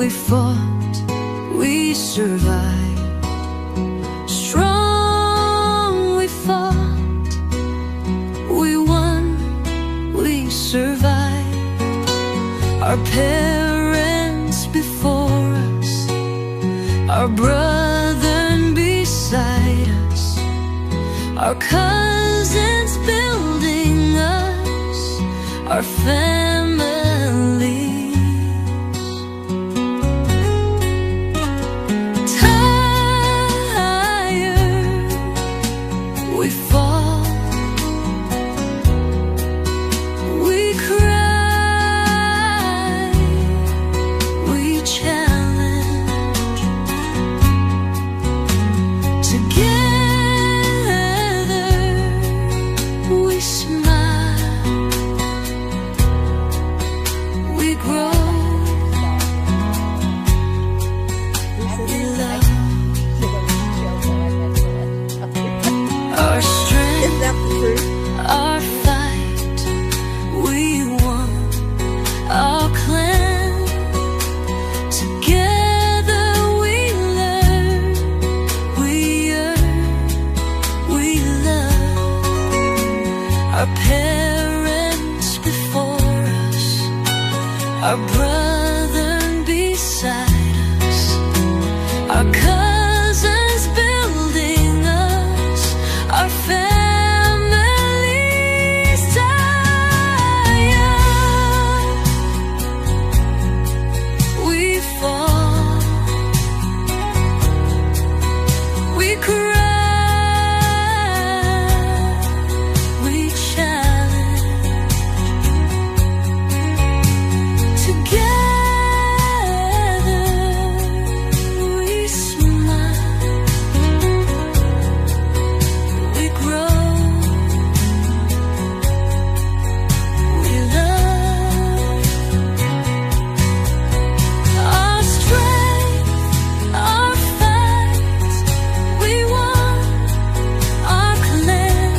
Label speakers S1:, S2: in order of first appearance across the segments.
S1: we fought, we survived. Strong we fought, we won, we survived. Our parents before us, our brother beside us, our cousins building us, our families. Tired, we fall, we cry, we challenge. Together we smile, we grow, we love. Our strength, our fight, we won. Our clan, together we learn, we earn, we love. Our parents before us, our brother beside us, our cousins building us, our families. Tired, we fall, we cry, we challenge. Together we smile, we grow, we love. Our strength, our fight, we won. Our clan,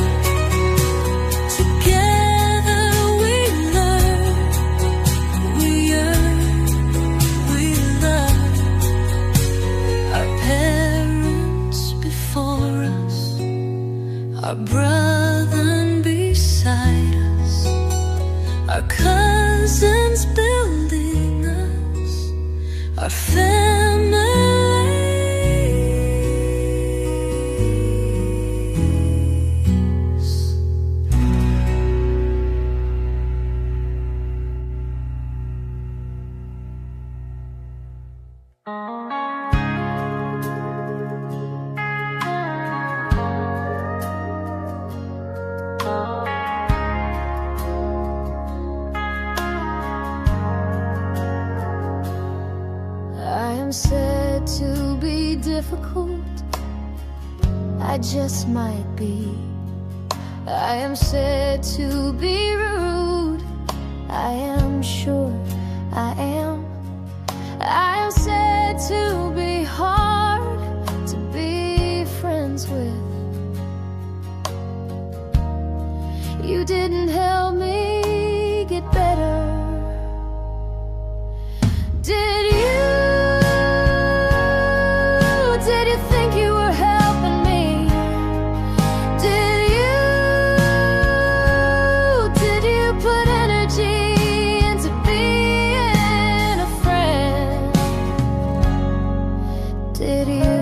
S1: together we learn, we earn, we love. Our parents before us, our brother beside us, our cousins building us, our families. I am said to be difficult, I just might be. I am said to be rude, I am sure I am. I am said to be hard to be friends with. You didn't help me get better. Did you? Did you think you were helping me? Did you put energy into being a friend? Did you?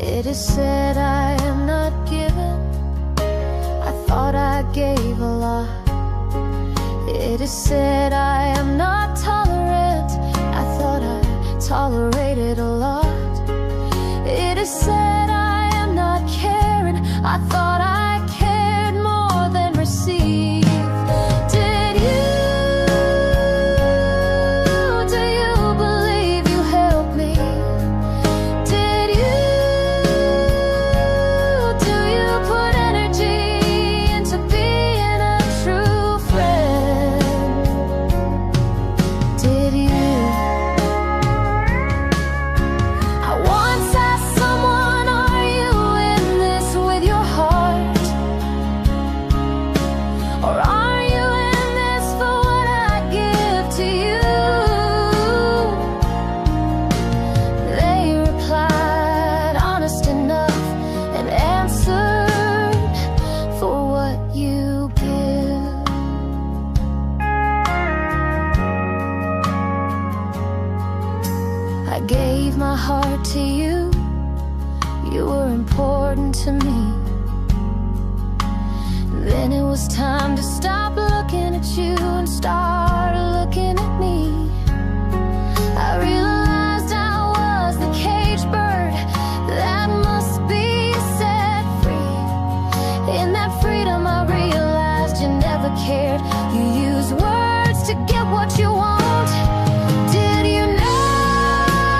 S1: It is said I am not given, I thought I gave a lot. It is said I am not tolerant, I thought I tolerated a lot. It is said I am not caring, I thought I cared more than received. Did you? Do you believe you helped me? Did you? Do you put energy into being a true friend? Did you? I once asked someone, are you in this with your heart? when it was time to stop looking at you and start looking at me, I realized I was the caged bird that must be set free. In that freedom I realized you never cared. You use words to get what you want. Did you know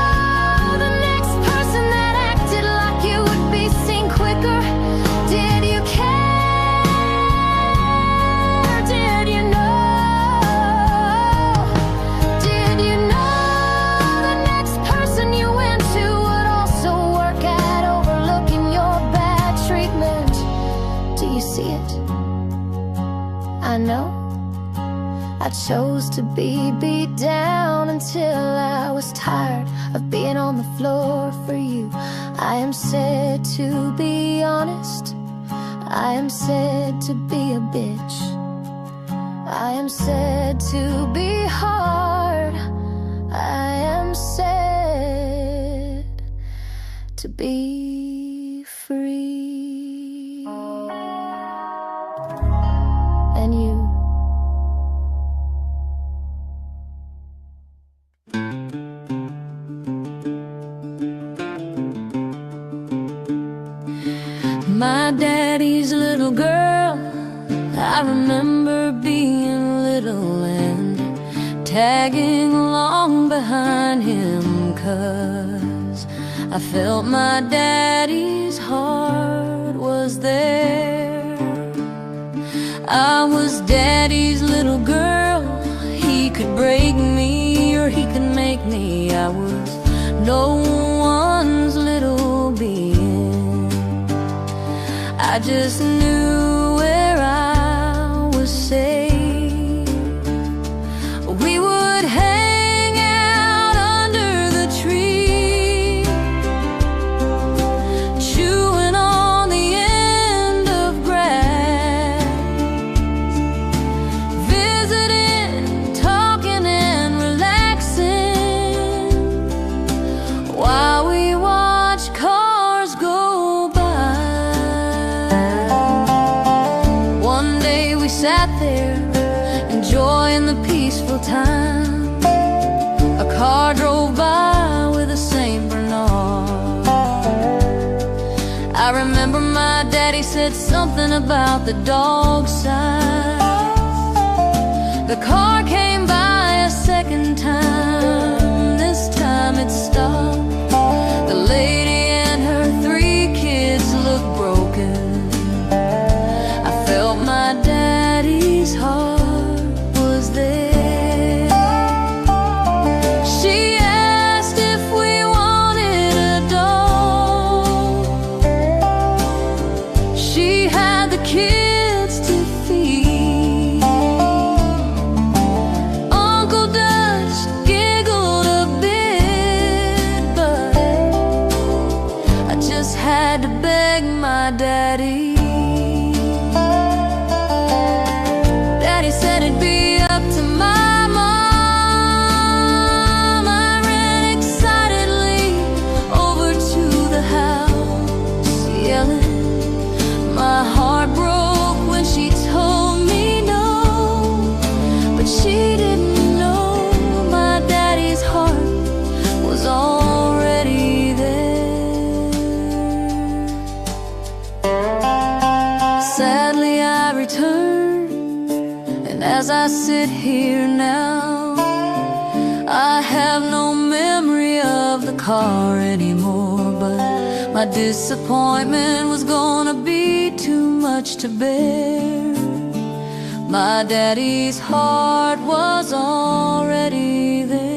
S1: the next person that acted like you would be seen quicker? Did you care? Did you know? Did you know the next person you went to would also work at overlooking your bad treatment? Do you see it? I know I chose to be beat down until I was tired of being on the floor for you. I am said to be honest, I am said to be a bitch, I am said to be hard, I am said to be free. And you? My daddy's little girl, I remember being little and tagging along behind him, 'cause I felt my daddy's heart was there. I was daddy's little girl, he could break me or he could make me. I was no one's little being. I just knew where I was safe. We would hang out under the tree, chewing on the end of grass, visiting, talking and relaxing while we watched cars go by. Sat there, enjoying the peaceful time. A car drove by with a Saint Bernard. I remember my daddy said something about the dog size. The car came by a second time. This time it stopped. The lady and her 3 kids looked broken. I felt my daddy's heart was there. She asked if we wanted a dog. She had the kids to feed. Uncle Dutch giggled a bit, but I just had to beg my daddy. Daddy said it'd be up to my mom. I ran excitedly over to the house, yelling. My heart broke when she told me no, but she didn't know my daddy's heart was already there. Sadly I returned, and as I sit here now, I have no memory of the car anymore. But my disappointment was gonna be too much to bear. My daddy's heart was already there.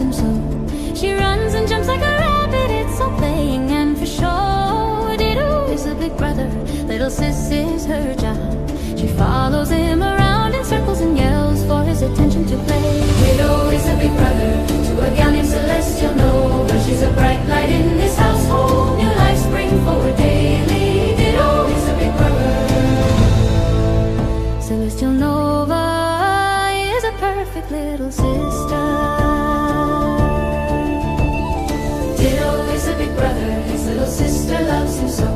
S1: him so. She runs and jumps like a rabbit, it's all playing and for sure. Dido is a big brother, little sis is her job. She follows him around in circles and yells for his attention to play. Dido is a big brother to a gal named Celeste, you'll know her. She's a bright light in this household, new life spring forward daily. Dido is a big brother. Celestial Nova is a perfect little sister. Dido is a big brother, his little sister loves him so.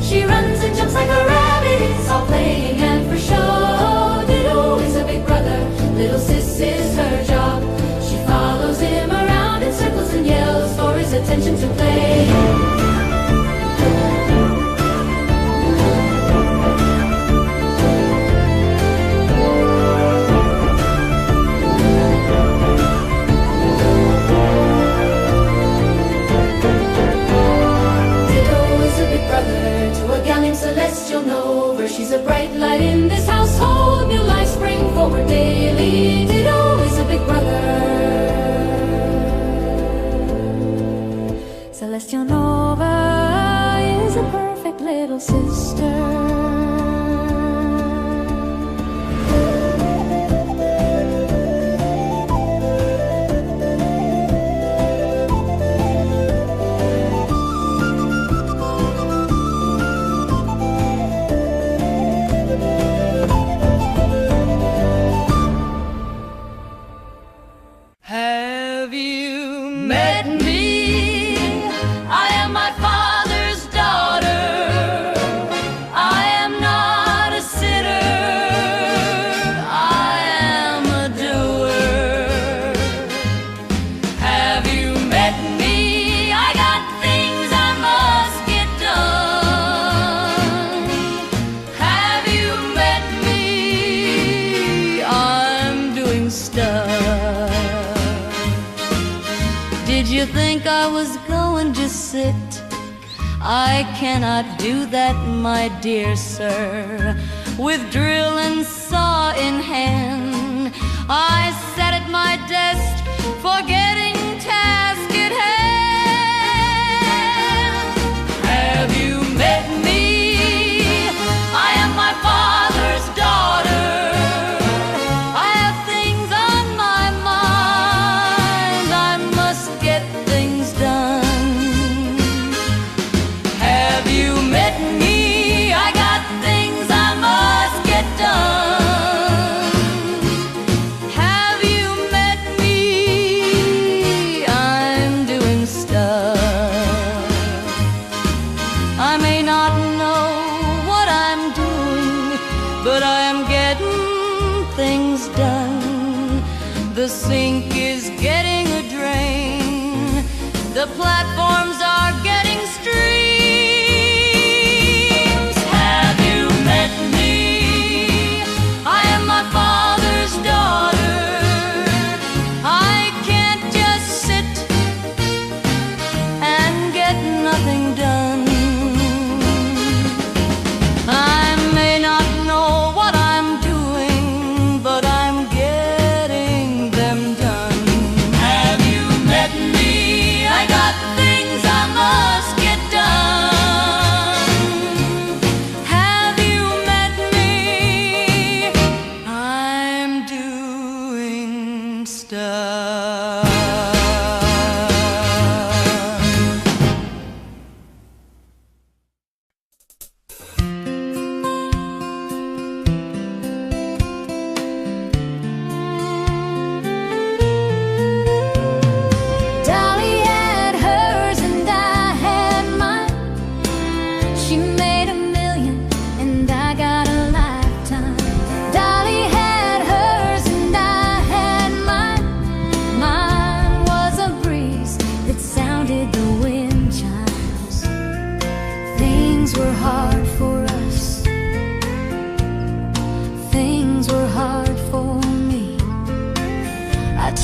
S1: She runs and jumps like a rabbit, it's all playing and for show. Dido is a big brother, little sis is her job. She follows him around in circles and yells for his attention to play. Celestial Nova, she's a bright light in this household, new life spring forward daily. Dido is a big brother. Celestial Nova is a perfect little sister. I cannot do that, my dear sir. With drill and saw in hand, I sat at my desk, forgetting task at hand. Have you met me? I am my father's daughter. I have things on my mind, I must get things done. Met me, I got things I must get done. Have you met me? I'm doing stuff. I may not know what I'm doing, but I'm getting things done. The sink is getting a drain, the platforms are getting streamed.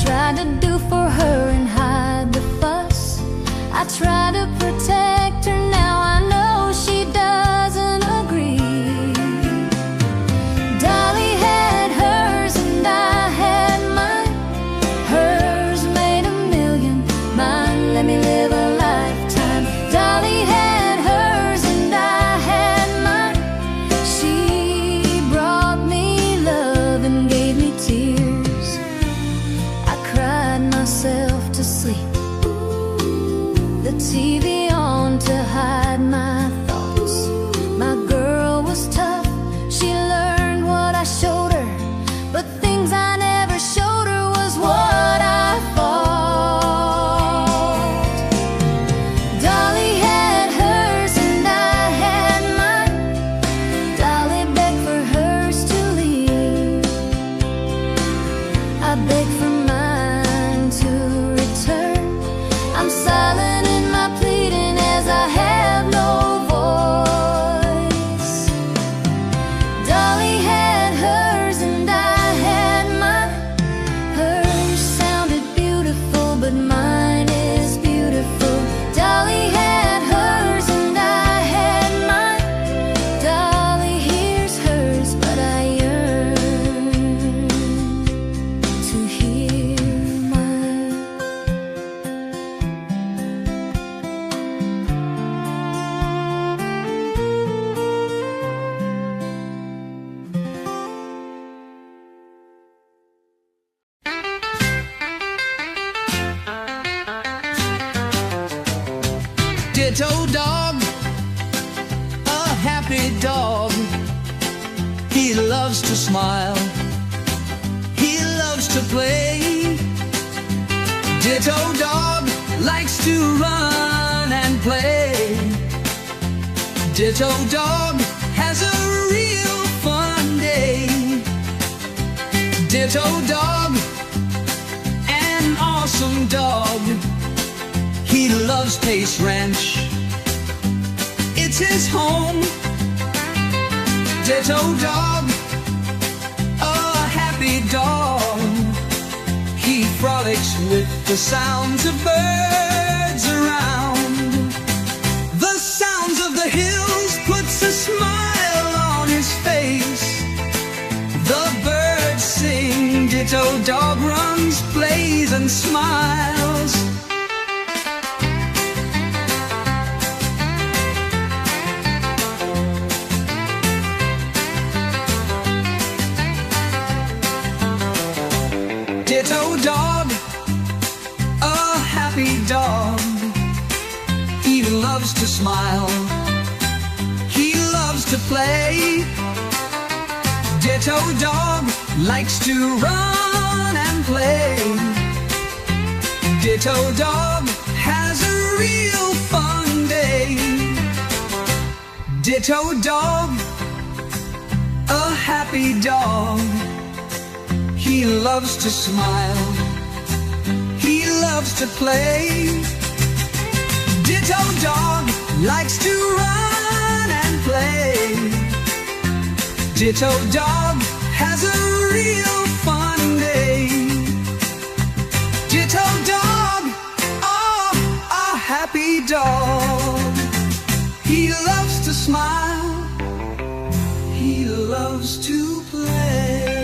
S1: Tried to do for her and hide the fuss. I try to protect her, now I know she doesn't agree. Dolly had hers and I had mine. Hers made $1
S2: Ditto dog, a happy dog. He loves to smile, he loves to play. Ditto dog likes to run and play. Ditto dog has a real fun day. Ditto dog, an awesome dog. He loves Pace Ranch, it's his home. Ditto dog, a happy dog. He frolics with the sounds of birds around. The sounds of the hills puts a smile on his face. The birds sing, Ditto dog runs, plays and smiles. Ditto dog, a happy dog. He loves to smile, he loves to play. Ditto dog likes to run and play. Ditto dog has a real fun day. Ditto dog, a happy dog. He loves to smile, he loves to play. Ditto dog likes to run and play. Ditto dog has a real fun day. Ditto dog, oh, a happy dog. He loves to smile, he loves to play.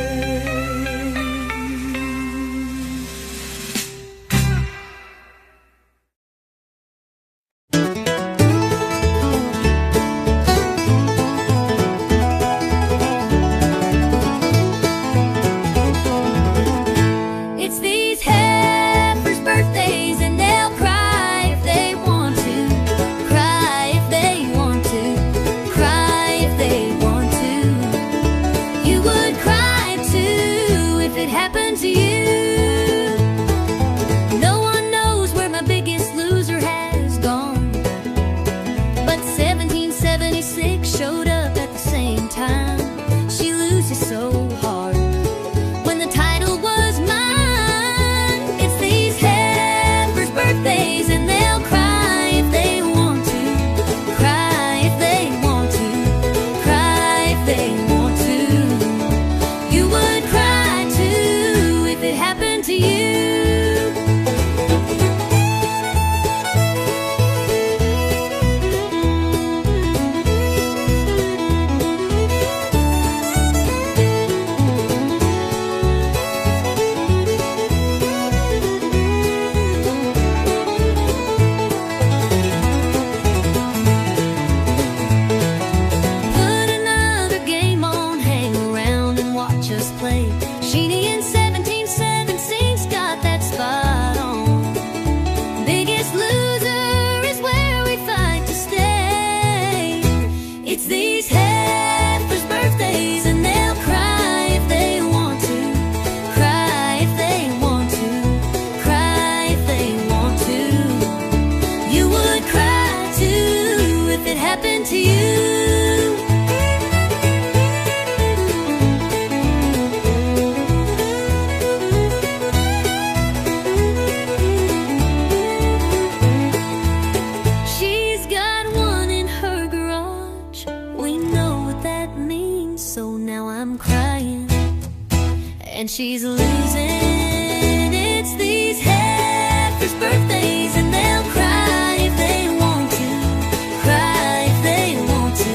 S1: and she's losing. It's these heifers' birthdays, and they'll cry if they want to, cry if they want to.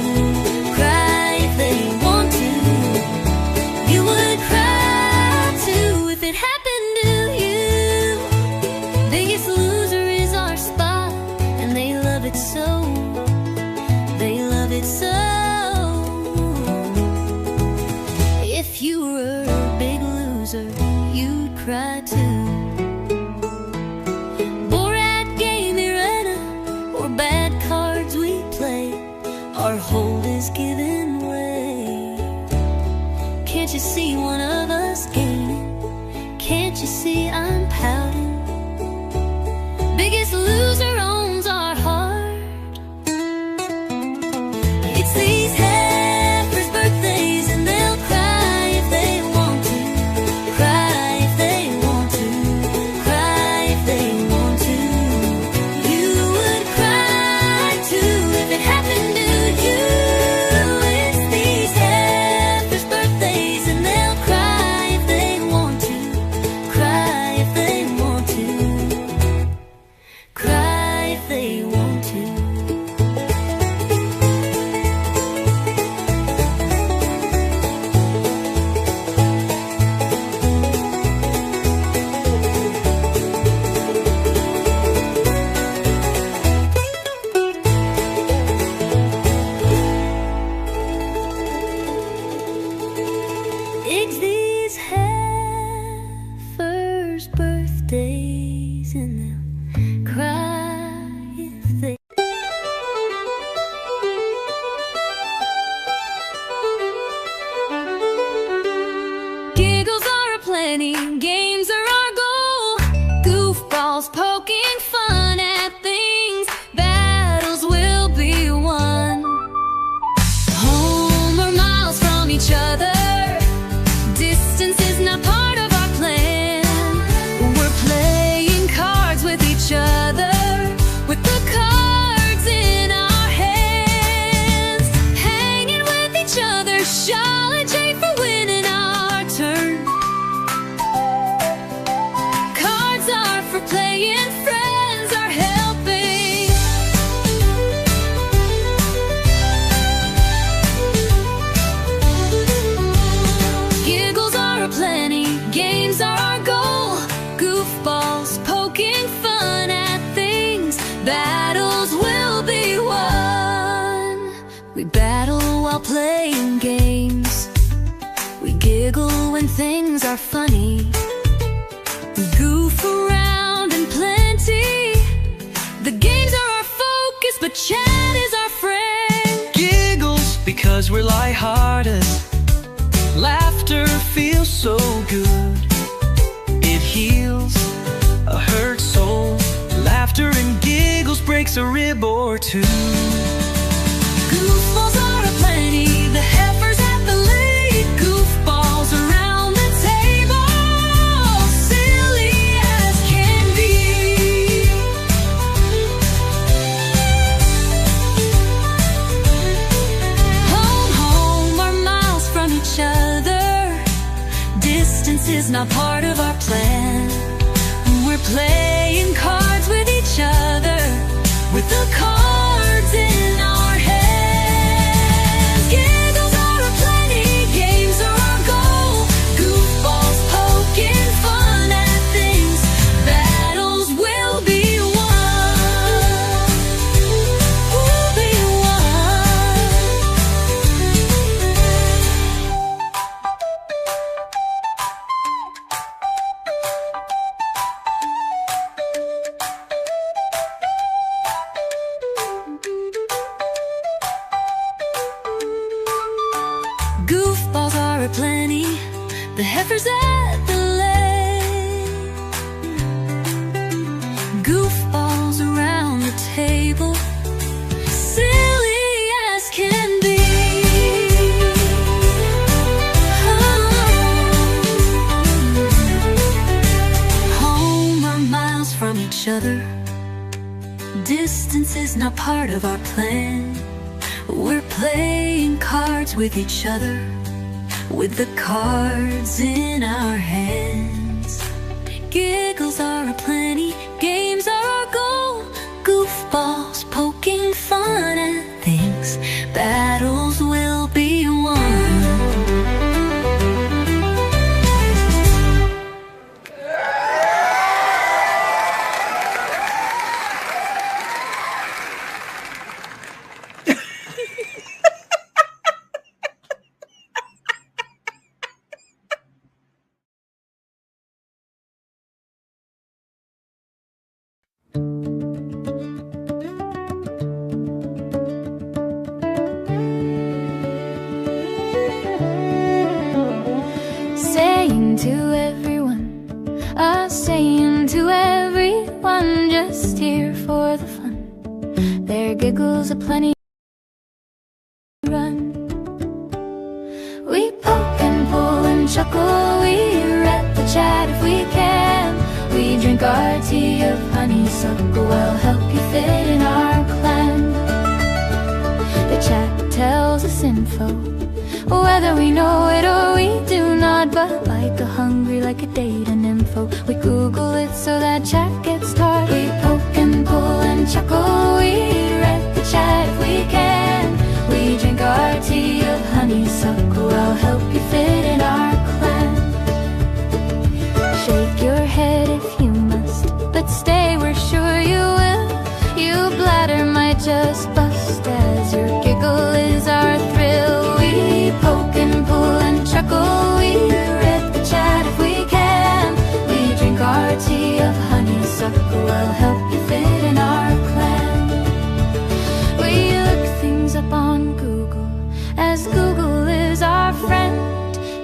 S1: biggest loser owns our heart. It's these heifers' birthdays, and they'll cry if they want to, cry if they want to, cry if they want to. You would cry too if it happened to you. It's these heifers' birthdays, and they'll cry if they want to, cry if they want to, cry if they want to. It's these heifers' birthdays, and they'll cry if they. Giggles are aplenty, games are our goal. Goofballs poking fun at things, battles will be won. Home or miles from each other, distance is not part of our plan. We're playing cards with each other, with the cards in our hands. Hanging with each other, challenging for winning our turn. Cards are for playing, friends are helping. Giggles are aplenty, games are our goal. Goofballs poking fun at things, battles will be won. We battle while playing games, we giggle when things are funny. We goof around in plenty, the games are our focus, but chat is our friend.
S2: Giggles because we're lighthearted. Laughter feels so good. It heals a hurt soul. Laughter and giggles breaks a rib or two.
S1: Goofballs are aplenty, the heifers at the lake. Goofballs around the table, silly as can be. Home, home are miles from each other, distance is not part of our plan. We're playing cards with each other, with the cards in our hands. Giggles are aplenty, games are our goal. Goofballs poking fun at things, battles will be won. Will be won. Goofballs are aplenty, the heifers at the lake. Goofballs around the table, silly as can be. Home are miles from each other, distance is not part of our plan. We're playing cards with each other, with the cards in our hands. Giggles are aplenty, games are our goal. Goofballs poking fun at things, battles will be won. giggles aplenty run. We poke and pull and chuckle, we read the chat if we can. We drink our tea of honeysuckle, we'll help you fit in our clan. The chat tells us info, whether we know it or we do not. But like a hungry, like a data nympho, we Google it so that chat gets taught. We poke and pull and chuckle, we read the chat if we can. We drink our tea of honeysuckle, I'll help you fit in our clan. Shake your head if you must, but stay, we're sure you will. You bladder might just bust, as your giggle is our thrill. We poke and pull and chuckle, we read the chat if we can. We drink our tea of honeysuckle, I'll help you fit in our clan. We look things up on Google, as Google is our friend.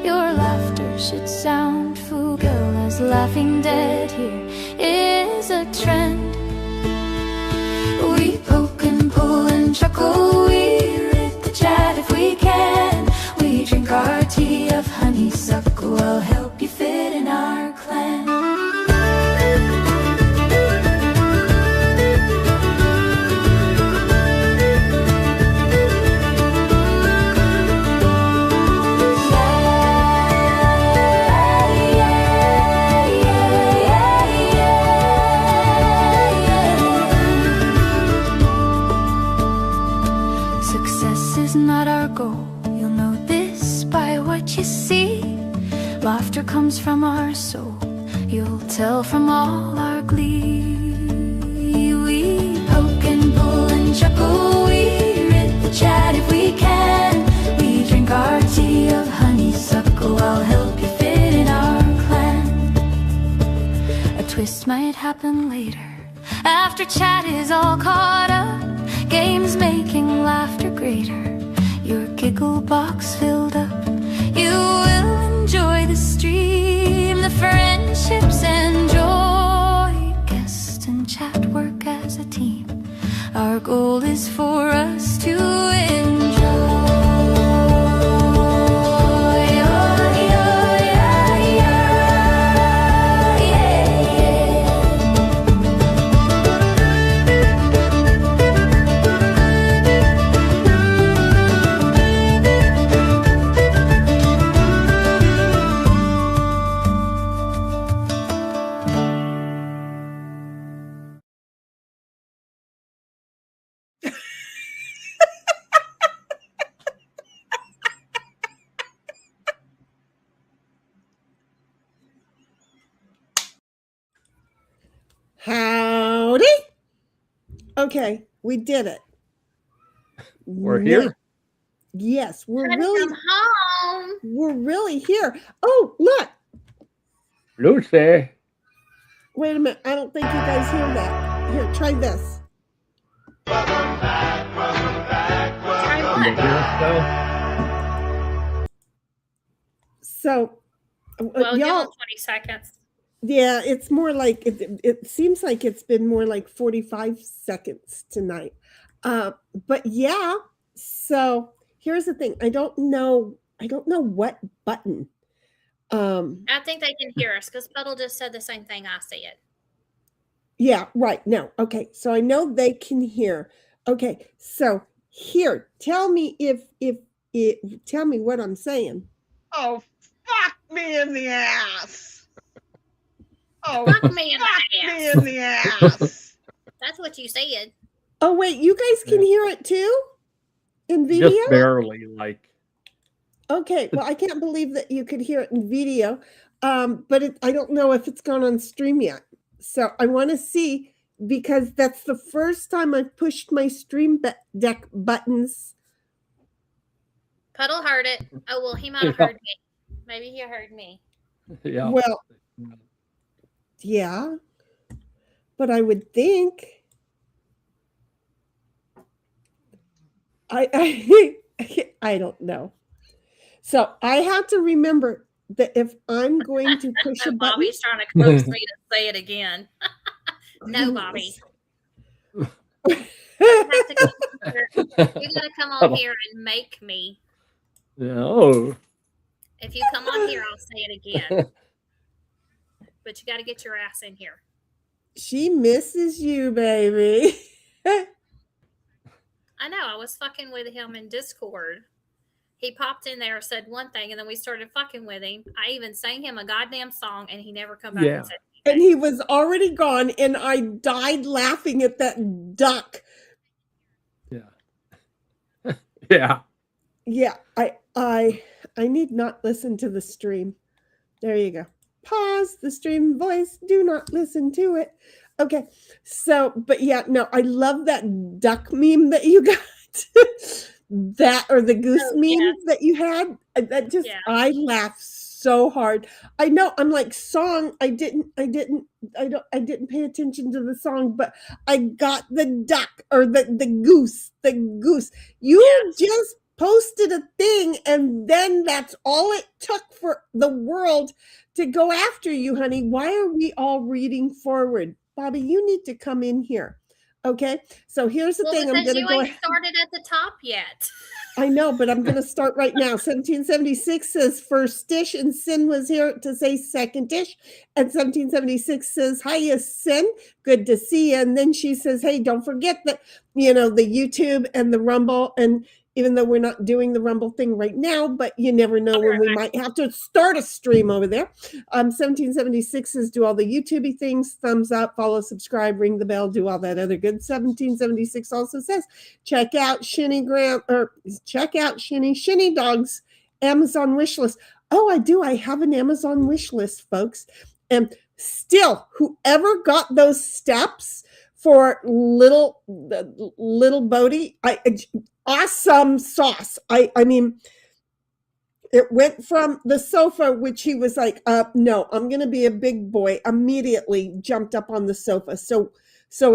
S1: Your laughter should sound fugal, as laughing dead here is a trend. We poke and pull and chuckle, we read the chat if we can. We drink our tea of honeysuckle, I'll help you fit in our clan. Success is not our goal, you'll know this by what you see. Laughter comes from our soul, you'll tell from all our glee. We poke and pull and chuckle, we read the chat if we can. We drink our tea of honeysuckle, I'll help you fit in our clan. A twist might happen later, after chat is all caught up. Games making laughter greater, your giggle box filled up. You will enjoy the stream, the friendships and joy. Guest and chat work as a team, our goal is for us to enjoy.
S3: Howdy. Okay, we did it.
S4: We're here.
S3: Yes, we're
S5: Trying to
S3: really
S5: come home.
S3: we're really here. Oh, look.
S4: Lucy.
S3: Wait a minute. I don't think you guys hear that. Here, try this.
S5: Try
S4: Can you hear
S5: what?
S4: us
S3: So,
S5: Well, give
S3: y'all,
S5: them 20 seconds.
S3: yeah, it's more like it seems like it's been more like 45 seconds tonight. But yeah, so here's the thing. I don't know what button.
S5: I think they can hear us because Puddle just said the same thing I said.
S3: Yeah, right. No. Okay. So I know they can hear. Okay. So here, tell me tell me what I'm saying.
S6: Oh, fuck me in the ass. Oh,
S5: Fuck me in the
S6: me
S5: ass.
S6: in the ass.
S5: That's what you said.
S3: Oh wait, you guys can hear it too? In
S4: though?
S3: video?
S4: Just barely, like.
S3: Okay, well, I can't believe that you could hear it in video, but I don't know if it's gone on stream yet. So I want to see, because that's the first time I've pushed my stream deck buttons.
S5: Puddle heard it. Oh, well, he might have heard me. Maybe he heard me.
S4: Yeah.
S3: Well, yeah, but I would think I don't know. So I have to remember that if I'm going to push a button,
S5: Bobby's trying to coax me to say it again. No, Bobby. You have to go You gotta come on here and make me.
S4: No.
S5: If you come on here, I'll say it again. But you gotta get your ass in here.
S3: She misses you, baby.
S5: I know. I was fucking with him in Discord. He popped in there, said one thing, and then we started fucking with him. I even sang him a goddamn song, and he never come back
S4: Yeah.
S5: and said
S3: And
S5: anything.
S3: he was already gone, and I died laughing at that duck.
S4: Yeah. Yeah.
S3: Yeah, I need not listen to the stream. There you go. Pause the stream voice. Do not listen to it. Okay. So, but yeah, no, I love that duck meme that you got. That or the goose
S5: Oh,
S3: meme
S5: yes.
S3: that you had. That just
S5: Yeah.
S3: I laughed so hard. I know I'm like song. I didn't pay attention to the song, but I got the duck or the goose. The goose. You
S5: Yes.
S3: just posted a thing, and then that's all it took for the world to go after you, honey. Why are we all reading forward? Bobby, you need to come in here. Okay, so here's the
S5: Well,
S3: thing. I'm
S5: because
S3: going to
S5: you
S3: go
S5: ain't started at the top yet.
S3: I know, but I'm going to start right now. 1776 says first dish, and Sin was here to say second dish. And 1776 says, hiya, Sin. Good to see you. And then she says, hey, don't forget that, the YouTube and the Rumble. And even though we're not doing the Rumble thing right now, but you never know when we might have to start a stream over there. 1776 says, do all the YouTubey things, thumbs up, follow, subscribe, ring the bell, do all that other good. 1776 also says, check out Shinny Dog's Amazon wish list. Oh, I do. I have an Amazon wish list, folks. And still, whoever got those steps for little Bodie, awesome sauce. I mean, it went from the sofa, which he was like, no, I'm going to be a big boy, immediately jumped up on the sofa. So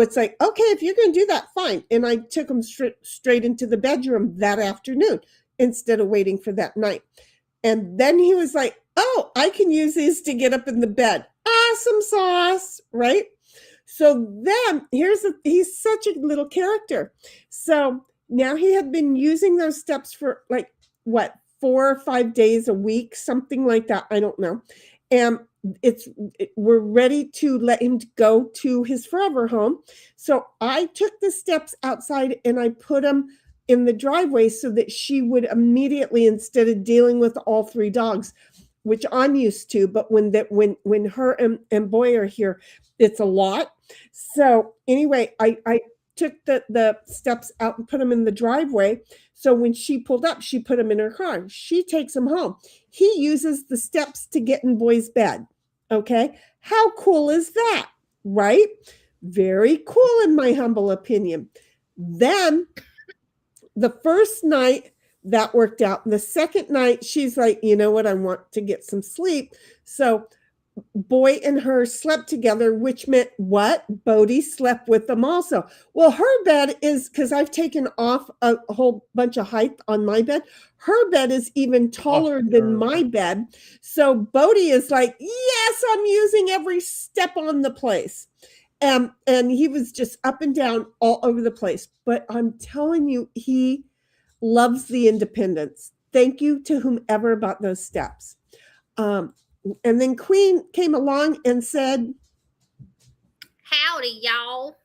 S3: it's like, okay, if you're going to do that, fine. And I took him straight into the bedroom that afternoon instead of waiting for that night. And then he was like, oh, I can use these to get up in the bed. Awesome sauce, right? So then he's such a little character. So now he had been using those steps for like, 4 or 5 days a week, something like that. I don't know. And we're ready to let him go to his forever home. So I took the steps outside and I put them in the driveway so that she would immediately, instead of dealing with all 3 dogs, which I'm used to, but when her and Boy are here, it's a lot. So anyway, I took the steps out and put them in the driveway. So when she pulled up, she put them in her car. She takes them home. He uses the steps to get in Boy's bed. Okay. How cool is that? Right? Very cool in my humble opinion. Then the first night that worked out. And the second night, she's like, you know what? I want to get some sleep. So Boy and her slept together, which meant what? Bodie slept with them also. Well, her bed is, because I've taken off a whole bunch of height on my bed. Her bed is even taller than my bed. So Bodie is like, yes, I'm using every step on the place. And he was just up and down all over the place. But I'm telling you, he loves the independence. Thank you to whomever bought those steps. And then Queen came along and said,
S5: howdy, y'all.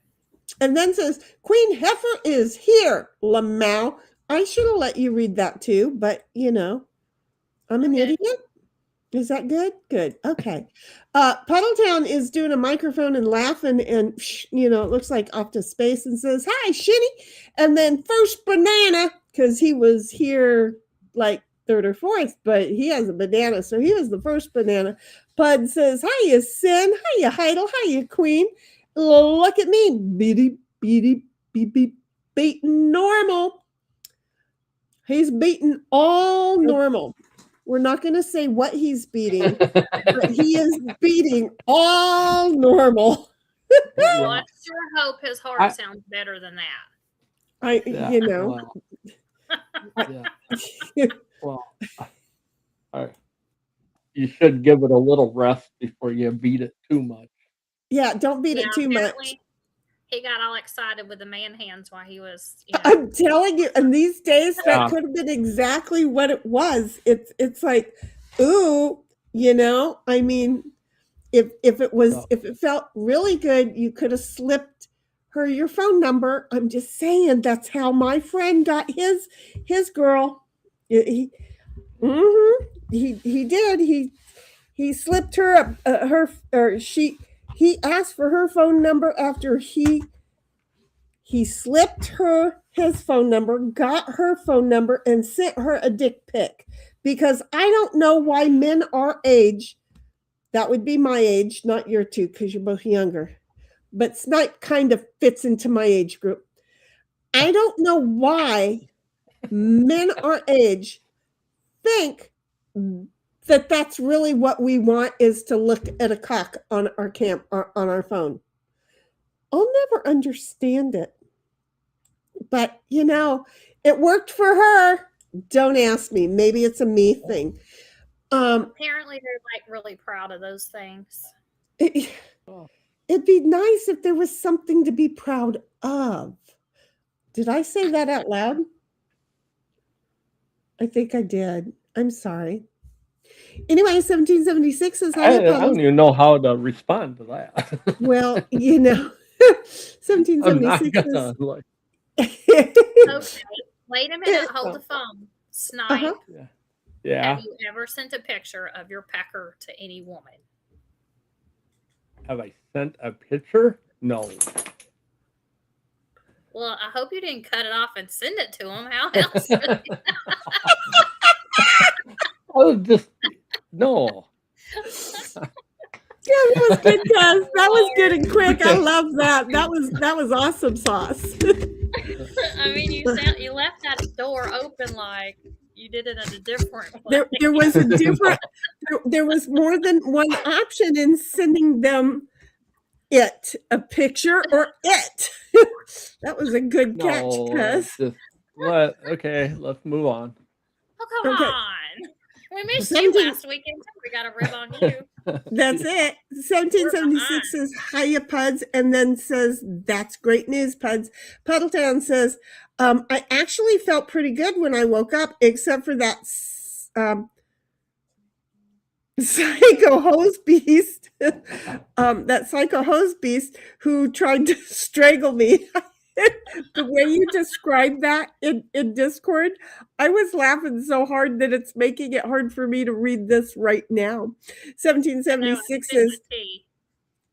S3: And then says, Queen Heifer is here, Lamau. I should have let you read that too, but I'm an idiot. Is that good? Good. Okay. Puddletown is doing a microphone and laughing and, it looks like off to space and says, hi, Shinny. And then First Banana, because he was here like third or fourth, but he has a banana, so he was the first banana. Pud says, hiya, Sin. Hiya, Heidel. Hiya, Queen. Look at me. Beady, beady, beep, beep, beating normal. He's beating all normal. We're not going to say what he's beating, but he is beating all normal.
S5: Well, I sure hope his heart sounds better than that.
S4: You should give it a little rest before you beat it too much.
S3: Yeah, don't beat it too much.
S5: He got all excited with the man hands while he was, you know.
S3: I'm telling you, and these days
S4: Yeah.
S3: that could have been exactly what it was. It's like, ooh, you know, I mean, if it felt really good, you could have slipped her your phone number. I'm just saying that's how my friend got his girl. He did. He slipped her he asked for her phone number after he slipped her his phone number, got her phone number, and sent her a dick pic. Because I don't know why men our age, that would be my age, not your two, because you're both younger, but Snipe kind of fits into my age group. I don't know why men our age think that that's really what we want, is to look at a cock on our on our phone. I'll never understand it. But, you know, it worked for her. Don't ask me. Maybe it's a me thing.
S5: Apparently, they're like really proud of those things.
S3: It'd be nice if there was something to be proud of. Did I say that out loud? I think I did. I'm sorry. Anyway, 1776 is
S4: I don't even know how to respond to that.
S3: Well, you know,
S4: I'm not
S3: 1776
S4: gonna
S3: is.
S4: like.
S5: Okay, wait a minute. Hold the phone. Snipe.
S3: Uh-huh.
S4: Yeah.
S5: Have you ever sent a picture of your pecker to any woman?
S4: Have I sent a picture? No.
S5: Well, I hope you didn't cut it off and send it to him. How else?
S4: I was just no.
S3: Yeah, that was good, guys. That was good and quick. I love that. That was awesome sauce.
S5: I mean, you left that door open like you did it in a different way.
S3: There was a different. There was more than one option in sending them a picture or it. That was a good catch, Cuz.
S4: What? Okay, let's move on.
S5: Oh, come
S3: Okay.
S5: on. We missed you last weekend. We got a rib on you.
S3: That's it. 1776 says, hiya, Puds, and then says, that's great news, Puds. Puddletown says, I actually felt pretty good when I woke up, except for that psycho hose beast, that psycho hose beast who tried to strangle me. The way you described that in Discord, I was laughing so hard that it's making it hard for me to read this right now. 1776 says,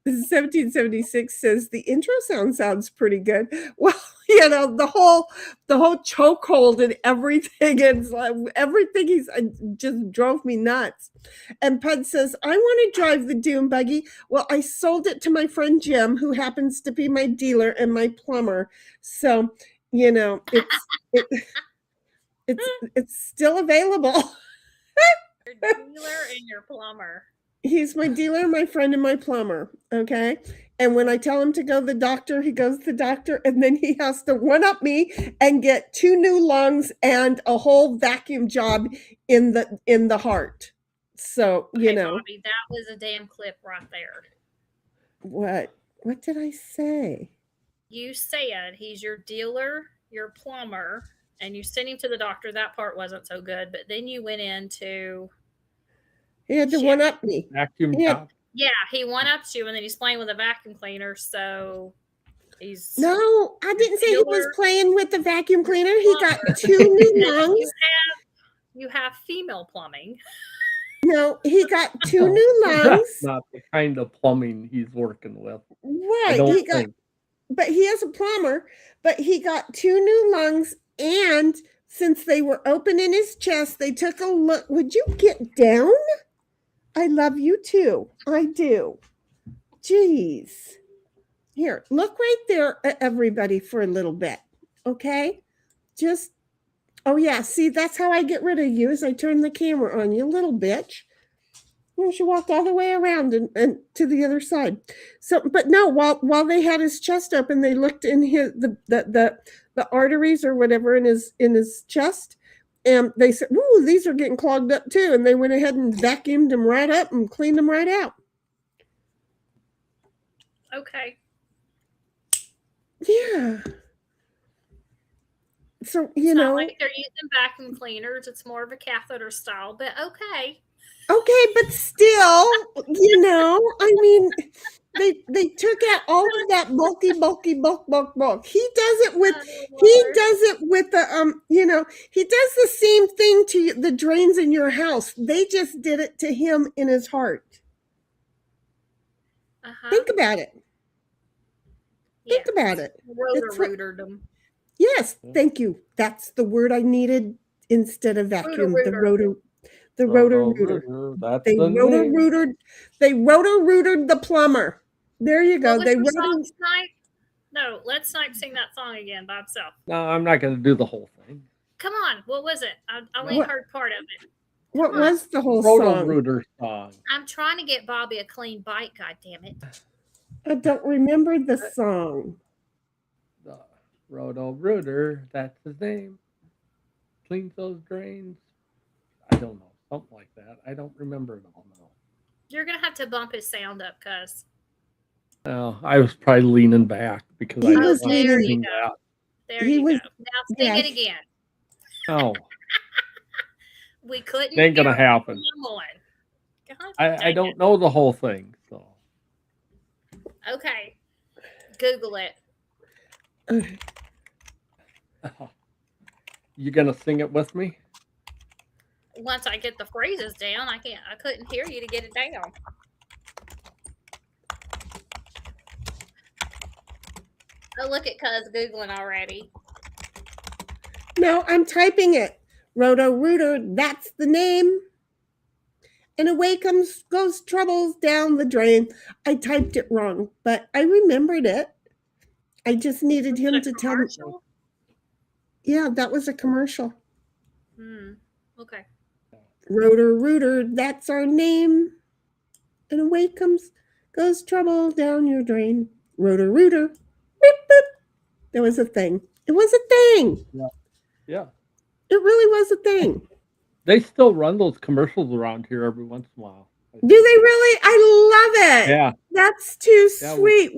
S3: 1776 says the intro sounds pretty good. Well, you know, the whole chokehold and everything, and everything just drove me nuts. And Pud says, I want to drive the dune buggy. Well, I sold it to my friend Jim, who happens to be my dealer and my plumber. So, you know, it's still available.
S5: Your dealer and your plumber.
S3: He's my dealer, my friend, and my plumber. Okay. And when I tell him to go to the doctor, he goes to the doctor, and then he has to one-up me and get 2 new lungs and a whole vacuum job in the heart. So, you know.
S5: Bobby, that was a damn clip right there.
S3: What did I say?
S5: You said he's your dealer, your plumber, and you sent him to the doctor. That part wasn't so good, but then you went into...
S3: He had to one-up me.
S4: Vacuum job.
S5: Yeah, he one-ups you, and then he's playing with a vacuum cleaner, so he's...
S3: No, I didn't say he was playing with the vacuum cleaner. He got 2 new lungs.
S5: You have female plumbing.
S3: No, he got 2 new lungs.
S4: That's not the kind of plumbing he's working with.
S3: Right. But he is a plumber, but he got 2 new lungs, and since they were open in his chest, they took a look. Would you get down? I love you too. I do. Jeez. Here, look right there at everybody for a little bit. Okay? Just, oh yeah, see, that's how I get rid of you, is I turn the camera on you, little bitch. You should walk all the way around and to the other side. So, but no, while they had his chest open, they looked in the arteries or whatever in his chest, and they said, "Ooh, these are getting clogged up too." And they went ahead and vacuumed them right up and cleaned them right out.
S5: Okay.
S3: Yeah. So,
S5: It's not like they're using vacuum cleaners. It's more of a catheter style, but okay.
S3: okay, but still, I mean, they took out all of that bulky bulk. He does it with
S5: Oh,
S3: he
S5: Lord.
S3: does it with the he does the same thing to the drains in your house. They just did it to him in his heart.
S5: Uh-huh.
S3: Think about it. Think
S5: Yeah.
S3: about it.
S5: Rotor-rootered them.
S3: Yes, thank you. That's the word I needed instead of vacuum.
S5: Rotor-rooter.
S3: The rotor-rooter.
S4: That's
S3: They
S4: the name.
S3: rotor-rootered the plumber. There you go.
S5: What was
S3: They
S5: your
S3: rotor.
S5: song tonight? No, let Snipe sing that song again by himself.
S4: No, I'm not going to do the whole thing.
S5: Come on. What was it? I only
S3: What-
S5: heard part of it.
S3: What
S5: Come on.
S3: was the whole
S4: Roto
S3: song?
S4: Rooter song.
S5: I'm trying to get Bobby a clean bite, goddammit.
S3: I don't remember the song.
S4: The Roto Rooter, that's his name. Cleans those drains. I don't know. Something like that. I don't remember it all now.
S5: You're going to have to bump his sound up, cuz.
S4: Oh, I was probably leaning back because
S3: He
S4: I
S3: was
S4: wanted to
S5: there you
S4: sing
S5: go.
S4: that.
S5: There
S3: He
S5: you
S3: was-
S5: go. Now sing
S3: yeah.
S5: it again.
S4: Oh,
S5: We couldn't.
S4: ain't gonna
S5: hear
S4: happen.
S5: someone. God
S4: I
S5: dang
S4: don't
S5: it.
S4: know the whole thing, so
S5: Okay. Google it.
S4: you gonna sing it with me?
S5: Once I get the phrases down, I couldn't hear you to get it down. Oh, look at cuz Googling already.
S3: No, I'm typing it. Roto-rooter, that's the name. And away goes troubles down the drain. I typed it wrong, but I remembered it. I just needed
S5: Was it
S3: him
S5: a
S3: to tell me.
S5: commercial?
S3: Yeah, that was a commercial.
S5: Okay.
S3: Roto-rooter, that's our name. And away goes trouble down your drain. Roto-rooter, beep, beep. There was a thing. It was a thing.
S4: Yeah.
S3: It really was a thing.
S4: They still run those commercials around here every once in a while.
S3: Do they really? I love it.
S4: Yeah.
S3: That's too
S4: Yeah,
S3: sweet.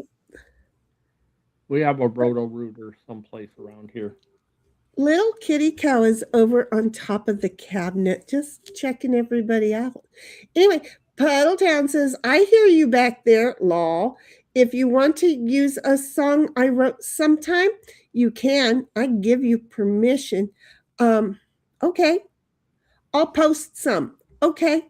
S4: We have a Roto Rooter someplace around here.
S3: Little kitty cow is over on top of the cabinet, just checking everybody out. Anyway, Puddletown says, I hear you back there, lol. If you want to use a song I wrote sometime, you can. I give you permission. Okay. I'll post some. Okay.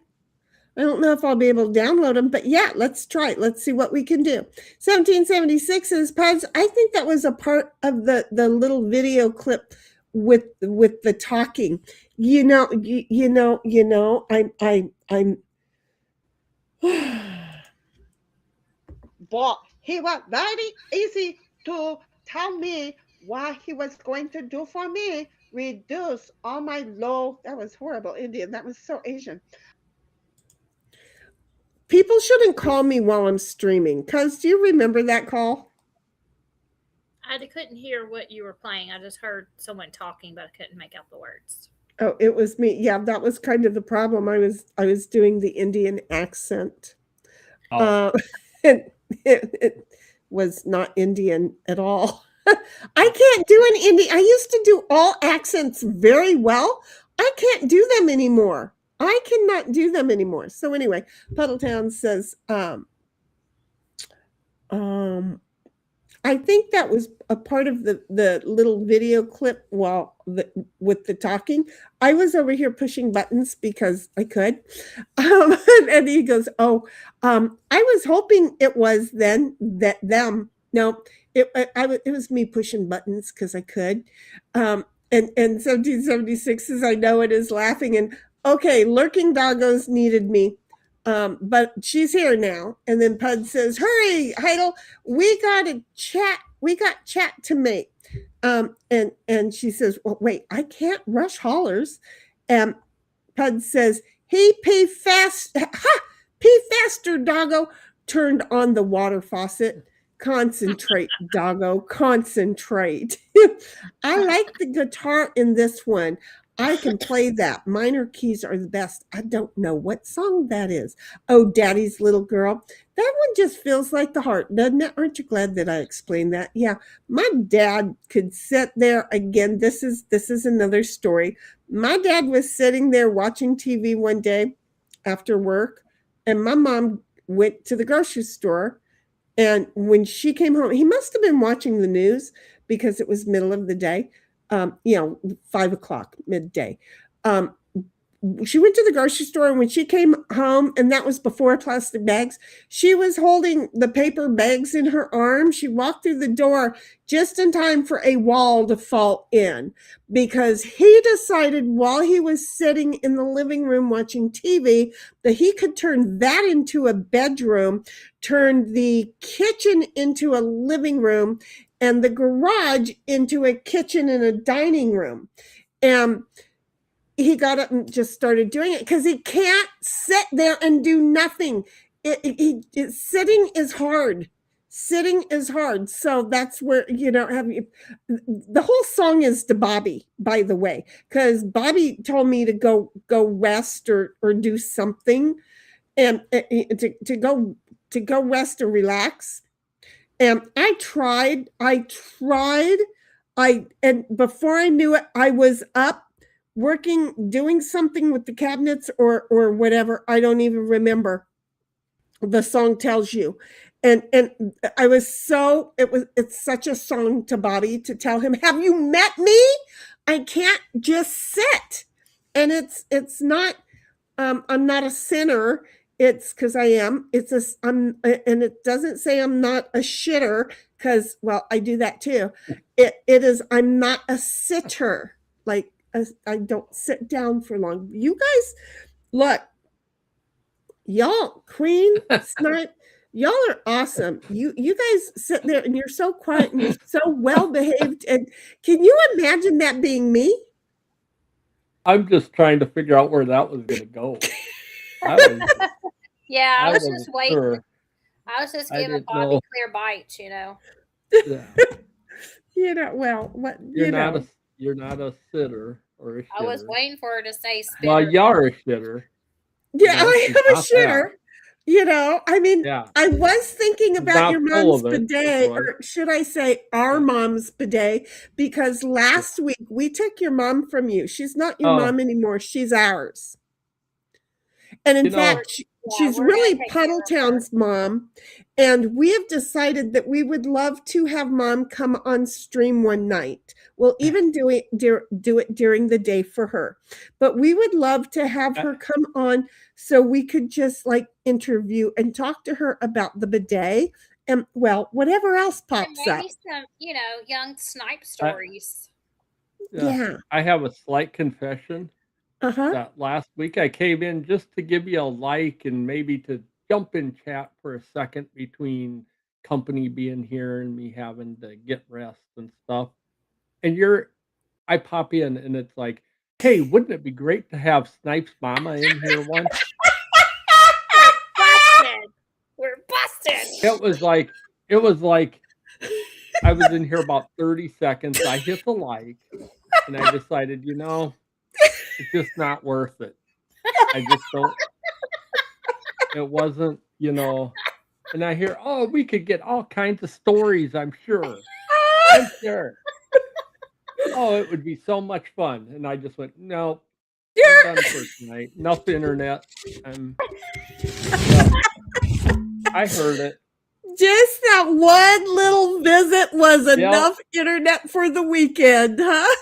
S3: I don't know if I'll be able to download them, but yeah, let's try it. Let's see what we can do. 1776 is Puds. I think that was a part of the little video clip with the talking. I'm
S6: But he was very easy to tell me what he was going to do for me. Reduce all my low. That was horrible Indian. That was so Asian.
S3: people shouldn't call me while I'm streaming. Cuz do you remember that call?
S5: I couldn't hear what you were playing. I just heard someone talking, but I couldn't make out the words.
S3: Oh, it was me. Yeah, that was kind of the problem. I was doing the Indian accent. It was not Indian at all. I can't do an Indian. I used to do all accents very well. I can't do them anymore. I cannot do them anymore. So anyway, Puddletown says, I think that was a part of the little video clip with the talking. I was over here pushing buttons because I could. And he goes, I was hoping it was them. No, it was me pushing buttons because I could. And 1776 says, I know it is laughing. And okay, Lurking Doggos needed me. But she's here now. And then Pud says, hurry, Heidel, we got chat to make. And she says, well, wait, I can't rush hollers. And Pud says, hey, pay faster, doggo, turned on the water faucet. Concentrate, doggo, concentrate. I like the guitar in this one. I can play that. Minor keys are the best. I don't know what song that is. Oh, Daddy's Little Girl. That one just feels like the heart, doesn't it? Aren't you glad that I explained that? Yeah. My dad could sit there again. This is another story. My dad was sitting there watching TV one day after work, and my mom went to the grocery store. And when she came home, he must have been watching the news because it was middle of the day, 5 o'clock, midday. She went to the grocery store, and when she came home, and that was before plastic bags, she was holding the paper bags in her arms. She walked through the door just in time for a wall to fall in, because he decided while he was sitting in the living room watching TV that he could turn that into a bedroom, turn the kitchen into a living room, and the garage into a kitchen and a dining room. And he got up and just started doing it because he can't sit there and do nothing. Sitting is hard. Sitting is hard. So that's where, the whole song is to Bobby, by the way, because Bobby told me to go rest or do something, and to go rest and relax. And I tried, and before I knew it, I was up working, doing something with the cabinets or whatever. I don't even remember. The song tells you. And I was it's such a song to Bobby to tell him, have you met me? I can't just sit. And it's not, I'm not a sinner. It's because I am. And it doesn't say I'm not a shitter, because, well, I do that too. It is, I'm not a sitter. Like, I don't sit down for long. You guys, look, y'all, Queen, Snipe, y'all are awesome. You guys sit there and you're so quiet and you're so well behaved. And can you imagine that being me?
S4: I'm just trying to figure out where that was going to go.
S5: I was just waiting. Sure. I was just giving Bobby clear bites,
S4: Yeah.
S3: Well, what
S4: you're not a sitter or a shitter.
S5: I was waiting for her to say spitter.
S4: Well, you're a shitter.
S3: Yeah, I am a shitter. That. I was thinking about your mom's bidet, or should I say our mom's bidet, because last week we took your mom from you. She's not your mom anymore. She's ours. And in fact, she's really Puddletown's mom. And we have decided that we would love to have Mom come on stream one night. We'll even do it during the day for her. But we would love to have her come on so we could just interview and talk to her about the bidet and, well, whatever else pops up.
S5: Maybe some, young Snipe stories.
S3: Yeah.
S4: I have a slight confession. That last week I came in just to give you a like and maybe to jump in chat for a second between company being here and me having to get rest and stuff. And I pop in and it's like, hey, wouldn't it be great to have Snipe's mama in here once?
S5: We're busted.
S4: It was like I was in here about 30 seconds. I hit the like and I decided, it's just not worth it. I just don't. It wasn't, and I hear, we could get all kinds of stories, I'm sure. I'm sure. It would be so much fun. And I just went, no, I'm done for tonight. Enough internet. I heard it.
S3: Just that one little visit was enough internet for the weekend, huh?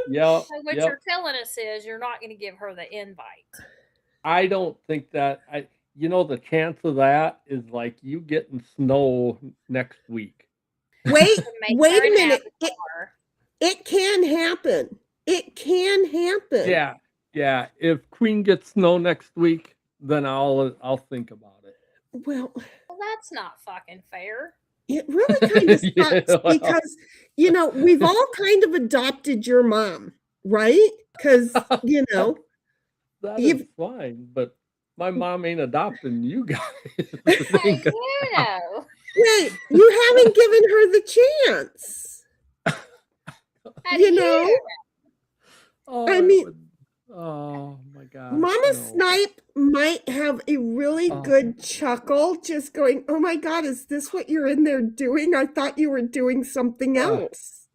S4: Yeah.
S5: So what you're telling us is you're not going to give her the invite.
S4: I don't think that. The chance of that is like you getting snow next week.
S3: Wait a minute. It can happen. It can happen.
S4: Yeah. If Queen gets snow next week, then I'll think about it.
S3: Well,
S5: that's not fucking fair.
S3: It really kind of sucks because, we've all kind of adopted your mom, right? Because,
S4: That is fine, but my mom ain't adopting you guys.
S5: Wait,
S3: you haven't given her the chance.
S4: Oh,
S3: I
S4: it
S3: mean,
S4: would, oh my gosh,
S3: Mama
S4: no.
S3: Snipe might have a really
S4: Oh.
S3: good chuckle, just going, "Oh my God, is this what you're in there doing? I thought you were doing something else."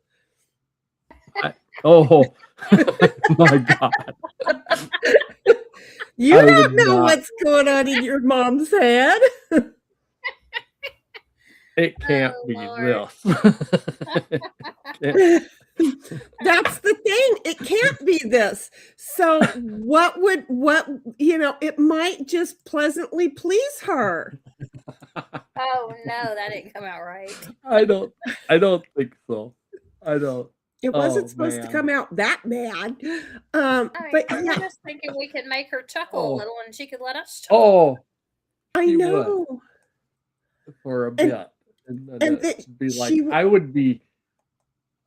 S4: Oh my God.
S3: You
S4: I
S3: don't
S4: would
S3: know
S4: not.
S3: what's going on in your mom's head.
S4: It can't
S5: Oh,
S4: be
S5: Lord.
S4: this.
S3: That's the thing. It can't be this. So it might just pleasantly please her.
S5: Oh no, that didn't come out right.
S4: I don't think so. I don't.
S3: It wasn't
S4: Oh
S3: supposed to
S4: man.
S3: come out that bad.
S5: I mean,
S3: But
S5: we were
S3: yeah,
S5: just thinking we could make her chuckle a
S4: Oh.
S5: little and she could let us chuckle.
S4: Oh,
S3: I
S4: she would
S3: know.
S4: for a
S3: And-
S4: bit. And then
S3: and
S4: it'd be like
S3: she
S4: I would be,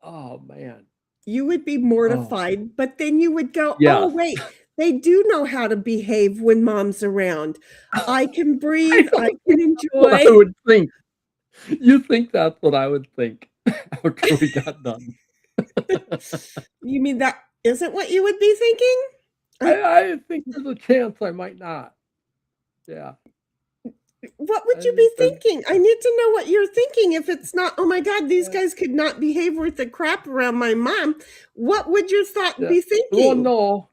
S4: oh man.
S3: You would be mortified, but then you would go, "Oh,
S4: Yes.
S3: wait, they do know how to behave when mom's around. I can breathe, I can
S4: What I
S3: enjoy."
S4: would think. You think that's what I would think after we got done.
S3: You mean that isn't what you would be thinking?
S4: I think there's a chance I might not. Yeah.
S3: What would you be thinking? I need to know what you're thinking. If it's not, "Oh my God, these
S4: Yeah.
S3: guys could not behave worth a crap around my mom," what would your thought
S4: Yeah.
S3: be
S4: Well,
S3: thinking?
S4: no.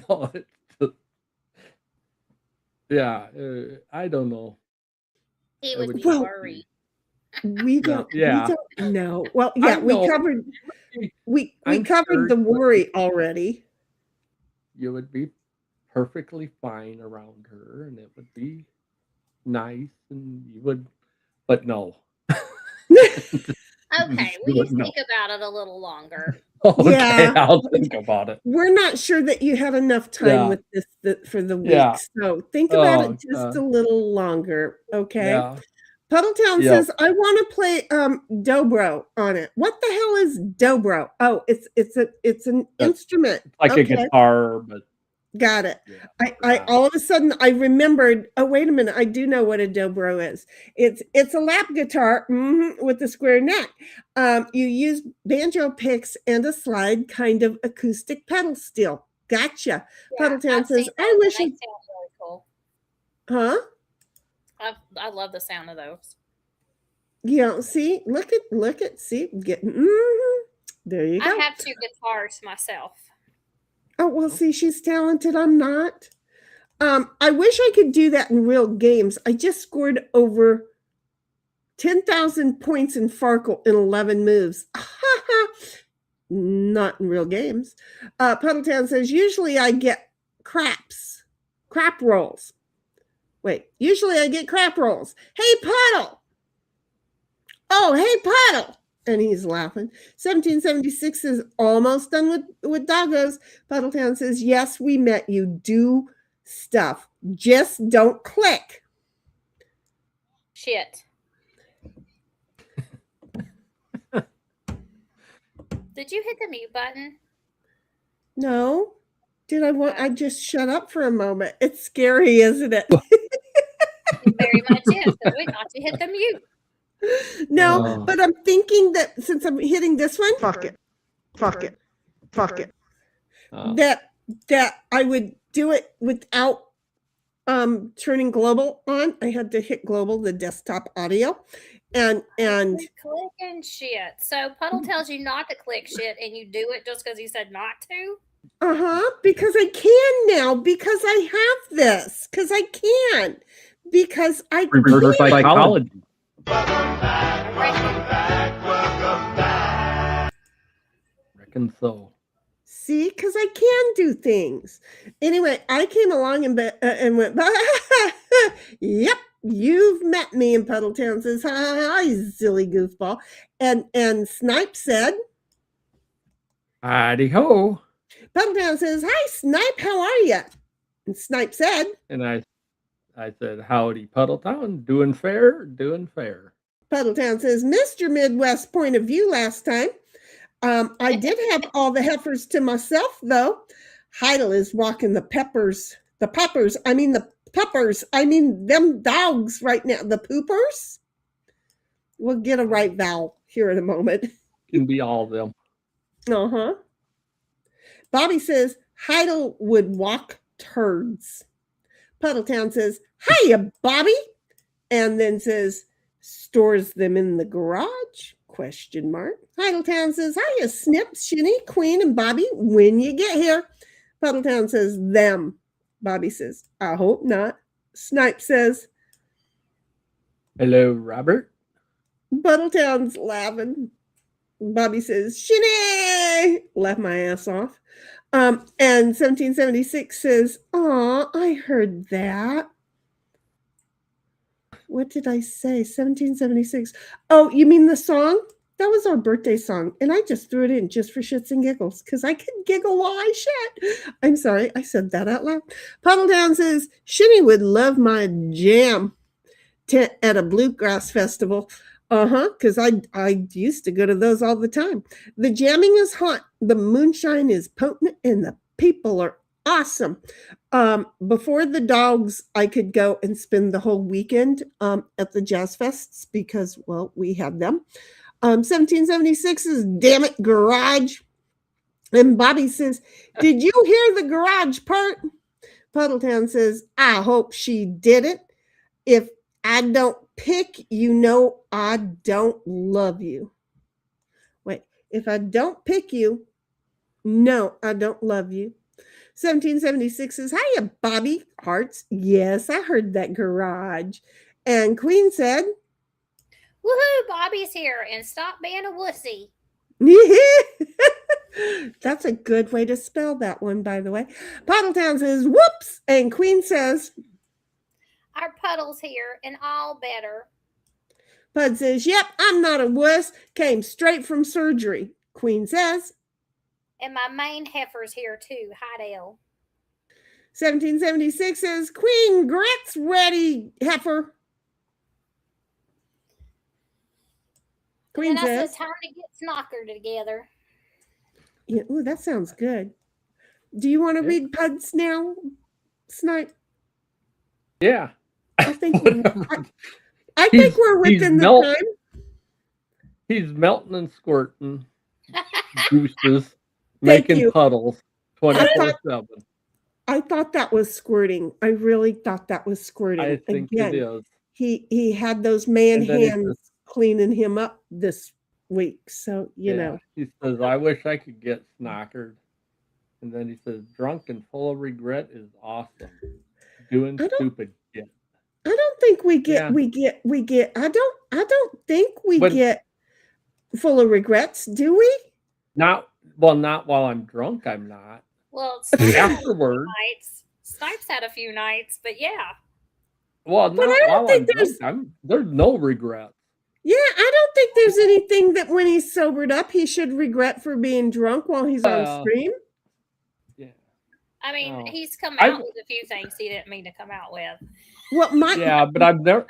S4: No, it's just, yeah, I don't know.
S5: He
S4: I
S5: would
S4: would
S5: be
S3: Well,
S5: worried.
S3: We don't
S4: yeah.
S3: know. Well, yeah,
S4: I
S3: we
S4: know.
S3: covered we
S4: I'm
S3: covered
S4: sure
S3: the
S4: you would
S3: worry already.
S4: You would be perfectly fine around her, and it would be nice, and you would, but no.
S5: Okay,
S4: You
S5: will you
S4: would know.
S5: think about it a little longer?
S4: Okay,
S3: Yeah.
S4: I'll think about it.
S3: We're not sure that you had enough time
S4: Yeah.
S3: with this for the
S4: Yeah.
S3: week, so think about
S4: Oh,
S3: it just
S4: God.
S3: a little longer, okay?
S4: Yeah.
S3: Puddletown
S4: Yep.
S3: says, "I wanna play, dobro on it." What the hell is dobro? Oh, it's an
S4: That's
S3: instrument.
S4: like a
S3: Okay,
S4: guitar, but
S3: got it.
S4: yeah.
S3: I
S4: Yeah.
S3: all of a sudden I remembered, "Oh, wait a minute, I do know what a dobro is." It's a lap guitar, with a square neck. You use banjo picks and a slide, kind of acoustic pedal steel. Gotcha. Puddletown
S5: I've
S3: says,
S5: seen
S3: "I
S5: those, and
S3: wish
S5: they
S3: I."
S5: sound really cool.
S3: Huh?
S5: I love the sound of those.
S3: Yeah, see? Look at see, there you
S5: I
S3: go.
S5: have 2 guitars myself.
S3: Oh, well, see, she's talented, I'm not. I wish I could do that in real games. I just scored over 10,000 points in Farkle in 11 moves. Not in real games. Puddletown says, "Usually I get crap rolls." Wait, usually I get crap rolls. "Hey, Puddle." "Oh, hey, Puddle." And he's laughing. 1776 is almost done with doggos. Puddletown says, "Yes, we met you. Do stuff. Just don't click."
S5: Shit. Did you hit the mute button?
S3: No. I just shut up for a moment. It's scary, isn't it?
S5: It very much is, because we thought you hit the mute.
S3: No, but I'm thinking that since I'm hitting this one,
S6: Fuck it.
S3: that I would do it without turning global on. I had to hit global, the desktop audio. And
S5: Clicking shit. So Puddle tells you not to click shit, and you do it just because he said not to?
S3: because I can now, because I have this, because I can, because I
S4: Reverse
S3: can.
S4: psychology. Reckon so.
S3: See, because I can do things. Anyway, I came along and went, "Yep, you've met me." And Puddletown says, "Hi, silly goofball." And Snipe said,
S4: Howdy ho.
S3: Puddletown says, "Hi, Snipe, how are you?" And Snipe said,
S4: And I said, howdy, Puddletown. Doing fair, doing fair.
S3: Puddletown says, "Mr. Midwest point of view last time. I did have all the heifers to myself, though. Heidel is walking the peppers, I mean them dogs right now, the poopers." We'll get a right vowel here in a moment.
S4: Can be all of them.
S3: Uh-huh. Bobby says Heidel would walk turds. Puddletown says, hiya, Bobby. And then says, stores them in the garage? Question mark. Heideltown says, hiya, Snip, Shinny, Queen, and Bobby, when you get here. Puddletown says, them. Bobby says, I hope not. Snipe says,
S4: Hello, Robert.
S3: Puddletown's laughing. Bobby says, Shinny! Laugh my ass off. And 1776 says, aw, I heard that. What did I say? 1776. Oh, you mean the song? That was our birthday song. And I just threw it in just for shits and giggles because I can giggle while I shit. I'm sorry. I said that out loud. Puddledown says, Shinny would love my jam at a bluegrass festival. Because I used to go to those all the time. The jamming is hot. The moonshine is potent and the people are awesome. Before the dogs, I could go and spend the whole weekend at the jazz fests because, well, we had them. 1776 is damn it garage. And Bobby says, did you hear the garage part? Puddletown says, I hope she didn't. If I don't pick, you know I don't love you. Wait, if I don't pick you, no, I don't love you. 1776 says, hiya, Bobby. Hearts. Yes, I heard that garage. And Queen said,
S5: woohoo, Bobby's here, and stop being a wussy.
S3: That's a good way to spell that one, by the way. Puddletown says, whoops. And Queen says,
S5: our Puddle's here, and all better.
S3: Pud says, yep, I'm not a wuss. Came straight from surgery. Queen says,
S5: and my main heifer's here too. Hi, Dale.
S3: 1776 says, Queen, grits ready, heifer. Queen
S5: and
S3: says,
S5: time to get Snocker together.
S3: Yeah, ooh, that sounds good. Do you want to read Puds now, Snipe?
S4: Yeah.
S3: I think we're within the time.
S4: He's melting and squirting juices, making puddles 24/7.
S3: I thought that was squirting. I really thought that was squirting.
S4: I think it is.
S3: He had those man hands cleaning him up this week. So, you know.
S4: He says, I wish I could get snockered. And then he says, drunk and full of regret is awesome. Doing stupid shit.
S3: I don't think we get I don't think we get full of regrets, do we?
S4: Not while I'm drunk, I'm not.
S5: Well,
S4: afterwards.
S5: Snipes had a few nights, but yeah.
S4: Well, not while I'm drunk. There's no regrets.
S3: Yeah, I don't think there's anything that when he's sobered up, he should regret for being drunk while he's on stream.
S4: Yeah.
S5: I mean, he's come out with a few things he didn't mean to come out with.
S3: Well,
S4: but I've never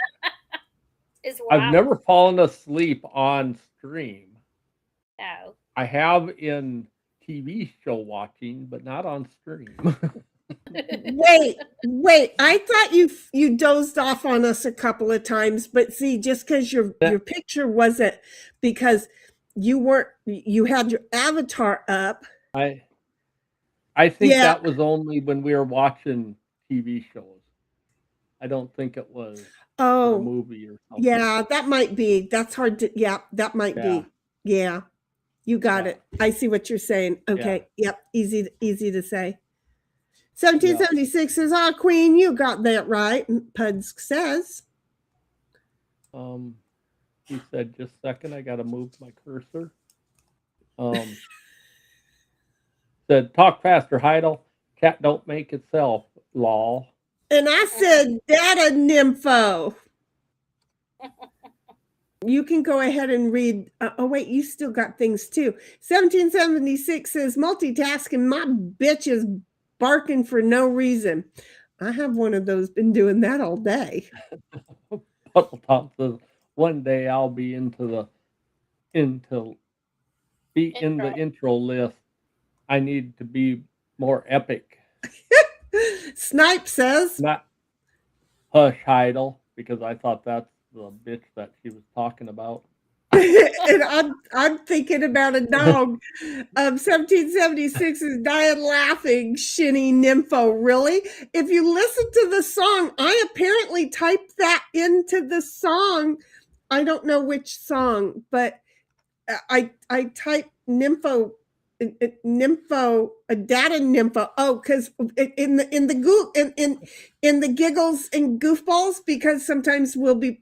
S4: fallen asleep on stream.
S5: No.
S4: I have in TV show watching, but not on stream.
S3: Wait! I thought you dozed off on us a couple of times, but see, just because your picture wasn't because you had your avatar up.
S4: I think that was only when we were watching TV shows. I don't think it was a movie or something.
S3: Yeah, that might be. That's hard to. Yeah, that might be. Yeah, you got it. I see what you're saying. Okay. Yeah. Yep. Easy to say. 1776 says, Queen, you got that right. And Puds says.
S4: He said, just a second, I got to move my cursor. Said, talk faster, Heidel. Cat don't make itself, lol.
S3: And I said, data nympho. You can go ahead and read. Wait, you still got things too. 1776 says, multitasking, my bitch is barking for no reason. I have one of those, been doing that all day.
S4: Puddletop says, one day I'll be in the intro list. I need to be more epic.
S3: Snipe says,
S4: not hush, Heidel, because I thought that's the bitch that she was talking about.
S3: And and I'm thinking about a dog. 1776 is dying laughing, shinny nympho. Really? If you listen to the song, I apparently typed that into the song. I don't know which song, but I typed nympho, nympho, a data nympho. Oh, because in the giggles and goofballs, because sometimes we'll be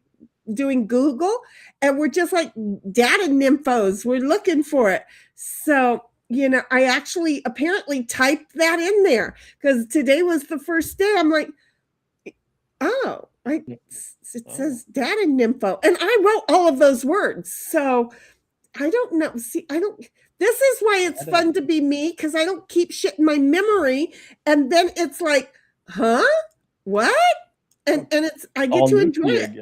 S3: doing Google and we're just like data nymphos. We're looking for it. So, I actually apparently typed that in there because today was the first day. I'm like, oh, it says data nympho. And I wrote all of those words. So I don't know. See, this is why it's fun to be me, because I don't keep shit in my memory. And then it's like, huh? What? And I get to enjoy it.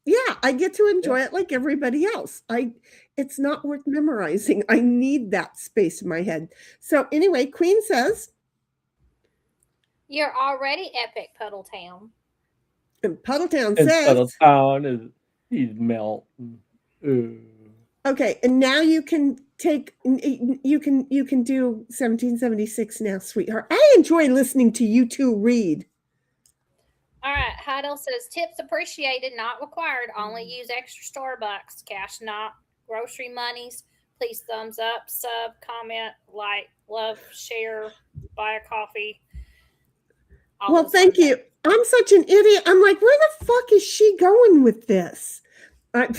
S3: Yeah, I get to enjoy it like everybody else. It's not worth memorizing. I need that space in my head. So anyway, Queen says,
S5: "You're already epic, Puddletown."
S3: And Puddletown
S4: And
S3: says,
S4: Puddletown he's melting. Ooh.
S3: Okay, and now you can do 1776 now, sweetheart. I enjoy listening to you two read.
S5: All right, Heidel says tips appreciated, not required. Only use extra Starbucks. Cash not. Grocery monies. Please thumbs up, sub, comment, like, love, share, buy a coffee.
S3: Well, thank you. I'm such an idiot. I'm like, where the fuck is she going with this? Thank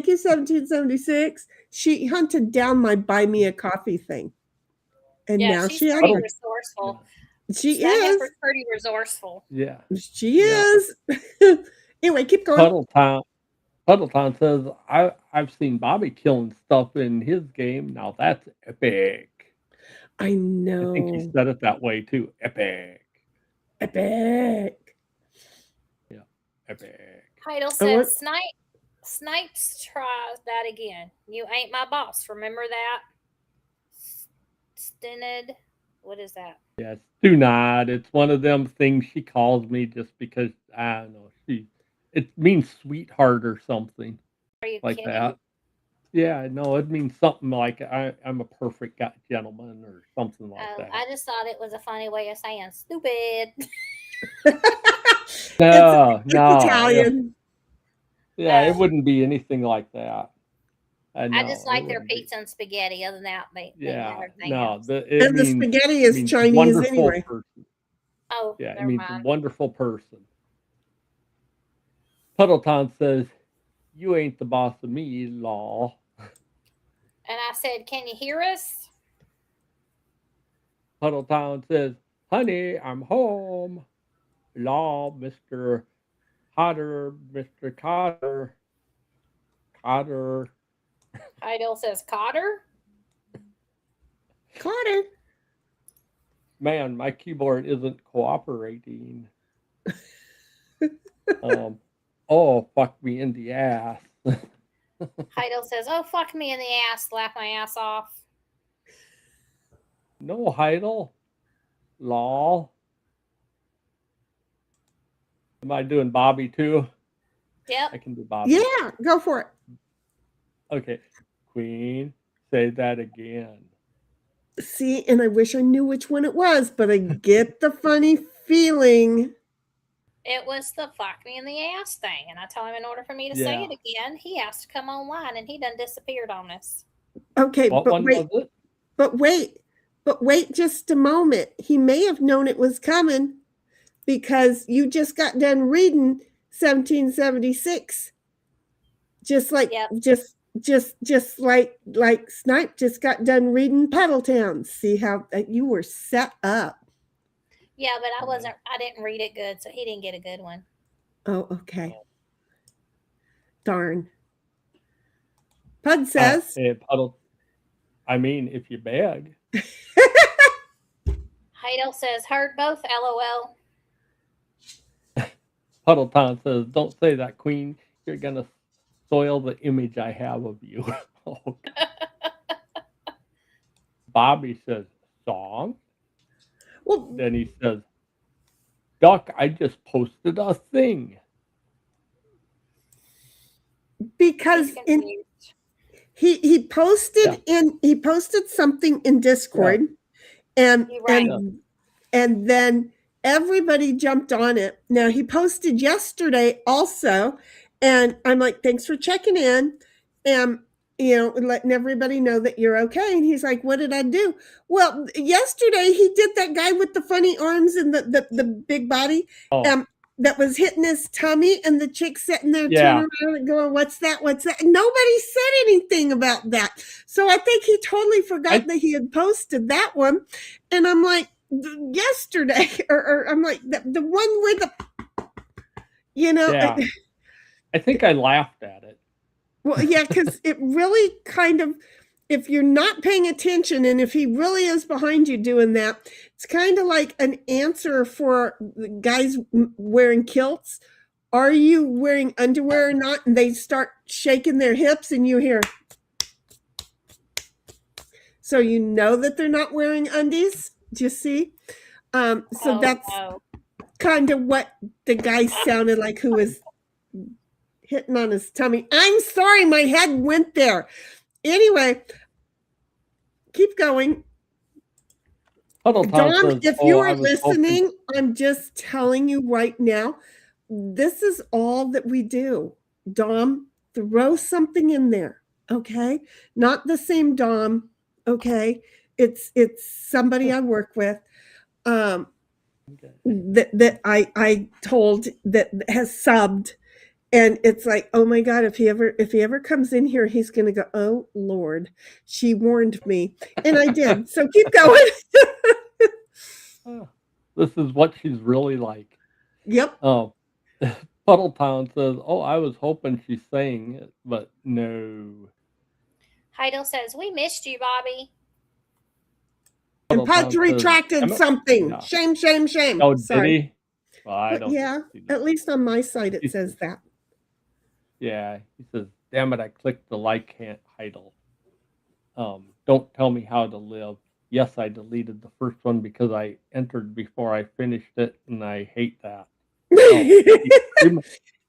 S3: you, 1776. She hunted down my buy me a coffee thing. And now
S5: she's pretty resourceful.
S3: She is
S5: pretty resourceful.
S4: Yeah.
S3: She is. Anyway, keep going.
S4: Puddletown says, I've seen Bobby killing stuff in his game. Now that's epic.
S3: I know.
S4: I think he said it that way too. Epic.
S3: Epic.
S4: Yeah. Epic.
S5: Heidel says, Snipes tries that again. You ain't my boss. Remember that? Stinted. What is that?
S4: Yes, do not. It's one of them things she calls me just because I don't know. It means sweetheart or something.
S5: Are you
S4: like
S5: kidding?
S4: that? Yeah, no, it means something like I'm a perfect gentleman or something like that.
S5: I just thought it was a funny way of saying stupid.
S4: No,
S3: it's Italian.
S4: Yeah, it wouldn't be anything like that.
S5: I just like their pizza and spaghetti. Other than that, they
S4: no.
S3: The spaghetti is Chinese anyway.
S4: Person.
S5: Oh,
S4: yeah, it means wonderful person. Puddletown says, "You ain't the boss of me, law."
S5: And I said, "Can you hear us?"
S4: Puddletown says, "Honey, I'm home." Law, Mr. Cotter, Mr. Cotter.
S5: Heidel says, "Cotter."
S3: Cotter.
S4: Man, my keyboard isn't cooperating. Oh, fuck me in the ass.
S5: Heidel says, "Oh, fuck me in the ass, laugh my ass off."
S4: No, Heidel. Lol. Am I doing Bobby too?
S5: Yep.
S4: I can do Bobby.
S3: Yeah, go for it.
S4: Okay. Queen, say that again.
S3: See, and I wish I knew which one it was, but I get the funny feeling.
S5: It was the fuck me in the ass thing. And I told him in order for me to say it again, he has to come online, and he done disappeared on us.
S3: Okay,
S4: what one was it?
S3: But wait just a moment. He may have known it was coming because you just got done reading 1776. Just like just like Snipe just got done reading Puddletown. See how you were set up.
S5: Yeah, but I didn't read it good, so he didn't get a good one.
S3: Oh, okay. Darn. Pud says.
S4: If you beg.
S5: Heidel says, "Heard both, LOL."
S4: Puddletown says, "Don't say that, Queen. You're going to soil the image I have of you." Bobby says, "Song?"
S3: Well,
S4: then he says, "Duck, I just posted a thing."
S3: Because he posted something in Discord, and
S5: You're right.
S3: and then everybody jumped on it. Now he posted yesterday also, and I'm like, thanks for checking in, and letting everybody know that you're okay. And he's like, what did I do? Well, yesterday he did that guy with the funny arms and the big body.
S4: Oh,
S3: That was hitting his tummy, and the chick sitting there
S4: Yeah.
S3: turning around and going, what's that? What's that? And nobody said anything about that. So I think he totally forgot that he had posted that one. And I'm like, yesterday, or I'm like, the one where the,
S4: yeah. I think I laughed at it.
S3: well, yeah, because it really kind of, if you're not paying attention, and if he really is behind you doing that, it's kind of like an answer for the guys wearing kilts. Are you wearing underwear or not? And they start shaking their hips, and you hear. So you know that they're not wearing undies. Do you see? So that's kind of what the guy sounded like who was hitting on his tummy. I'm sorry, my head went there. Anyway, keep going. Dom, if you are listening, I'm just telling you right now, this is all that we do. Dom, throw something in there, okay? Not the same Dom, okay? It's somebody I work with. That I told that has subbed, and it's like, oh my God, if he ever comes in here, he's gonna go, oh Lord, she warned me. And I did. So keep going.
S4: This is what she's really like.
S3: Yep.
S4: Oh, Puddletown says, oh, I was hoping she sang it, but no.
S5: Heidel says, we missed you, Bobby.
S3: And Pudge retracted something.
S4: Yeah.
S3: Shame, shame, shame.
S4: Oh,
S3: sorry.
S4: did he? Well, I don't
S3: yeah, at least on my side it says that.
S4: Yeah, he says, damn it, I clicked the like Heidel. Don't tell me how to live. Yes, I deleted the first one because I entered before I finished it, and I hate that.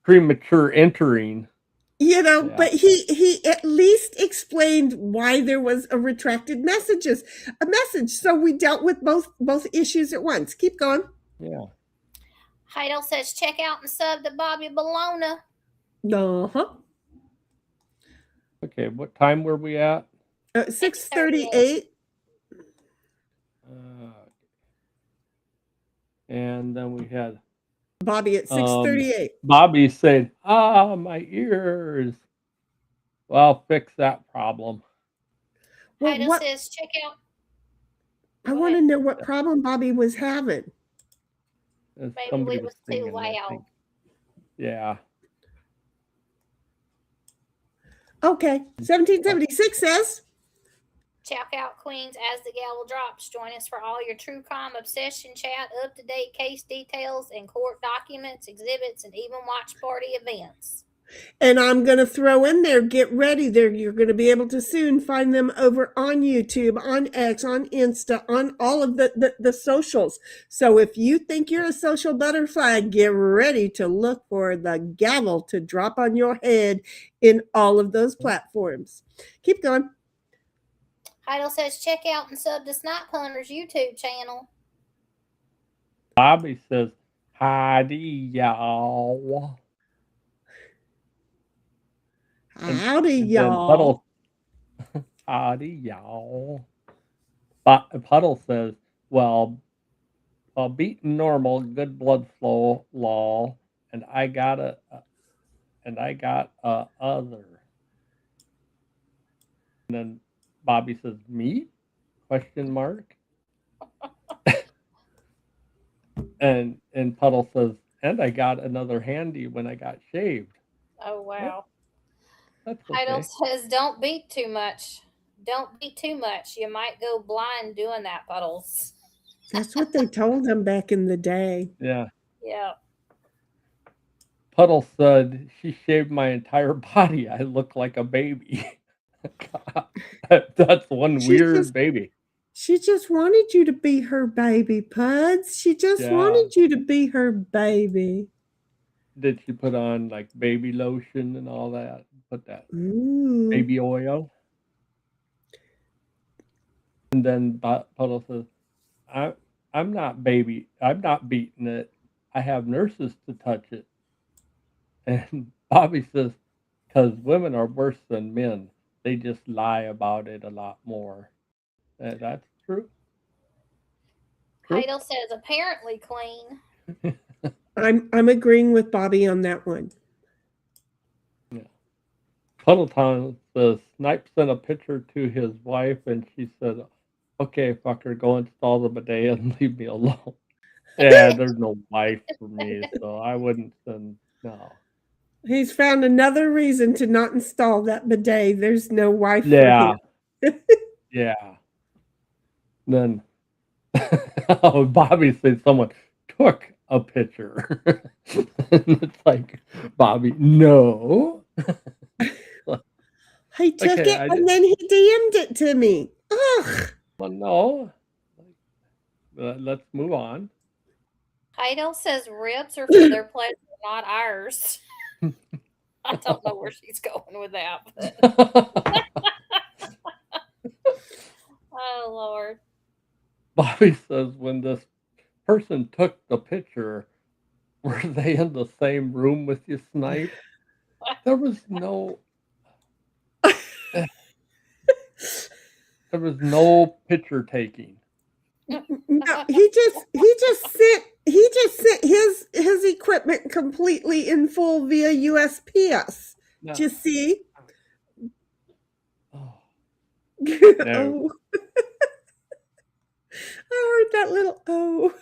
S4: Premature entering.
S3: But he at least explained why there was a retracted message. So we dealt with both issues at once. Keep going.
S4: Yeah.
S5: Heidel says, check out and sub to Bobby Bologna.
S3: Uh-huh.
S4: Okay, what time were we at?
S3: 6:38.
S4: And then we had
S3: Bobby at 6:38.
S4: Bobby said, my ears. Well, fix that problem.
S5: Heidel says, check out.
S3: I want to know what problem Bobby was having.
S5: Maybe we was too loud.
S4: Yeah.
S3: Okay. 1776 says,
S5: check out Queens as the gavel drops. Join us for all your true crime obsession chat, up-to-date case details, and court documents, exhibits, and even watch party events.
S3: And I'm going to throw in there, get ready there. You're going to be able to soon find them over on YouTube, on X, on Insta, on all of the socials. So if you think you're a social butterfly, get ready to look for the gavel to drop on your head in all of those platforms. Keep going.
S5: Heidel says, check out and sub to Snipe Hunter's YouTube channel.
S4: Bobby says, howdy, y'all.
S3: Howdy, y'all.
S4: Howdy, y'all. Puddle says, well, beating normal, good blood flow, lol, and I got other. And then Bobby says, me? Question mark. and Puddle says, and I got another handy when I got shaved.
S5: Oh, wow.
S4: That's
S5: Heidel says, don't beat too much. Don't beat too much. You might go blind doing that, Puddles.
S3: That's what they told him back in the day.
S4: Yeah.
S5: Yeah.
S4: Puddle said, she shaved my entire body. I look like a baby. That's one weird baby.
S3: She just wanted you to be her baby, Puds. She just wanted you to be her baby.
S4: Did she put on like baby lotion and all that? Put that
S3: Ooh.
S4: baby oil? And then Puddle says, I'm not beating it. I have nurses to touch it. And Bobby says, because women are worse than men. They just lie about it a lot more. That's true. True.
S5: Heidel says apparently clean.
S3: I'm agreeing with Bobby on that one.
S4: Yeah. Puddleton says Snipe sent a picture to his wife and she said, okay, fucker, go install the bidet and leave me alone. Yeah, there's no wife for me, so I wouldn't send, no.
S3: He's found another reason to not install that bidet. There's no wife
S4: Yeah.
S3: for him.
S4: Yeah. Then Bobby said someone took a picture. And it's like, Bobby, no.
S3: He took
S4: Okay,
S3: it and then he DM'd it to me. Ugh.
S4: Well, no. Let's move on.
S5: Heidel says ribs are for their pleasure, not ours. I don't know where she's going with that. But... oh, Lord.
S4: Bobby says when this person took the picture, were they in the same room with you, Snipe? There was no picture taking.
S3: No, he just sent his equipment completely in full via USPS.
S4: No.
S3: Do you see?
S4: Oh.
S3: Oh. I heard that little oh.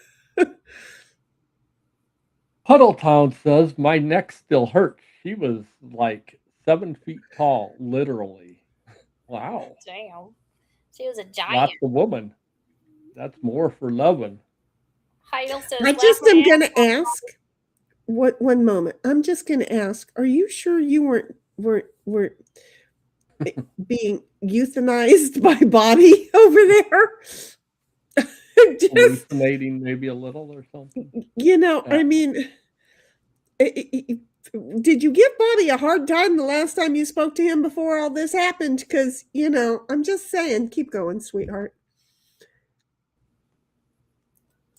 S4: Puddletown says my neck still hurts. She was like 7 feet tall, literally. Wow.
S5: Damn. She was a giant.
S4: Lots of woman. That's more for loving.
S5: Heidel says
S3: I just am going to ask. One moment. I'm just going to ask. Are you sure you weren't being euthanized by Bobby over there?
S4: Hallucinating maybe a little or something.
S3: You know, I mean, did you give Bobby a hard time the last time you spoke to him before all this happened? Because, you know, I'm just saying, keep going, sweetheart.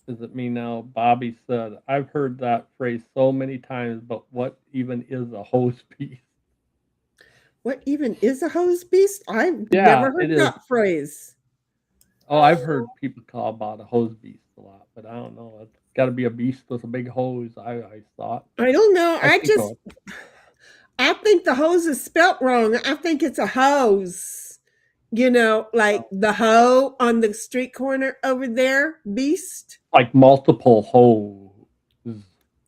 S4: Does it mean now? Bobby said, I've heard that phrase so many times, but what even is a hose piece?
S3: What even is a hose beast? I've never heard that phrase.
S4: Oh, I've heard people call about a hose beast a lot, but I don't know. It's got to be a beast with a big hose, I thought.
S3: I don't know. I think the hose is spelt wrong. I think it's a hose. You know, like the hoe on the street corner over there, beast.
S4: Like multiple hoes.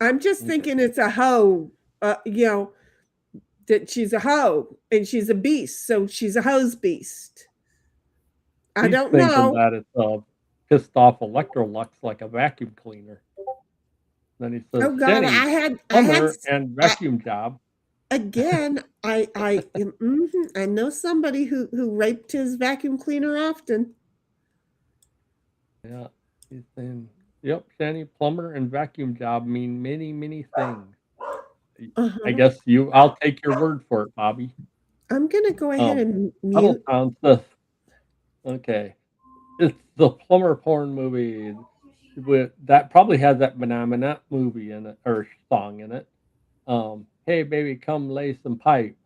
S3: I'm just thinking it's a hoe, you know, that she's a hoe and she's a beast. So she's a hose beast. I don't know.
S4: That it's a pissed off Electrolux like a vacuum cleaner. Then he says,
S3: "Oh God, I had
S4: and vacuum job."
S3: Again, I know somebody who raped his vacuum cleaner often.
S4: Yeah, he's saying, "Yep, Shanny, plumber and vacuum job mean many things." I guess I'll take your word for it, Bobby.
S3: I'm gonna go ahead and mute.
S4: Okay, it's the plumber porn movie. That probably has that Banana movie in it or song in it. Hey baby, come lay some pipe.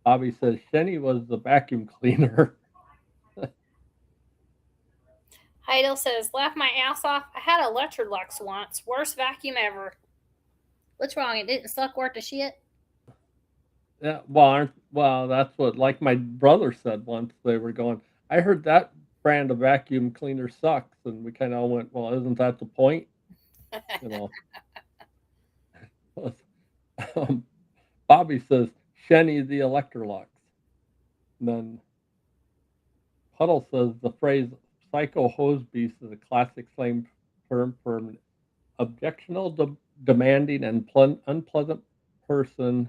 S4: Bobby says Shenny was the vacuum cleaner.
S5: Heidel says, laugh my ass off. I had a Electrolux once. Worst vacuum ever. What's wrong? It didn't suck worth a shit?
S4: Yeah, well, that's what, like my brother said once, they were going, I heard that brand of vacuum cleaner sucks. And we kind of went, well, isn't that the point? You know. Bobby says, Shenny the Electrolux. And then Puddle says the phrase psycho hose beast is a classic slang term for an objectionable, demanding, and unpleasant person,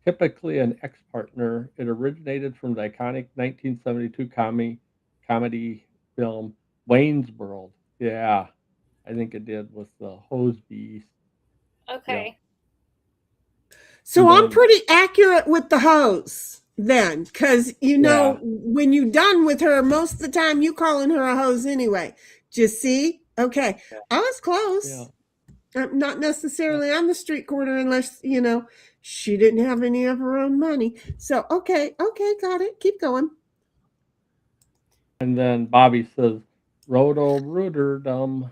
S4: typically an ex-partner. It originated from the iconic 1972 comedy film Wayne's World. Yeah, I think it did with the hose beast.
S5: Okay.
S4: Yeah.
S3: So I'm pretty accurate with the hose. then, because when you done with her, most of the time you calling her a hose anyway. Just see? Okay.
S4: Yeah.
S3: I was close.
S4: Yeah.
S3: Not necessarily on the street corner unless, she didn't have any of her own money. So, okay, got it. Keep going.
S4: And then Bobby says, Roto-Rooterdom.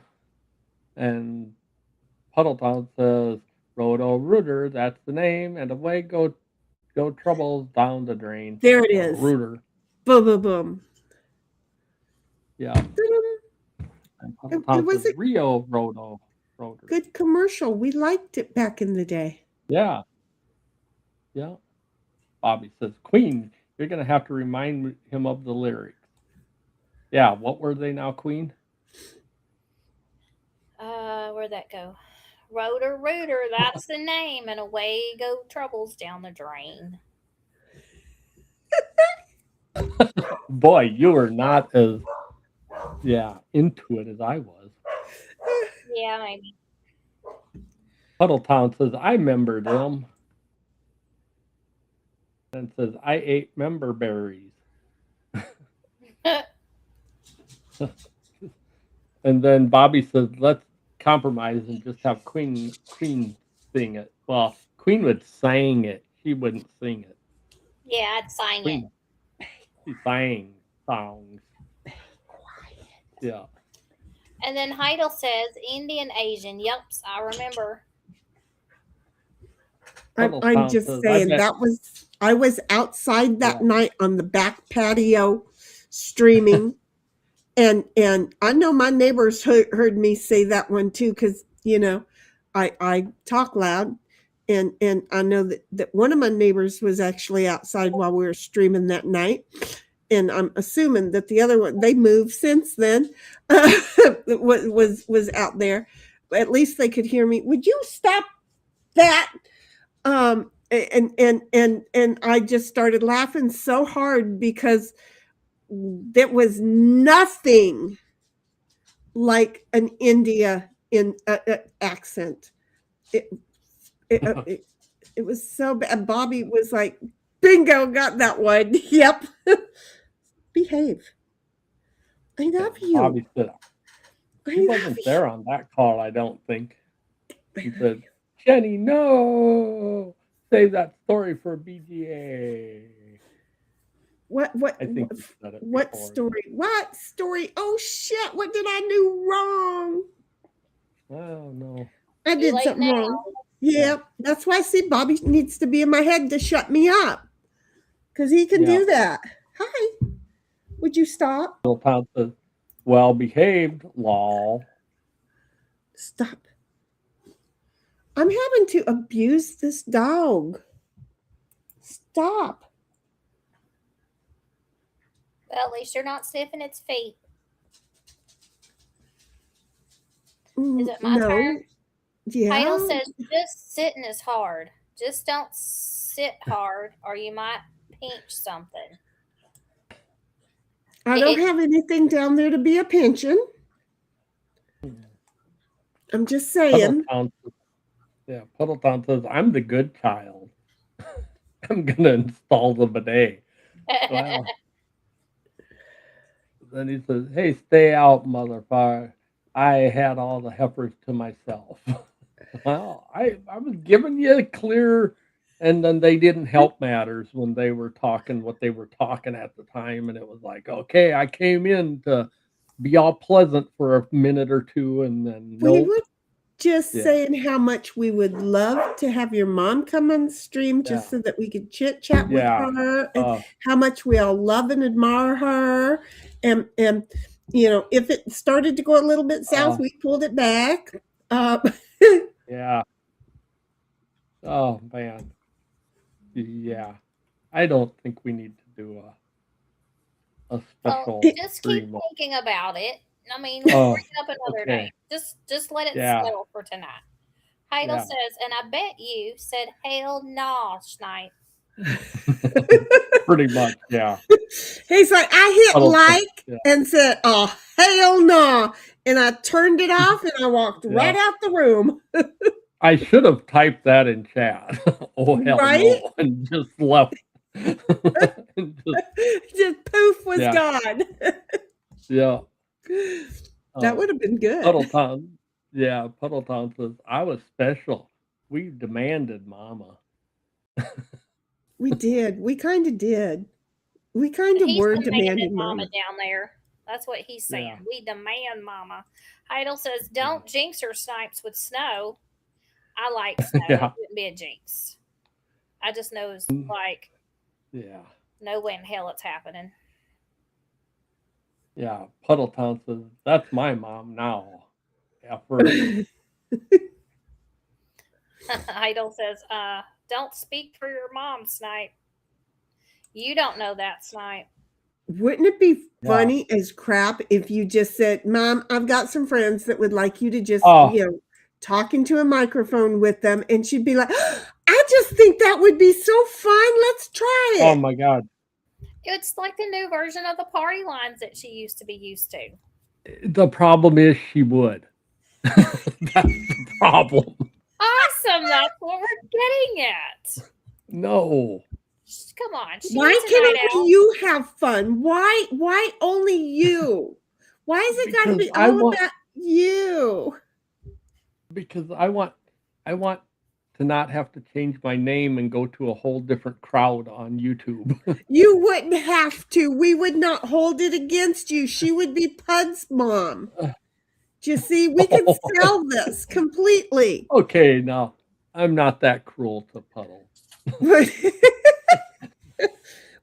S4: And Puddletown says, Roto-Rooter, that's the name. And away go troubles down the drain.
S3: There it is.
S4: Rooter.
S3: Boom, boom, boom.
S4: Yeah. And
S3: It
S4: Puddletown
S3: was
S4: says,
S3: a
S4: Rio Roto. Rotor.
S3: good commercial. We liked it back in the day.
S4: Yeah. Yeah. Bobby says, Queen, you're going to have to remind him of the lyrics. Yeah. What were they now, Queen?
S5: Where'd that go? Rotor-Rooter, that's the name, and away go troubles down the drain.
S4: Boy, you were not as into it as I was.
S5: Yeah, maybe.
S4: Puddletown says, I remember them. And says, I ate member berries. And then Bobby says, let's compromise and just have Queen sing it. Well, Queen would sing it. She wouldn't sing it.
S5: Yeah, I'd sign
S4: Queen, she sang songs. Yeah.
S5: And then Heidel says, Indian Asian. Yups, I remember.
S3: I'm just saying I was outside that night on the back patio streaming. And I know my neighbors heard me say that one too, because I talk loud, and I know that one of my neighbors was actually outside while we were streaming that night, and I'm assuming that the other one, they moved since then, was out there. But at least they could hear me. Would you stop that? And I just started laughing so hard because there was nothing like an India accent. It was so bad. Bobby was like, bingo, got that one. Yep. Behave. I love you.
S4: Bobby said, he wasn't there on that call, I don't think. He said, Jenny, no, save that story for BGA.
S3: What
S4: I think he said it
S3: what
S4: before.
S3: story? What story? Oh shit, what did I do wrong?
S4: Oh no.
S3: I did something wrong. Yeah, that's why I see Bobby needs to be in my head to shut me up. Because he can do that. Hi. Would you stop?
S4: Puddletown says, well behaved, lol.
S3: Stop. I'm having to abuse this dog. Stop.
S5: Well, at least you're not sniffing its feet. Is it my turn?
S3: Yeah.
S5: Heidel says, just sitting is hard. Just don't sit hard or you might pinch something.
S3: I don't have anything down there to be a pension. I'm just saying.
S4: Puddletown says, I'm the good child. I'm going to install the bidet. Wow. Then he says, hey, stay out, motherfucker. I had all the heifers to myself. Well, I was giving you a clear, and then they didn't help matters when they were talking what they were talking at the time. And it was like, okay, I came in to be all pleasant for a minute or two, and then
S3: we were just saying how much we would love to have your mom come on the stream just so that we could chit chat with her, and how much we all love and admire her. And if it started to go a little bit south, we pulled it back.
S4: Yeah. Oh man. Yeah. I don't think we need to do a special.
S5: Just keep thinking about it. I mean, we'll bring it up another day. Just let it settle for tonight. Heidel says, and I bet you said hell no tonight.
S4: Pretty much, yeah.
S3: He's like, I hit and said, oh, hell no. And I turned it off and I walked right out the room.
S4: I should have typed that in chat. Oh, hell no. And just left. And
S3: Just poof was
S4: Yeah.
S3: gone.
S4: yeah.
S3: That would have been good.
S4: Puddletown. Yeah, Puddletown says, I was special. We demanded mama.
S3: We did. We kind of did. We kind of
S5: He's
S3: were
S5: demanding
S3: demanding
S5: mama
S3: mama.
S5: down there. That's what he's saying.
S4: Yeah.
S5: We demand mama. Heidel says, don't jinx her, Snipes, with snow. I like snow.
S4: Yeah.
S5: It wouldn't be a jinx. I just know it's like
S4: Yeah.
S5: no way in hell it's happening.
S4: Yeah. Puddletown says, that's my mom now. Yeah, first.
S5: Heidel says, don't speak for your mom, Snipe. You don't know that, Snipe.
S3: Wouldn't it be funny as crap if you just said, Mom, I've got some friends that would like you to just, talk into a microphone with them, and she'd be like, I just think that would be so fun. Let's try it.
S4: Oh my God.
S5: It's like the new version of the party lines that she used to be used to.
S4: The problem is she would. That's the problem.
S5: Awesome. That's what we're getting at.
S4: No.
S5: Come on.
S3: Why can't only you have fun? Why only you? Why is it got to be all about you?
S4: Because I want to not have to change my name and go to a whole different crowd on YouTube.
S3: You wouldn't have to. We would not hold it against you. She would be Pud's mom. Do you see? We can sell this completely.
S4: Okay, now I'm not that cruel to Puddle.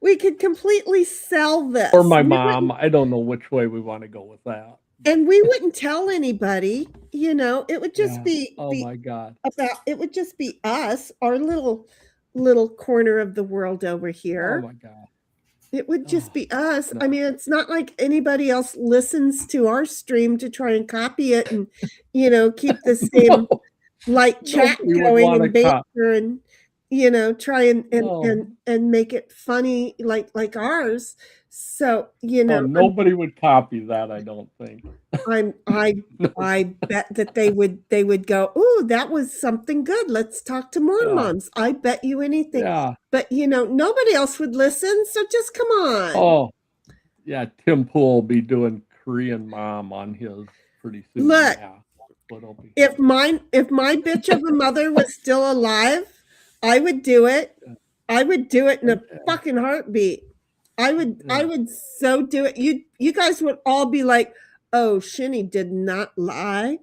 S3: We could completely sell this.
S4: Or my mom. I don't know which way we want to go with that.
S3: And we wouldn't tell anybody, it would just be
S4: my God.
S3: It would just be us, our little corner of the world over here.
S4: Oh my God.
S3: It would just be us. No. I mean, it's not like anybody else listens to our stream to try and copy it and, keep the same light chat going and banter and, try and make it funny like ours. So,
S4: nobody would copy that, I don't think.
S3: I bet that they would go, "Oh, that was something good. Let's talk to more moms." I bet you anything.
S4: Yeah.
S3: But nobody else would listen, so just come on.
S4: Oh. Yeah, Tim Pool will be doing Korean mom on his pretty soon.
S3: Look,
S4: yeah,
S3: if my bitch of a mother was still alive, I would do it. I would do it in a fucking heartbeat. I would so do it. You guys would all be like, "Oh, Shinny did not lie.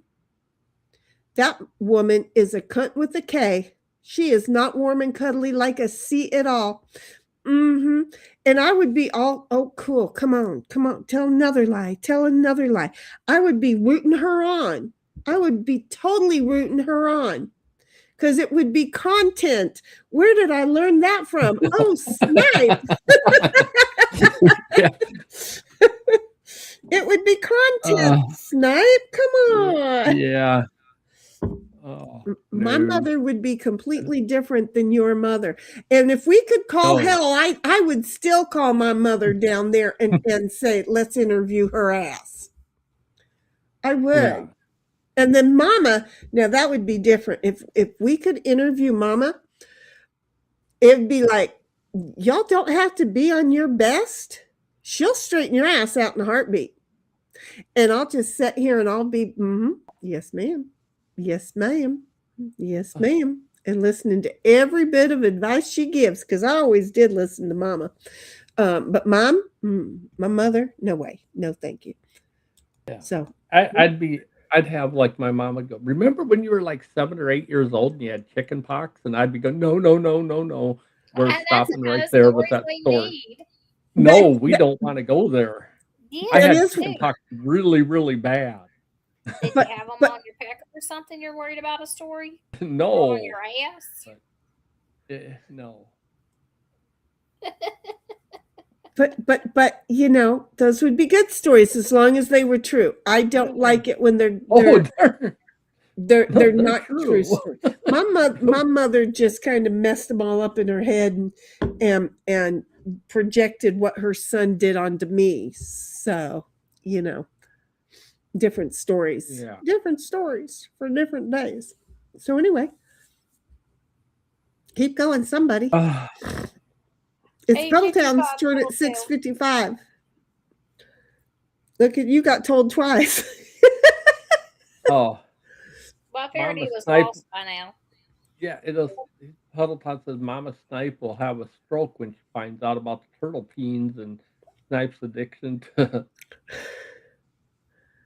S3: That woman is a cunt with a K. She is not warm and cuddly like a C at all." Mm-hmm. And I would be all, "Oh, cool. Come on. Tell another lie. I would be rooting her on. I would be totally rooting her on. Because it would be content. Where did I learn that from? Oh, Snipe. It would be content. Snipe, come on.
S4: Yeah.
S3: My mother would be completely different than your mother. And if we could call hell, I would still call my mother down there and say, let's interview her ass. I would. Yeah. And then Mama, now that would be different. If we could interview Mama, it'd be like, y'all don't have to be on your best. She'll straighten your ass out in a heartbeat. And I'll just sit here and I'll be, yes, ma'am. Yes, ma'am. Yes, ma'am. And listening to every bit of advice she gives, because I always did listen to Mama. But Mom, my mother, no way. No, thank you.
S4: Yeah.
S3: So
S4: I'd have like my mama go, remember when you were like 7 or 8 years old and you had chicken pox? And I'd be going, no. We're stopping right there with that story. No, we don't want to go there.
S5: Yeah,
S4: I had chicken pox really, really bad.
S5: Did you have them on your pecker or something? You're worried about a story?
S4: No.
S5: Or on your ass?
S4: No.
S3: But those would be good stories as long as they were true. I don't like it when they're not true stories. My mother just kind of messed them all up in her head and projected what her son did onto me. So, different stories.
S4: Yeah.
S3: Different stories for different days. So anyway, keep going, somebody. It's
S5: 8:55
S3: Pedaltown's turn at
S5: Pedaltown.
S3: 6:55. Look at you got told twice.
S4: Oh,
S5: Well, I figured he
S4: Mama
S5: was
S4: Snipe.
S5: lost by now.
S4: Yeah, it is. Puddleton says Mama Snipe will have a stroke when she finds out about the turtle peens and Snipe's addiction to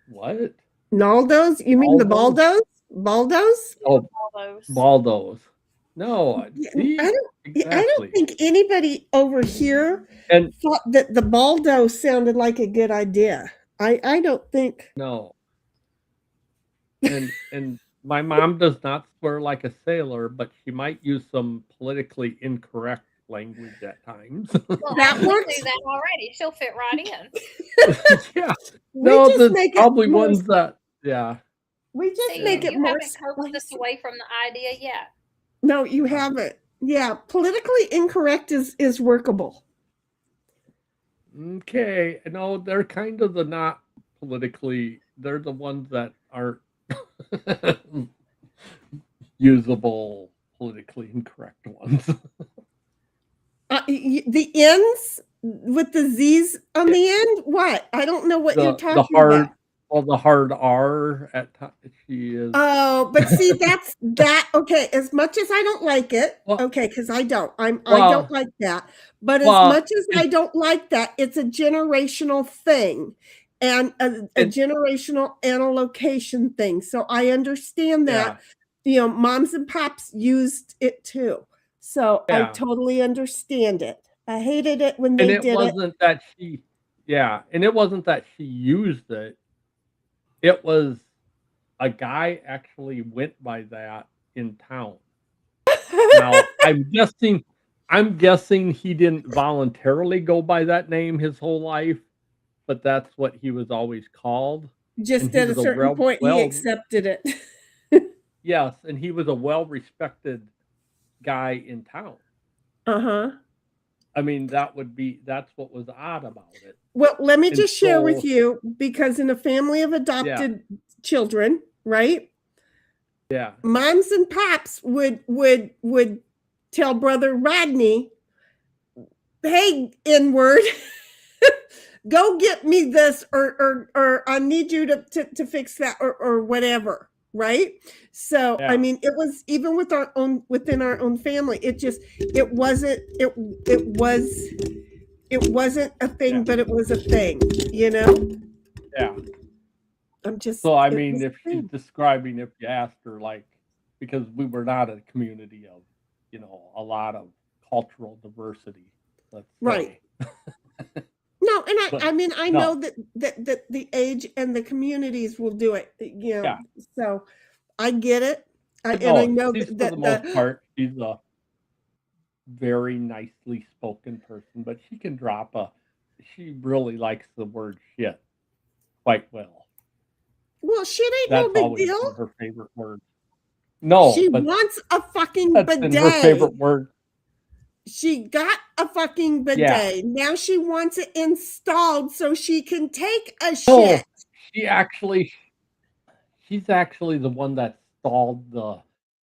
S4: what?
S3: Naldos? You mean the
S4: Baldos?
S3: Baldos? Baldos?
S4: Oh,
S5: All those.
S4: Baldos. No,
S3: Yeah,
S4: see,
S3: I don't
S4: exactly.
S3: think anybody over here
S4: And
S3: thought that the Baldo sounded like a good idea. I don't think.
S4: no, and my mom does not swear like a sailor, but she might use some politically incorrect language at times.
S5: Well,
S3: That
S5: Ashley
S3: works.
S5: knew that already. She'll fit right in.
S4: Yeah,
S3: We
S4: no,
S3: just
S4: there's
S3: make it
S4: probably
S3: more.
S4: ones that yeah.
S3: We just
S5: See,
S3: make it
S5: you
S3: more
S5: haven't coaxed us
S3: spicy.
S5: away from the idea yet.
S3: No, you haven't. Yeah, politically incorrect is workable.
S4: Okay, no, they're kind of the not politically. They're the ones that aren't usable, politically incorrect ones.
S3: The ends with the Z's on the end. What? I don't know what you're
S4: the
S3: talking
S4: hard,
S3: about.
S4: well, the hard R at times she is.
S3: Oh, but see, that's that. Okay, as much as I don't like it,
S4: Well,
S3: okay, because I don't. I
S4: well,
S3: don't like that. But as
S4: well,
S3: much as I
S4: it's
S3: don't like that, it's a generational thing, and a
S4: it,
S3: generational and a location thing. So I understand that.
S4: yeah,
S3: Moms and pops used it too. So I
S4: yeah,
S3: totally understand it. I hated it when
S4: and
S3: they
S4: it
S3: did it.
S4: wasn't that she, yeah, and it wasn't that she used it. It was a guy actually went by that in town. Now, I'm guessing he didn't voluntarily go by that name his whole life, but that's what he was always called. And
S3: Just
S4: he
S3: at a
S4: was a
S3: certain point, he
S4: well,
S3: accepted it.
S4: yes, and he was a well-respected guy in town.
S3: Uh-huh.
S4: I mean, that's what was odd about it.
S3: Well, let me
S4: And
S3: just share with
S4: so,
S3: you, because in a family of
S4: yeah,
S3: adopted children, right?
S4: yeah,
S3: Moms and pops would tell brother Rodney, "Hey, N-word, go get me this, or I need you to fix that, or whatever." Right? So I
S4: yeah,
S3: mean, it was even within our own family. It wasn't a thing,
S4: yeah,
S3: but it was a thing, you know?
S4: yeah.
S3: I'm just
S4: So, I
S3: it
S4: mean,
S3: was a
S4: if she's
S3: thing.
S4: describing, if you asked her, like, because we were not a community of, a lot of cultural diversity, let's
S3: Right.
S4: say.
S3: No, and I
S4: But
S3: mean, I know
S4: no,
S3: that the age and the communities will do it,
S4: yeah,
S3: so I get it.
S4: but
S3: And I
S4: no,
S3: know
S4: she's for
S3: that
S4: the most
S3: the
S4: part, she's a very nicely spoken person, but she really likes the word shit quite well.
S3: well, shit ain't no
S4: That's
S3: big
S4: always been
S3: deal.
S4: her favorite word. No,
S3: She
S4: but
S3: wants a fucking
S4: that's been her
S3: bidet.
S4: favorite word.
S3: She got a fucking
S4: Yeah.
S3: bidet. Now she wants it installed so she can take a
S4: No,
S3: shit.
S4: she's actually the one that stalled the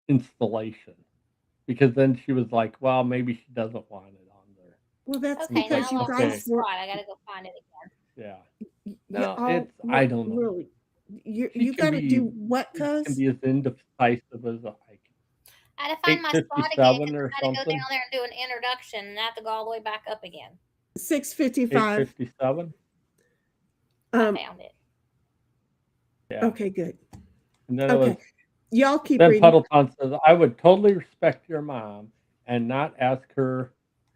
S4: installation because then she was like, well, maybe she doesn't want it on there.
S3: Well, that's
S5: Okay,
S4: It's
S5: now
S4: like,
S3: because
S5: I
S3: you
S5: lost my
S4: okay,
S3: guys were
S5: spot. I gotta go find it again.
S4: yeah.
S3: you
S4: No,
S3: all
S4: I don't know.
S3: really you
S4: She can
S3: got to do
S4: be
S3: what,
S4: she can
S3: cuz?
S4: be as indecisive as like
S5: I had to find my spot again
S4: 8:57
S5: because
S4: or
S5: I had to go
S4: something.
S5: down there and do an introduction and I have to go all the way back up again.
S3: 6:55.
S4: 8:57.
S5: I
S3: Um
S5: found it.
S4: Yeah.
S3: okay, good.
S4: And then it was
S3: Okay. Y'all keep
S4: then
S3: reading.
S4: Puddleton says, I would totally respect your mom and not ask her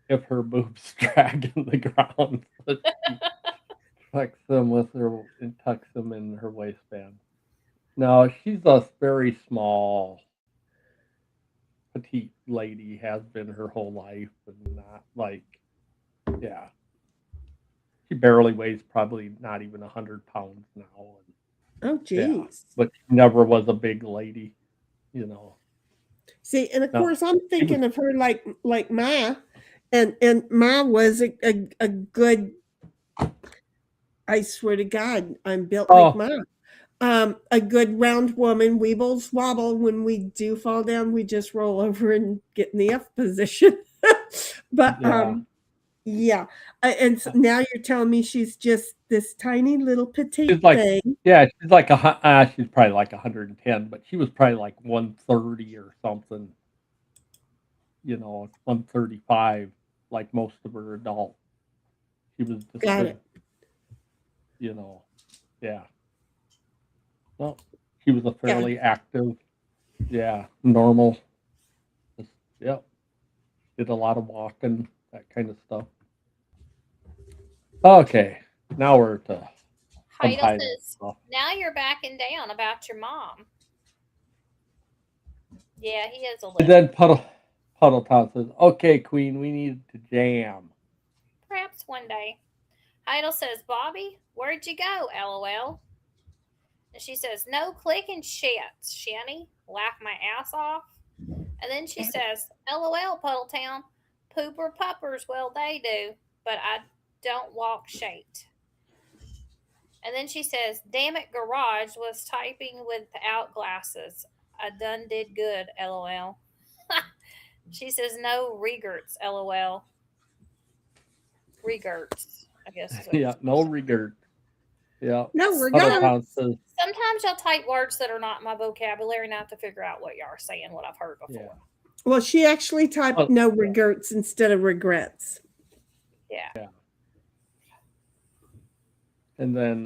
S4: if her boobs drag in the ground. But she tucks them with her and tucks them in her waistband. No, she's a very small, petite lady, has been her whole life, and not like, yeah. She barely weighs probably not even 100 pounds now. And
S3: Oh,
S4: yeah,
S3: geez.
S4: but she never was a big lady, you know.
S3: See, and of
S4: No,
S3: course, I'm
S4: she was,
S3: thinking of her like Ma, and Ma was a good. I swear to God, I'm built like
S4: oh,
S3: Ma. A good round woman. Weebles wobble. When we do fall down, we just roll over and get in the F position. But
S4: yeah.
S3: Yeah. And so now you're telling me she's just this tiny little petite
S4: She's like,
S3: thing.
S4: yeah, she's like she's probably like 110, but she was probably like 130 or something. 135, like most of her adult. She was just
S3: Got
S4: big,
S3: it.
S4: yeah. Well, she was a
S3: Yeah.
S4: fairly active, yeah, normal. Just, yep. Did a lot of walking, that kind of stuff. Okay, now we're to some
S5: Heidel
S4: Heidel
S5: says,
S4: stuff.
S5: now you're backing down about your mom. Yeah, he is a
S4: And
S5: little.
S4: then Puddleton says, "Okay, Queen, we need to jam."
S5: Perhaps one day. Heidel says, Bobby, where'd you go? LOL. And she says, no clicking shits, Shanny. Laugh my ass off. And then she says, LOL, Puddletown. Pooper puppers, well, they do. But I don't walk shaped. And then she says, damn it, Garage was typing without glasses. I done did good, LOL. She says, no regerts, LOL. Regerts, I guess. Is what
S4: Yeah, no regret. Yeah.
S3: No, we're
S4: Puddleton says,
S5: Sometimes y'all type words that are not in my vocabulary and I have to figure out what y'all are saying, what I've heard before.
S4: yeah.
S3: Well, she actually typed no regrets instead of regrets.
S5: Yeah.
S4: And then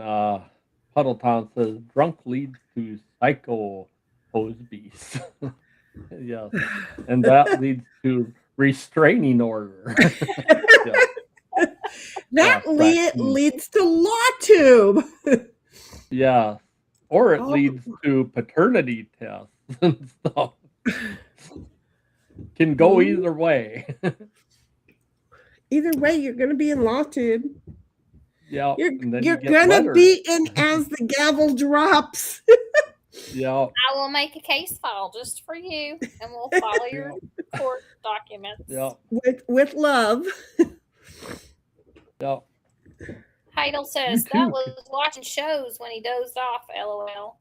S4: Puddleton says, drunk leads to psycho hose beast. Yes. And that leads to restraining order. Yeah.
S3: That
S4: Yeah,
S3: leads to law tube.
S4: Yeah. Or it
S3: Oh.
S4: leads to paternity tests and stuff. Can go either way.
S3: Either way, you're going to be in law tube.
S4: Yeah.
S3: You're
S4: and then
S3: going
S4: you get
S3: to
S4: letters.
S3: be in as the gavel drops.
S4: Yeah.
S5: I will make a case file just for you and we'll follow your court documents.
S4: Yeah.
S3: With love.
S4: Yeah.
S5: Heidel says that was watching shows when he dozed off, LOL.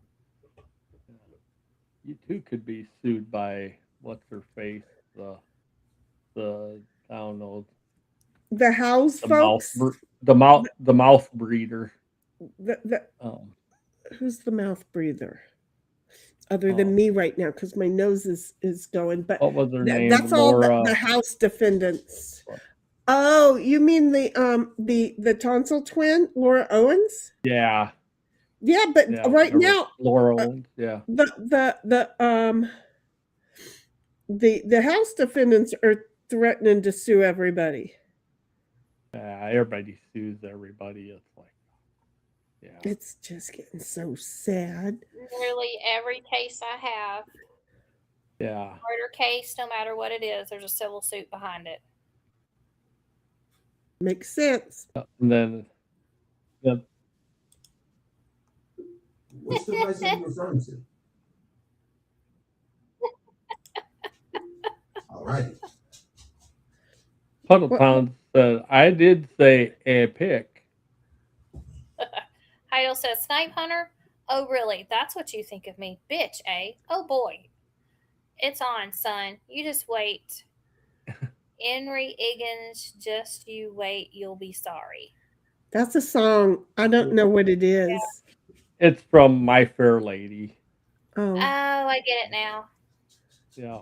S4: You too could be sued by what's her face, the I don't know,
S3: The house folks.
S4: The mouth breeder.
S3: Who's the mouth breather? Other than me right now, because my nose is going. But
S4: what was her name?
S3: That's
S4: Laura.
S3: all the house defendants. Oh, you mean the tonsil twin, Laura Owens?
S4: Yeah.
S3: Yeah, but right now,
S4: Laura Owens. Yeah.
S3: The house defendants are threatening to sue everybody.
S4: Yeah, everybody sues everybody. It's like, yeah,
S3: it's just getting so sad.
S5: Nearly every case I have.
S4: Yeah.
S5: Murder case, no matter what it is, there's a civil suit behind it.
S3: Makes sense.
S4: And then
S7: which device are you referring to? All right.
S4: Puddleton said, I did say a pick.
S5: Heidel says, Snipe Hunter? Oh, really? That's what you think of me. Bitch, eh? Oh, boy. It's on, son. You just wait. Henry Higgins, just you wait. You'll be sorry.
S3: That's a song. I don't know what it is.
S5: Yeah.
S4: It's from My Fair Lady.
S3: Oh,
S5: I get it now.
S4: Yeah.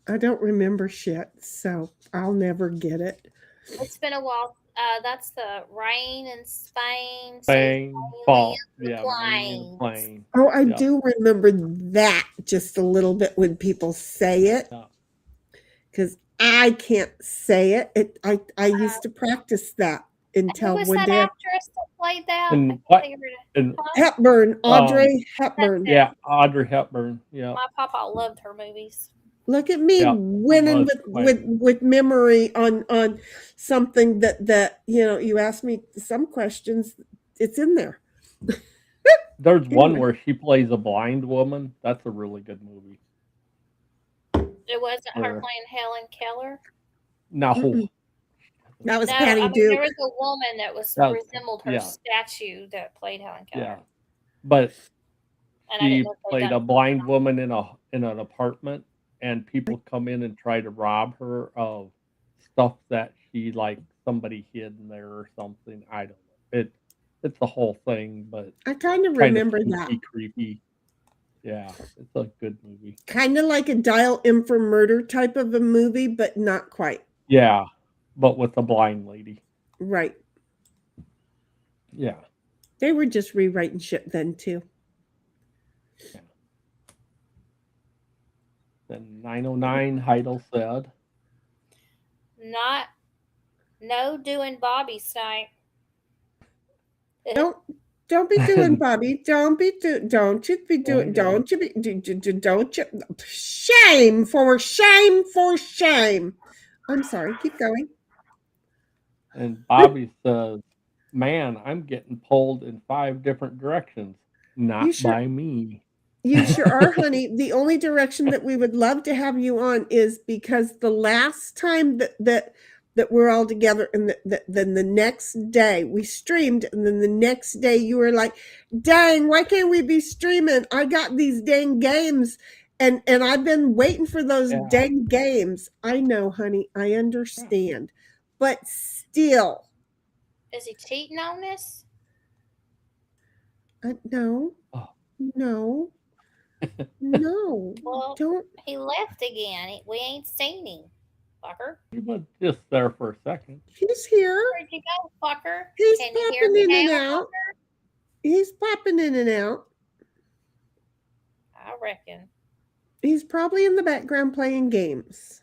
S3: I don't remember shit, so I'll never get it.
S5: It's been a while. That's the Rain in Spain.
S4: Spain, fall. Yeah,
S5: plane.
S3: Oh, I do remember that just a little bit when people say it. Because I can't say it. I used to practice that until
S5: who was
S3: one
S5: that
S3: day.
S5: actress that played that?
S3: Hepburn, Audrey Hepburn.
S4: Yeah, Audrey Hepburn. Yeah.
S5: My papa loved her movies.
S3: Look at me winning with memory on something that you asked me some questions. It's in there.
S4: There's one where she plays a blind woman. That's a really good movie.
S5: It wasn't her playing Helen Keller.
S4: No.
S3: Mm-mm. That was Patty Duke.
S5: There was a woman that resembled her statue that played Helen Keller.
S4: Yeah, but she played a blind woman in an apartment, and people come in and try to rob her of stuff that she likes somebody hid in there or something. I don't know. It's a whole thing, but
S3: I kind of
S4: kind of
S3: remember that.
S4: spooky, creepy. Yeah, it's a good movie.
S3: Kind of like a Dial M for Murder type of a movie, but not quite.
S4: Yeah, but with a blind lady.
S3: Right.
S4: Yeah.
S3: They were just rewriting shit then too.
S4: Yeah. Then 909 Heidel said,
S5: No doing Bobby Snipe.
S3: Don't be doing, Bobby. Don't you be doing, don't you shame for shame. I'm sorry, keep going.
S4: and Bobby says, man, I'm getting pulled in 5 different directions. Not by me.
S3: You sure are, honey. The only direction that we would love to have you on is because the last time that we're all together, and then the next day we streamed, and then the next day you were like, dang, why can't we be streaming? I got these dang games, and I've been waiting for those dang games. I know, honey, I understand. But still.
S5: Is he cheating on us?
S3: No.
S4: Oh.
S3: No. No.
S5: Well,
S3: don't.
S5: He left again. We ain't seen him, fucker.
S4: He was just there for a second.
S3: He's here.
S5: Where'd you go, fucker?
S3: He's
S5: Can you
S3: popping
S5: hear me
S3: in
S5: now,
S3: and out.
S5: fucker?
S3: He's popping in and out.
S5: I reckon.
S3: He's probably in the background playing games.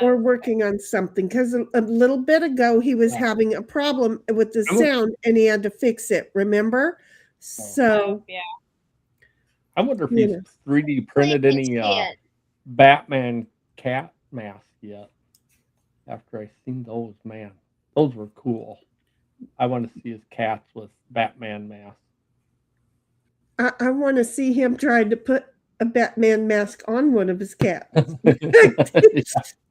S3: Or working on something, because a little bit ago he was having a problem with the sound and he had to fix it, remember? So
S5: yeah.
S4: I wonder if he's 3D printed any Batman cat masks yet. After I seen those, man, those were cool. I want to see his cats with Batman masks.
S3: I want to see him trying to put a Batman mask on one of his cats.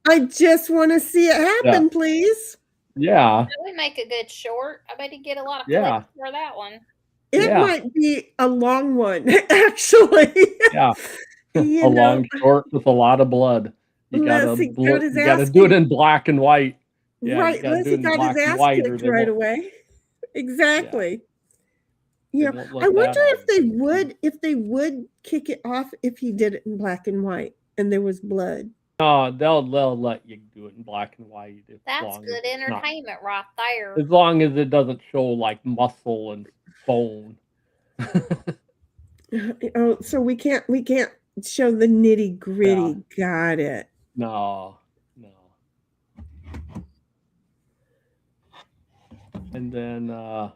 S3: I just want to see it happen, please.
S4: Yeah.
S5: That would make a good short. I bet he'd get a lot of clicks for that one.
S3: It might be a long one, actually.
S4: Yeah. A long short with a lot of blood. You gotta do it in black and white. Yeah,
S3: right. Leslie got his ass kicked right away. Exactly. Yeah. I wonder if they would kick it off if he did it in black and white and there was blood.
S4: No, they'll let you do it in black and white.
S5: That's good entertainment right there.
S4: As long as it doesn't show like muscle and bone.
S3: Oh, so we can't show the nitty gritty. Got it.
S4: No. And then are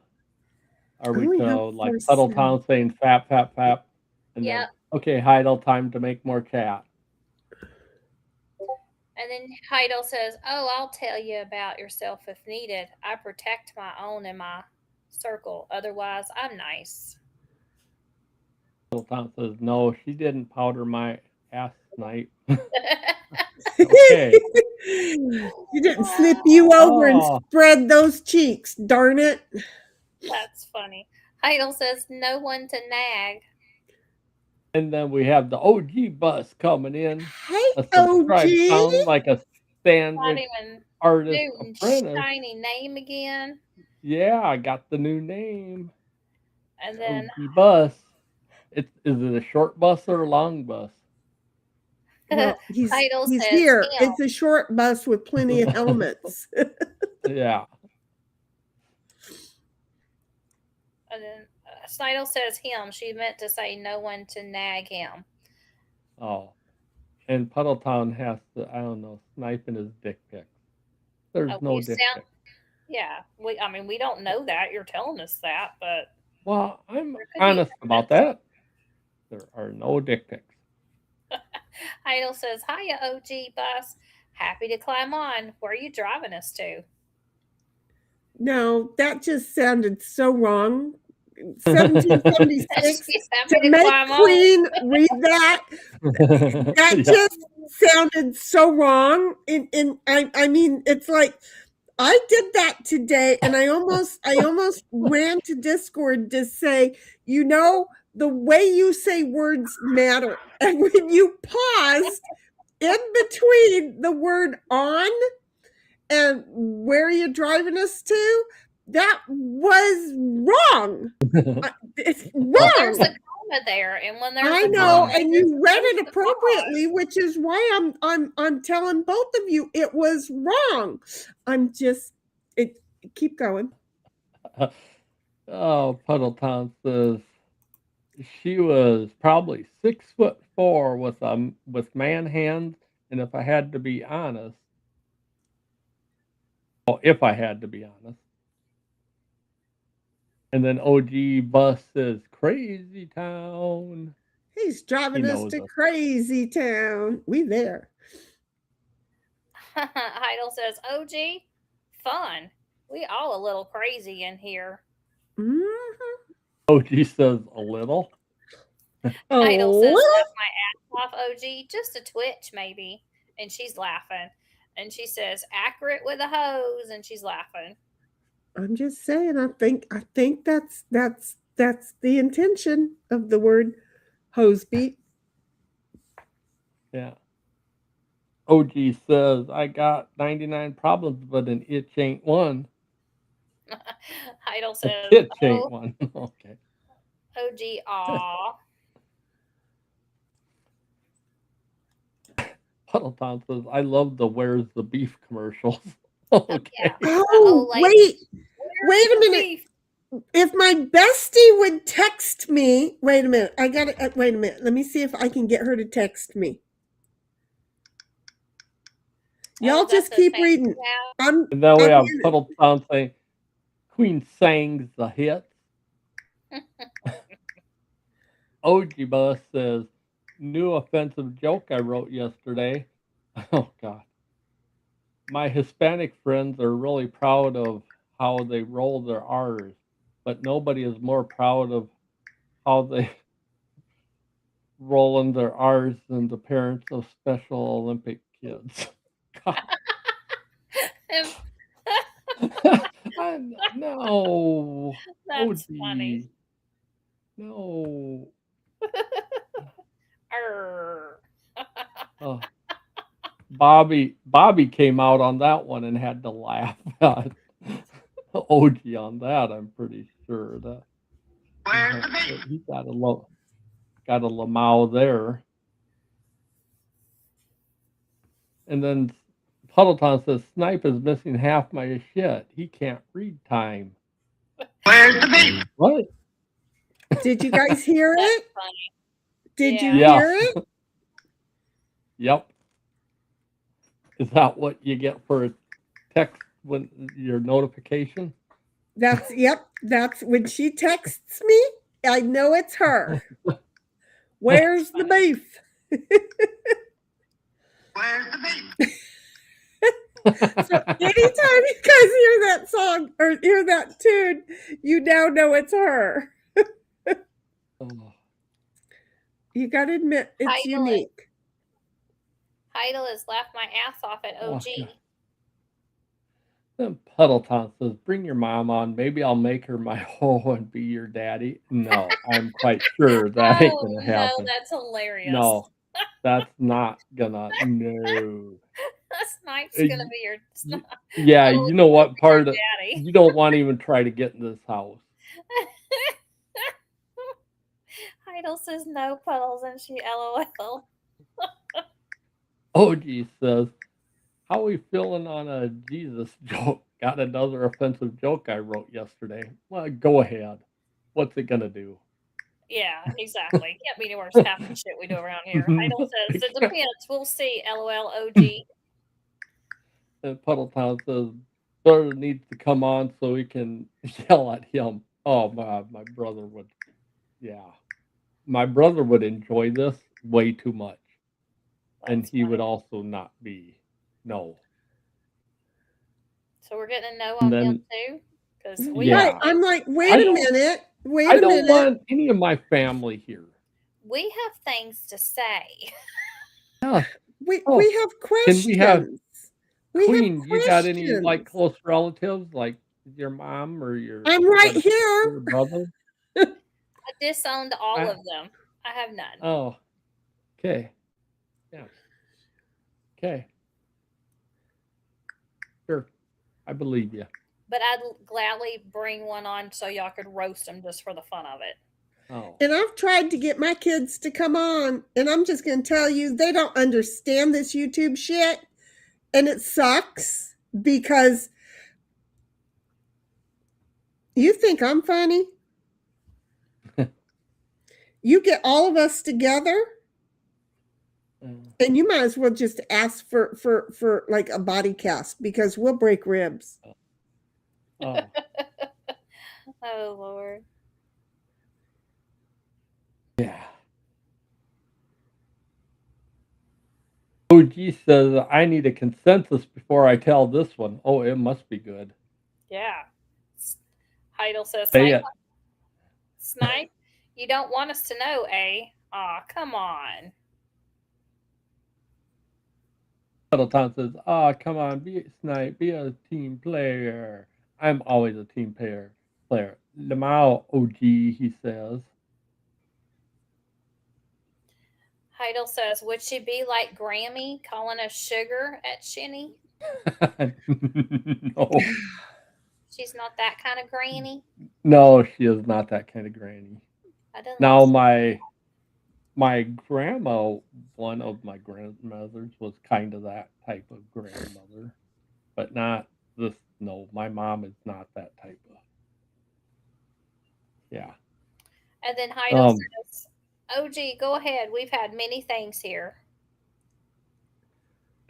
S4: we like Puddletown saying fap, fap, fap? And then, okay, Heidel, time to make more chat.
S5: And then Heidel says, oh, I'll tell you about yourself if needed. I protect my own in my circle. Otherwise, I'm nice.
S4: Puddletown says, no, she didn't powder my ass tonight. Okay.
S3: She didn't slip you over and spread those cheeks, darn it.
S5: That's funny. Heidel says, no one to nag.
S4: And then we have the OG bus coming in.
S3: Hey, OG!
S4: Sound like a sandwich artist apprentice.
S5: Shiny name again.
S4: Yeah, I got the new name.
S5: And then
S4: OG bus. Is it a short bus or a long bus?
S3: Well, he's here. It's a short bus with plenty of helmets.
S4: Yeah.
S5: And then Snidel says him. She meant to say no one to nag him.
S4: Oh. And Puddletown has to, I don't know, sniping his dick pics. There's no dick pics.
S5: Yeah. We don't know that. You're telling us that, but.
S4: Well, I'm honest about that. There are no dick pics.
S5: Heidel says, hiya, OG bus. Happy to climb on. Where are you driving us to?
S3: No, that just sounded so wrong. 1776 to make Queen read that. That just sounded so wrong. And I mean, it's like I did that today, and I almost ran to Discord to say, the way you say words matter. And when you paused in between the word on and where are you driving us to? That was wrong. It's
S5: Well, there's a
S3: wrong.
S5: comma there, and when there's
S3: I
S5: a
S3: know,
S5: comma,
S3: and
S5: you're
S3: you read
S5: supposed
S3: it
S5: to
S3: appropriately, which is why I'm telling both of you it was wrong. I'm just keep going.
S4: Oh, Puddleton says she was probably 6'4" with man hands, and if I had to be honest, if I had to be honest. And then OG Bus says Crazy Town.
S3: He's
S4: He
S3: driving us
S4: knows
S3: to
S4: us.
S3: crazy town. We there.
S5: Heidel says, OG, fun. We all a little crazy in here.
S3: Mhm.
S4: OG says a little.
S5: Heidel says,
S3: Oh,
S5: laugh my ass off, OG. Just a twitch, maybe. And she's laughing. And she says, accurate with a hose. And she's laughing.
S3: I'm just saying. I think that's the intention of the word hose beat.
S4: Yeah. OG says I got 99 problems, but an itch ain't one.
S5: Heidel
S4: A
S5: says,
S4: pitch ain't
S5: oh,
S4: one. Okay.
S5: OG, aw.
S4: Puddleton says I love the Where's the Beef commercials. Okay.
S5: Yeah. The
S3: Oh,
S5: old lady.
S3: wait a minute.
S5: Beef.
S3: If my bestie would text me, wait a minute. I got it. Wait a minute. Let me see if I can get her to text me. Y'all
S5: that's
S3: just
S5: the
S3: keep
S5: thing.
S3: reading.
S5: Yeah.
S3: I'm
S4: And then we
S3: I'm
S4: have
S3: in it.
S4: Puddleton saying Queen Sings the hits. OG Bus says new offensive joke I wrote yesterday. Oh God. My Hispanic friends are really proud of how they roll their R's, but nobody is more proud of how they roll in their R's than the parents of Special Olympic kids. God. No.
S5: That's funny.
S4: OG. No.
S5: Arr.
S4: Oh. Bobby came out on that one and had to laugh at OG on that. I'm pretty sure that he got a Lamau there. And then Puddleton says Snipe is missing half my shit. He can't read time.
S2: Where's the beef?
S4: What?
S3: Did you guys hear
S5: That's
S3: it?
S5: funny.
S3: Did you
S5: Yeah.
S3: hear it?
S4: Yep. Is that what you get for a text when your notification?
S3: That's That's when she texts me. I know it's her. Where's the beef?
S2: Where's the beef?
S3: So anytime you guys hear that song or hear that tune, you now know it's her.
S4: Oh.
S3: You got to admit it's unique.
S5: Heidel has laughed my ass off at OG.
S4: God. Then Puddleton says, bring your mom on. Maybe I'll make her my hoe and be your daddy. No, I'm quite sure that ain't going to happen.
S5: No, that's hilarious.
S4: No, that's not gonna. No.
S5: Snipe's gonna be your.
S4: Yeah, you know what part of
S5: daddy.
S4: you don't want to even try to get in this house.
S5: Heidel says no puddles and she LOL.
S4: OG says, how we feeling on a Jesus joke? Got another offensive joke I wrote yesterday. Well, go ahead. What's it gonna do?
S5: Yeah, exactly. Can't be any worse half the shit we do around here. Heidel says it depends. We'll see. LOL. OG.
S4: And Puddletown says brother needs to come on so we can yell at him. Oh my brother would. Yeah, my brother would enjoy this way too much, and he would also not be. No.
S5: So we're getting a no on him too, because we
S3: Right. I'm like, wait a minute. Wait a minute.
S4: I don't want any of my family here.
S5: We have things to say.
S4: Yeah.
S3: We have questions.
S4: Can we have
S3: Queen,
S4: you got any like close relatives, like your mom or your?
S3: I'm right here.
S4: Your brother.
S5: I disowned all of them. I have none.
S4: Oh, okay. Yeah. Okay. Sure. I believe you.
S5: But I'd gladly bring one on so y'all could roast them just for the fun of it.
S4: Oh.
S3: And I've tried to get my kids to come on, and I'm just going to tell you, they don't understand this YouTube shit. And it sucks because you think I'm funny. You get all of us together, and you might as well just ask for like a body cast because we'll break ribs.
S4: Oh.
S5: Oh, Lord.
S4: Yeah. OG says, I need a consensus before I tell this one. Oh, it must be good.
S5: Yeah. Heidel says,
S4: Say it.
S5: Snipe, you don't want us to know, eh? Aw, come on.
S4: Tom says, come on, be Snipe, be a team player. I'm always a team player. Lamau OG, he says.
S5: Heidel says, would she be like Grammy calling us sugar at Shinny?
S4: No.
S5: She's not that kind of granny.
S4: No, she is not that kind of granny.
S5: I didn't
S4: Now
S5: like
S4: my grandma, one of my grandmothers, was kind of that type of grandmother, but not this. No, my mom is not that type of. Yeah.
S5: And then Heidel says, OG, go ahead. We've had many things here.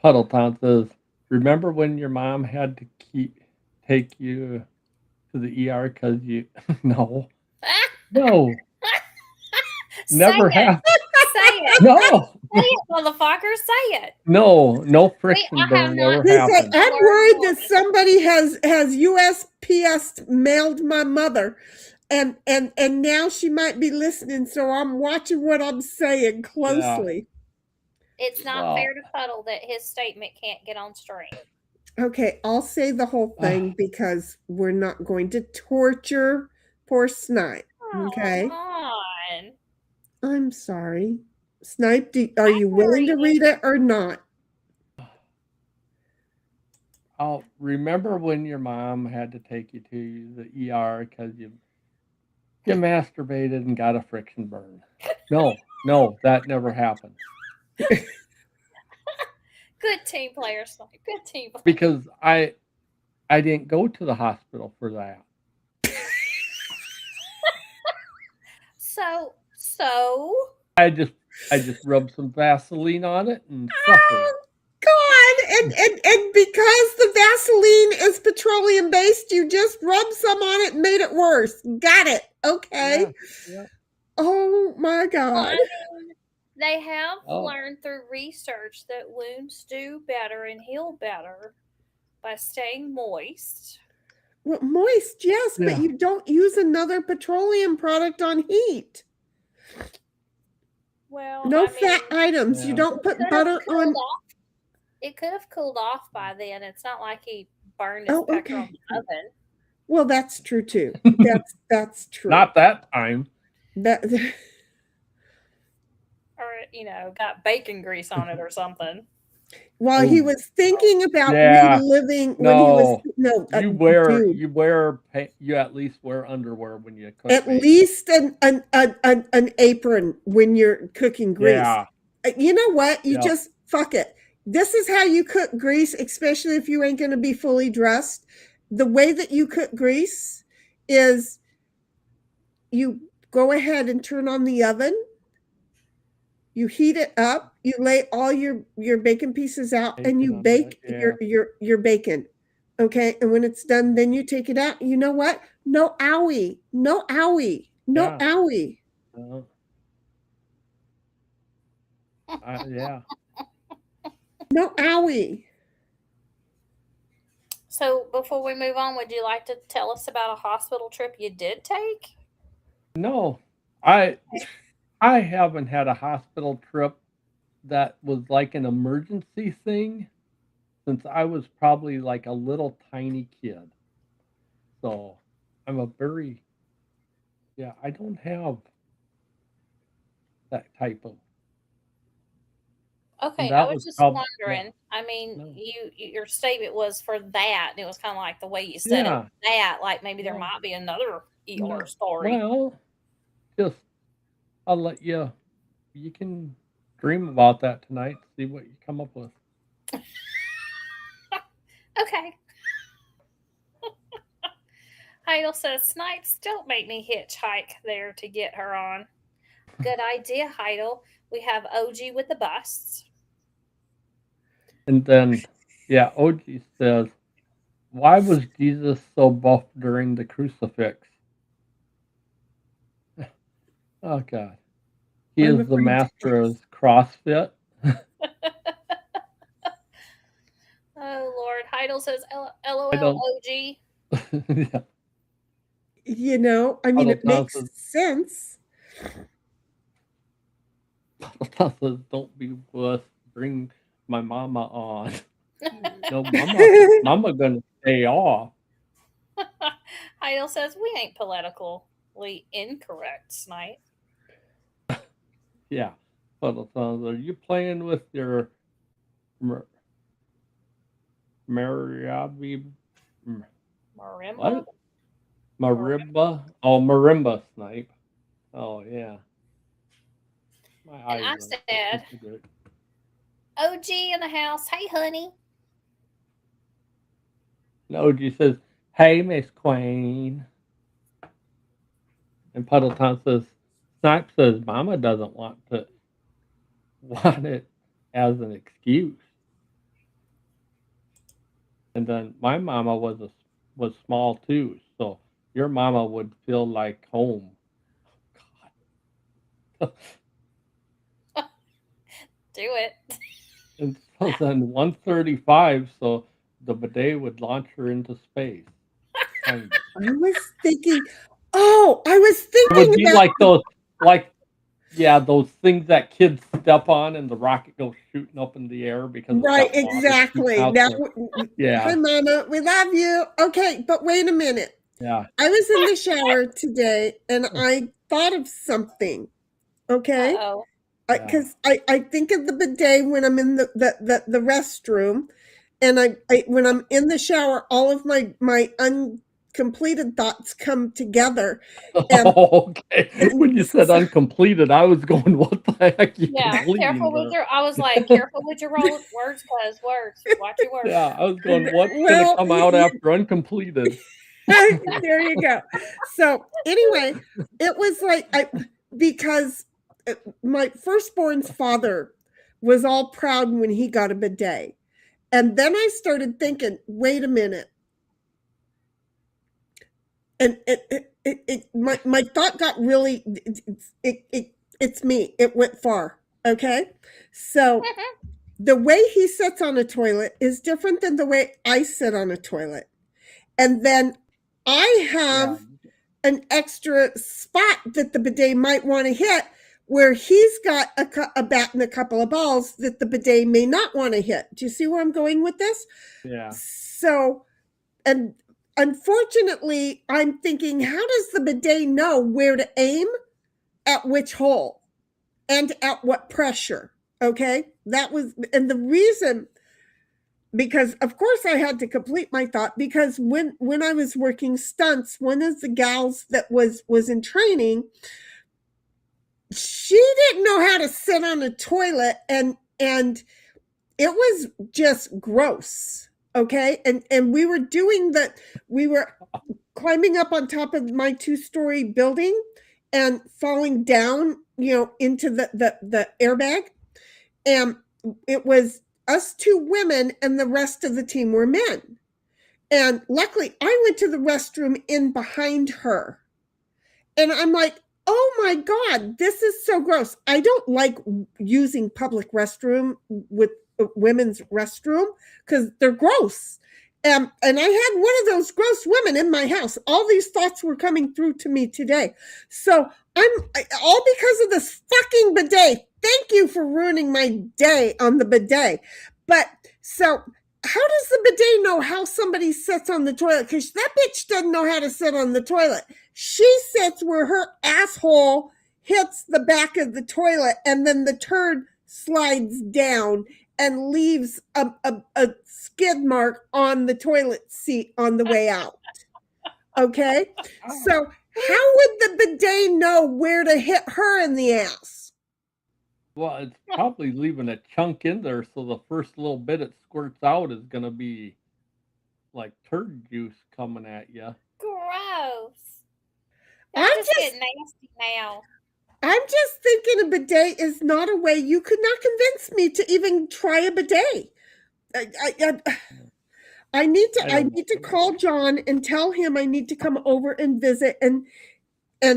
S4: Puddletown says, remember when your mom had to take you to the ER because you no never happened.
S5: Say it.
S4: No.
S5: Say it, motherfucker. Say it.
S4: No friction
S5: I have
S4: burn
S5: not-
S4: ever
S3: They say,
S4: happened.
S3: I'm worried that somebody has USPS mailed my mother, and now she might be listening, so I'm watching what I'm saying closely.
S5: It's not fair to Puddle that his statement can't get on stream.
S3: Okay, I'll say the whole thing because we're not going to torture poor Snipe. Okay,
S5: Come on.
S3: I'm sorry, Snipe. Are you willing to read it or not?
S4: I'll remember when your mom had to take you to the ER because you masturbated and got a friction burn. No, that never happened.
S5: Good team player, Snipe. Good team player.
S4: Because I didn't go to the hospital for that.
S5: So
S4: I just rubbed some Vaseline on it and suffered.
S3: God, and because the Vaseline is petroleum based, you just rubbed some on it and made it worse. Got it. Okay.
S4: Yeah.
S3: Oh my God.
S5: Well, I mean, they have learned through research that wounds do better and heal better by staying moist.
S3: Well, moist, yes, but you don't use another petroleum product on heat.
S5: Well,
S3: no fat items. You don't put butter on.
S5: It could have cooled off by then. It's not like he burned his pecker on the oven.
S3: Well, that's true too. That's true.
S4: Not that time.
S5: Or got bacon grease on it or something.
S3: While he was thinking about reliving when he was
S4: you at least wear underwear when you cook.
S3: At bacon. Least an apron when you're cooking grease.
S4: Yeah.
S3: You know what? You just fuck it. This is how you cook grease, especially if you ain't going to be fully dressed. The way that you cook grease is you go ahead and turn on the oven. You heat it up. You lay all your bacon pieces out and you bake your bacon. Okay. And when it's done, then you take it out. You know what? No owie. No owie. No owie.
S4: Yeah.
S3: No owie.
S5: So before we move on, would you like to tell us about a hospital trip you did take?
S4: No. I haven't had a hospital trip that was like an emergency thing since I was probably like a little tiny kid. So I'm I don't have that type of
S5: Okay,
S4: that
S5: I was
S4: was
S5: just
S4: probably
S5: wondering. I mean,
S4: no.
S5: your statement was for that, and it was kind of like the way you said it.
S4: Yeah.
S5: That, like maybe there
S4: No.
S5: might be another ER
S4: No.
S5: story.
S4: Well, just I'll let you. You can dream about that tonight. See what you come up with.
S5: Okay. Heidel says, Snipes, don't make me hitchhike there to get her on. Good idea, Heidel. We have OG with the busts.
S4: And then, yeah, OG says, "Why was Jesus so buff during the crucifix?" Oh God, he
S3: I'm
S4: is the
S3: afraid to
S4: master
S3: ask.
S4: of CrossFit.
S5: Oh, Lord. Heidel says, LOL,
S4: I don't.
S5: OG.
S4: Yeah.
S3: You know, I mean,
S4: Puddle
S3: it makes
S4: tosses.
S3: sense.
S4: Puddle tosses. Don't be wuss. Bring my mama on. No, mama gonna stay off.
S5: Heidel says, we ain't politically incorrect, Snipe.
S4: Yeah. Puddle tosses. Are you playing with your Mariabi?
S5: Marimba?
S4: What? Marimba? Oh, marimba snipe. Oh yeah. My
S5: And I
S4: eyes went
S5: said,
S4: super good.
S5: OG in the house. Hey, honey.
S4: And OG says, "Hey, Miss Queen." And Puddleton says, "Snipe says Mama doesn't want it as an excuse." And then my mama was small too, so your mama would feel like home. God.
S5: Do it.
S4: And so then 135, so the bidet would launch her into space. Kind of.
S3: I was thinking, I was
S4: It would
S3: thinking
S4: be
S3: about
S4: like those things that kids step on and the rocket goes shooting up in the air because it's
S3: right,
S4: got water shooting
S3: exactly.
S4: out
S3: Now,
S4: the,
S3: hi,
S4: yeah,
S3: Mama, we love you. Okay, but wait a minute.
S4: yeah.
S3: I was in the shower today and I thought of something. Okay,
S5: Uh-oh.
S3: because I think of the bidet when I'm in the restroom, and I when I'm in the shower, all of my uncompleted thoughts come together. And
S4: Oh, okay. When you said uncompleted, I was going, "What the heck you
S5: Yeah, careful
S4: completing
S5: with
S4: there?"
S5: I was like, careful with your words, cuz words. Watch your words.
S4: Yeah, I was going, "What's gonna
S3: well,
S4: come out after uncompleted?"
S3: there you go. So anyway, it was like because my firstborn's father was all proud when he got a bidet. And then I started thinking, wait a minute. And my thought got really, it's me. It went far. Okay. So the way he sits on a toilet is different than the way I sit on a toilet. And then I have an extra spot that the bidet might want to hit where he's got a bat and a couple of balls that the bidet may not want to hit. Do you see where I'm going with this?
S4: Yeah.
S3: So, and unfortunately, I'm thinking, how does the bidet know where to aim at which hole and at what pressure? Okay. That was, and the reason, because of course I had to complete my thought, because when I was working stunts, one of the gals that was in training, she didn't know how to sit on a toilet, and it was just gross. Okay. And we were climbing up on top of my 2-story building and falling down, into the airbag. And it was us 2 women and the rest of the team were men. And luckily I went to the restroom in behind her. And I'm like, oh my God, this is so gross. I don't like using public restroom with women's restroom because they're gross. And I had one of those gross women in my house. All these thoughts were coming through to me today. So I'm all because of this fucking bidet. Thank you for ruining my day on the bidet. But so how does the bidet know how somebody sits on the toilet? Because that bitch doesn't know how to sit on the toilet. She sits where her asshole hits the back of the toilet and then the turd slides down and leaves a skid mark on the toilet seat on the way out. Okay? So, how would the bidet know where to hit her in the ass?
S4: Well, it's probably leaving a chunk in there, so the first little bit it squirts out is gonna be like turd juice coming at you.
S5: Gross.
S3: I'm
S5: Y'all just
S3: just
S5: get nasty now.
S3: I'm just thinking a bidet is not a way. You could not convince me to even try a bidet. I need to call John and tell him I need to come over and visit and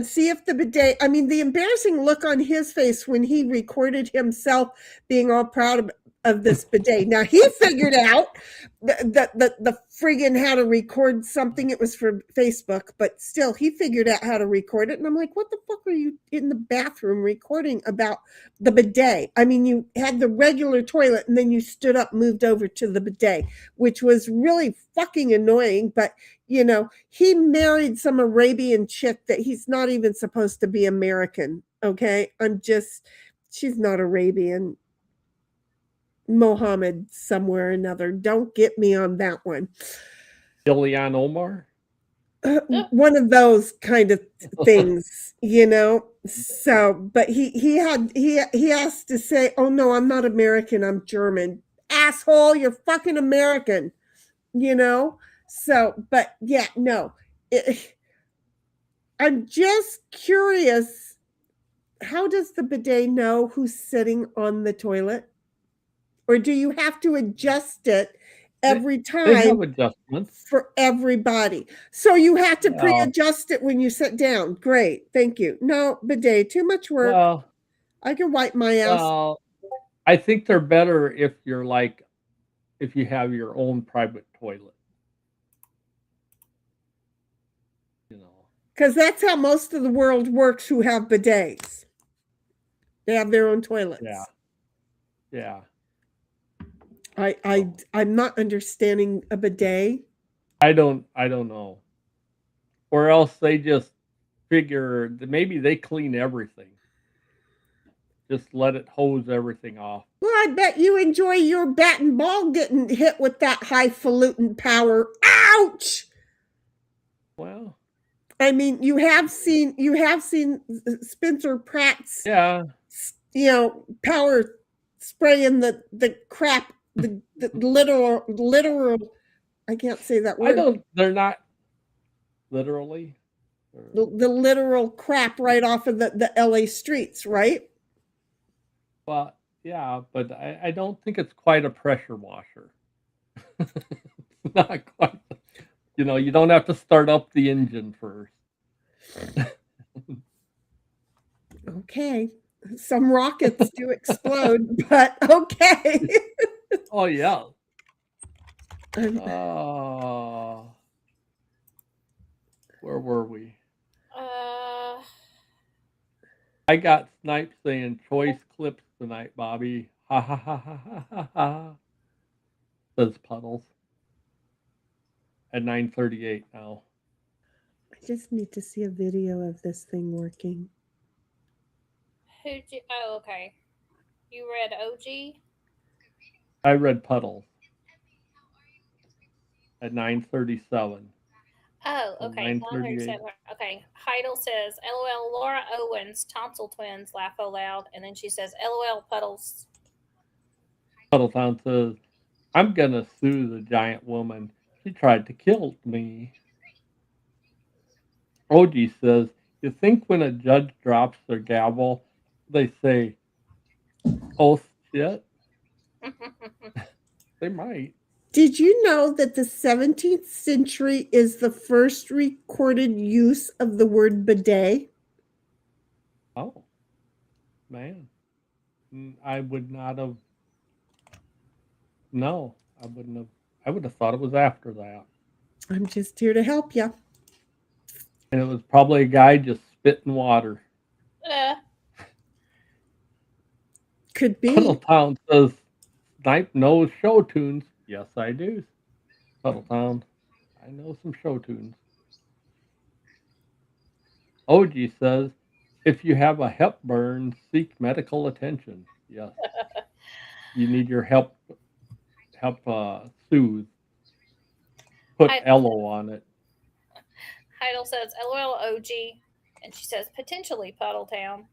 S3: see if the bidet. I mean, the embarrassing look on his face when he recorded himself being all proud of this bidet. Now he figured out the friggin' how to record something. It was for Facebook, but still he figured out how to record it. And I'm like, what the fuck are you in the bathroom recording about the bidet? I mean, you had the regular toilet and then you stood up, moved over to the bidet, which was really fucking annoying. But you know, he married some Arabian chick that he's not even supposed to be American. Okay. She's not Arabian. Mohammed somewhere or another. Don't get me on that one.
S4: Ilhan Omar?
S3: One of those kind of things, you know. So, but he has to say, "Oh no, I'm not American. I'm German." Asshole, you're fucking American, you know. So, but yeah, no. I'm just curious. How does the bidet know who's sitting on the toilet? Or do you have to adjust it every
S4: They have
S3: time
S4: adjustments.
S3: for everybody? So you have to
S4: Yeah.
S3: pre-adjust it when you sit down. Great, thank you. No, bidet, too much work.
S4: Well,
S3: I can wipe my ass.
S4: I think they're better if you're like if you have your own private toilet. You know.
S3: Because that's how most of the world works who have bidets. They have their own toilets.
S4: Yeah. Yeah.
S3: I'm not understanding a bidet.
S4: I don't know. Or else they just figure that maybe they clean everything. Just let it hose everything off.
S3: Well, I bet you enjoy your bat and ball getting hit with that highfalutin power. Ouch!
S4: Well,
S3: I mean, you have seen Spencer Pratt's,
S4: yeah,
S3: you know, power spraying the crap, the literal. I can't say that word.
S4: They're not literally.
S3: The literal crap right off of the LA streets, right?
S4: Well, yeah, but I don't think it's quite a pressure washer. Not quite. You know, you don't have to start up the engine first.
S3: Okay. Some rockets do explode, but okay.
S4: Oh, yeah. Where were we? I got sniped saying choice clips tonight, Bobby. Ha ha ha ha ha ha ha. Says Puddles. At 9:38 now.
S3: I just need to see a video of this thing working.
S5: Oh, okay. You read OG?
S4: I read Puddles. At 9:37.
S5: Oh, okay.
S4: 9:38.
S5: Okay. Heidel says, LOL, Laura Owens, tonsil twins, laugh out loud. And then she says, LOL, Puddles.
S4: Puddletown says, I'm going to sue the giant woman. She tried to kill me. OG says, you think when a judge drops their gavel, they say, oh, shit? They might.
S3: Did you know that the 17th century is the first recorded use of the word bidet?
S4: Oh, man. I would not have. No, I wouldn't have. I would have thought it was after that.
S3: I'm just here to help you.
S4: And it was probably a guy just spitting water.
S3: Could be.
S4: Puddletown says, Snipe knows show tunes. Yes, I do. Puddletown. I know some show tunes. OG says, if you have a Hepburn, seek medical attention. Yes. you need your help soothe. Put
S5: I-
S4: Ello on it.
S5: Heidel says, LOL OG. And she says, potentially Puddletown.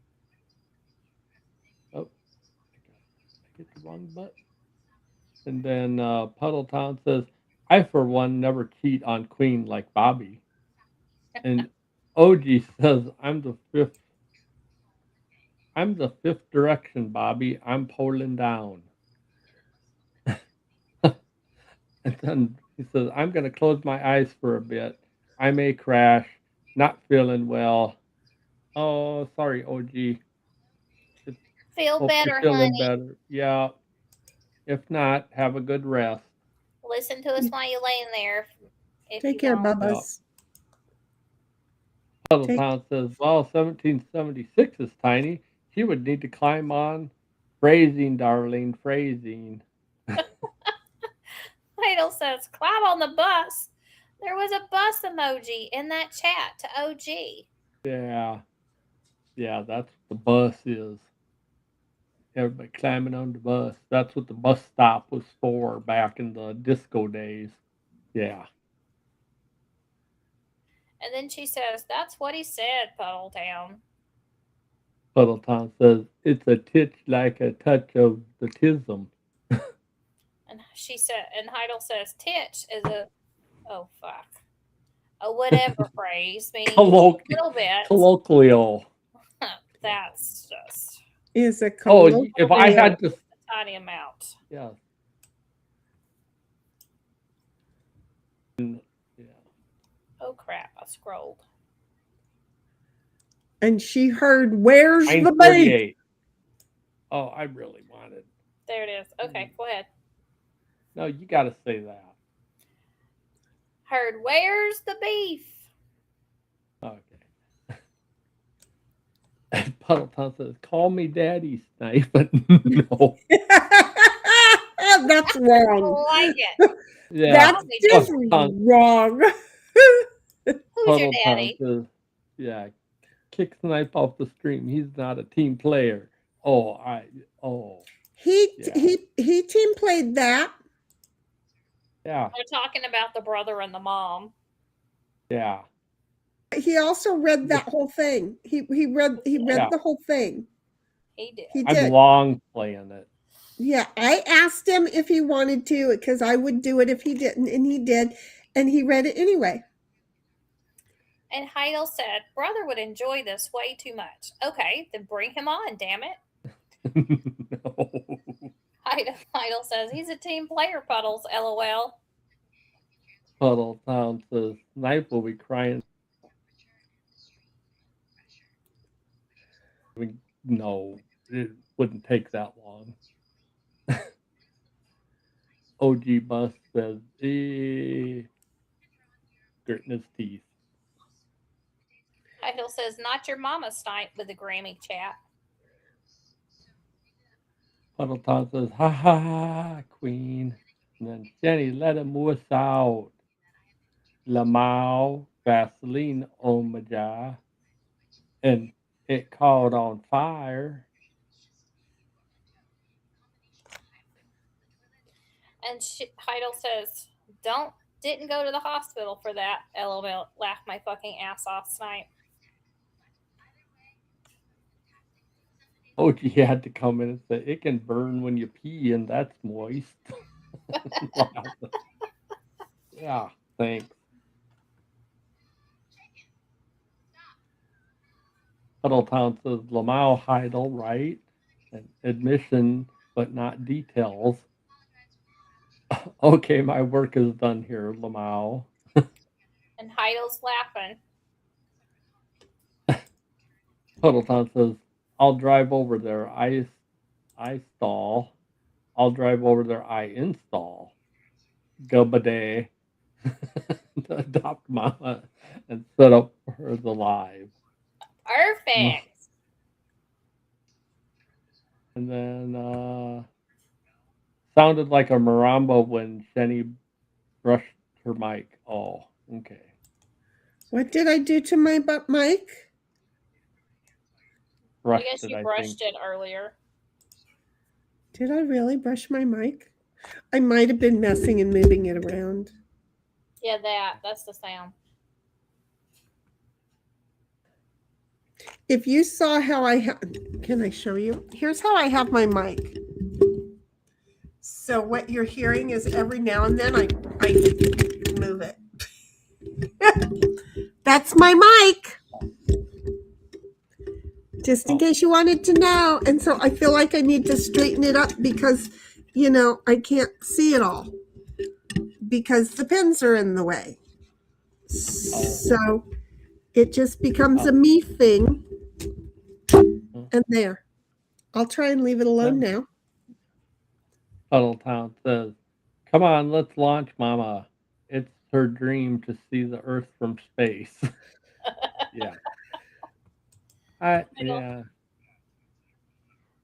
S4: Oh, I hit the wrong button. And then Puddletown says, I for one never cheat on Queen like Bobby. And OG says, I'm the fifth direction, Bobby. I'm pulling down. And then he says, I'm going to close my eyes for a bit. I may crash. Not feeling well. Oh, sorry, OG.
S5: Feel
S4: Hope
S5: better,
S4: you're feeling
S5: honey.
S4: better. Yeah. If not, have a good rest.
S5: Listen to us while you're laying there. If
S3: Take
S5: you
S3: care,
S5: don't.
S3: Bubba's.
S4: Puddletown says, well, 1776 is tiny. She would need to climb on. Phrasing, darling, phrasing.
S5: Heidel says, climb on the bus. There was a bus emoji in that chat to OG.
S4: Yeah. Yeah, that's what the bus is. Everybody climbing on the bus. That's what the bus stop was for back in the disco days. Yeah.
S5: And then she says, that's what he said, Puddletown.
S4: Puddletown says, it's a titch like a touch of the tism.
S5: And she said, and Heidel says, titch is a, oh fuck, a whatever phrase, meaning a little bit.
S4: Colloquial.
S5: That's just
S3: Is a
S4: Oh, if I had to...
S5: a tiny amount.
S4: Yeah.
S5: Oh crap, I scrolled.
S3: And she heard, where's the baby?
S4: 948. Oh, I really wanted.
S5: There it is. Okay, go ahead.
S4: No, you got to say that.
S5: Heard, where's the beef?
S4: Okay. And Puddleton says, call me Daddy Snipe, but no.
S3: That's wrong.
S5: I like it.
S4: Yeah.
S3: That's just wrong.
S5: Who's your daddy?
S4: Says, yeah. Kick Snipe off the stream. He's not a team player.
S3: He team played that.
S4: Yeah.
S5: We're talking about the brother and the mom.
S4: Yeah.
S3: He also read that whole thing. He read the whole thing.
S5: He did.
S3: He did.
S4: I'm long playing it.
S3: Yeah, I asked him if he wanted to because I would do it if he didn't, and he did, and he read it anyway.
S5: And Heidel said, brother would enjoy this way too much. Okay, then bring him on, damn it.
S4: No.
S5: Heidel says, he's a team player, Puddles, LOL.
S4: Puddletown says, Snipe will be crying. No, it wouldn't take that long. OG Bus says, gritting his teeth.
S5: Heidel says, not your mama Snipe with the Grammy chat.
S4: Puddletown says, ha ha ha, Queen. And then Jenny, let him wuss out. Lamau, Vaseline on my jaw. And it caught on fire.
S5: And Heidel says, didn't go to the hospital for that. LOL, laugh my fucking ass off, Snipe.
S4: Oh, he had to come in and say, it can burn when you pee and that's moist. Yeah, thanks. Puddletown says, Lamau Heidel, right? And admission, but not details. Okay, my work is done here, Lamau.
S5: And Heidel's laughing.
S4: Puddletown says, I'll drive over there. I stall. I'll drive over there. I install. Gubba-day. Adopt mama and set up her the live.
S5: Perfect.
S4: And then sounded like a maramba when Shenny brushed her mic. Oh, okay.
S3: What did I do to my mic?
S5: I guess you brushed it earlier.
S3: Did I really brush my mic? I might have been messing and moving it around.
S5: Yeah, that's the sound.
S3: If you saw how can I show you? Here's how I have my mic. So what you're hearing is every now and then I move it. That's my mic. Just in case you wanted to know. And so I feel like I need to straighten it up because, I can't see it all because the pins are in the way. So it just becomes a me thing. And there. I'll try and leave it alone now.
S4: Puddletown says, "Come on, let's launch, Mama. It's her dream to see the Earth from space." Yeah. Yeah.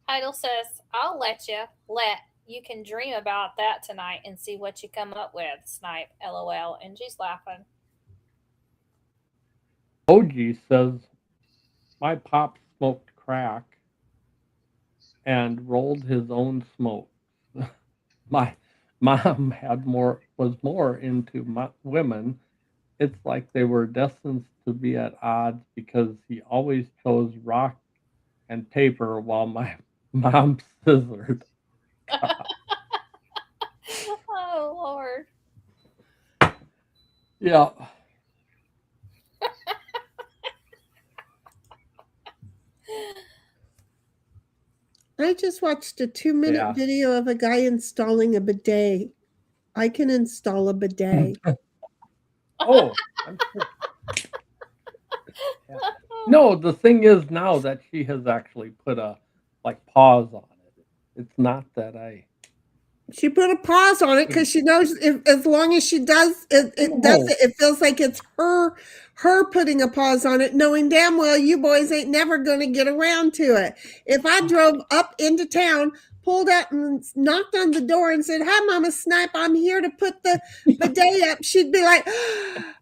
S5: Heidel says, "I'll let you can dream about that tonight and see what you come up with." Snipe, LOL, and she's laughing.
S4: OG says, "My pop smoked crack and rolled his own smoke. My mom was more into women. It's like they were destined to be at odds because he always chose rock and paper while my mom scissored."
S5: Oh, Lord.
S4: Yeah.
S3: I just watched a 2-minute video of a guy installing a bidet. I can install a bidet.
S4: Oh, I'm sure. Yeah. No, the thing is now that she has actually put a pause on it. It's not that
S3: She put a pause on it because she knows as long as she does it feels like it's her putting a pause on it, knowing damn well you boys ain't never going to get around to it. If I drove up into town, pulled up and knocked on the door and said, "Hi, Mama Snipe, I'm here to put the bidet up," she'd be like,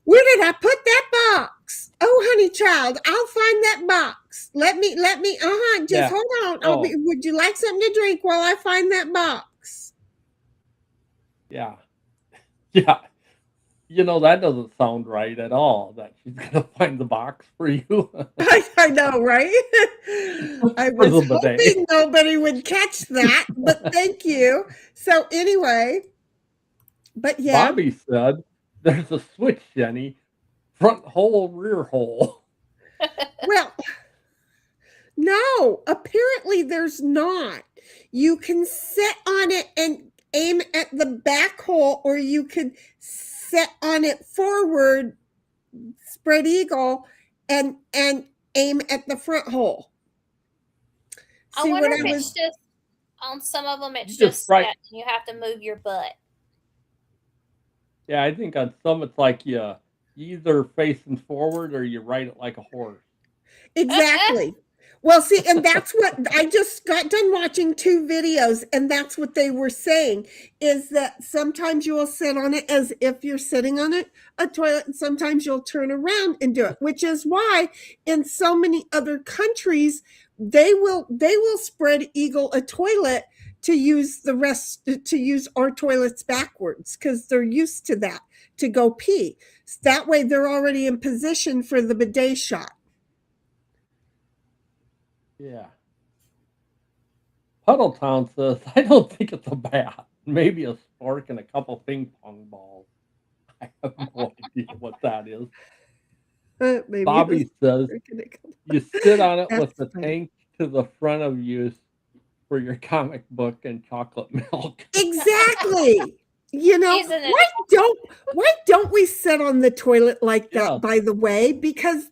S3: "Where did I put that box? Oh, honey child, I'll find that box. Let me, just hold on. Would you like something to drink while I find that box?"
S4: Yeah. Yeah. That doesn't sound right at all, that she's going to find the box for you.
S3: I know, right? I was hoping nobody would catch that, but thank you. So anyway, but yeah.
S4: Bobby said, "There's a switch, Jenny. Front hole, rear hole."
S3: Well, no, apparently there's not. You can sit on it and aim at the back hole, or you could sit on it forward, spread eagle, and aim at the front hole.
S5: I wonder if it's just on some of them. It's just set, and you have to move your butt.
S4: Yeah, I think on some it's like you either facing forward or you ride it like a horse.
S3: Exactly. Well, see, and that's what I just got done watching 2 videos, and that's what they were saying, is that sometimes you will sit on it as if you're sitting on a toilet, and sometimes you'll turn around and do it, which is why in so many other countries, they will spread eagle a toilet to use our toilets backwards because they're used to that, to go pee. So that way they're already in position for the bidet shot.
S4: Yeah. Puddletown says, "I don't think it's a bat. Maybe a spark and a couple ping pong balls." I have no idea what that is. Bobby says, "You sit on it with the tank to the front of you for your comic book and chocolate milk."
S3: Exactly. Why don't we sit on the toilet like that, by the way? Because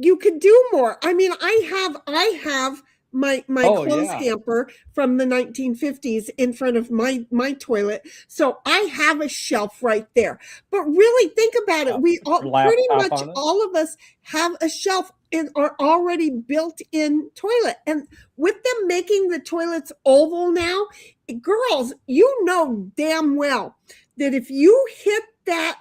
S3: you could do more. I mean, I have my clothes hamper from the 1950s in front of my toilet. So I have a shelf right there. But really think about it. We all pretty much all of us have a shelf in our already built-in toilet. And with them making the toilets oval now, girls, you know damn well that if you hit that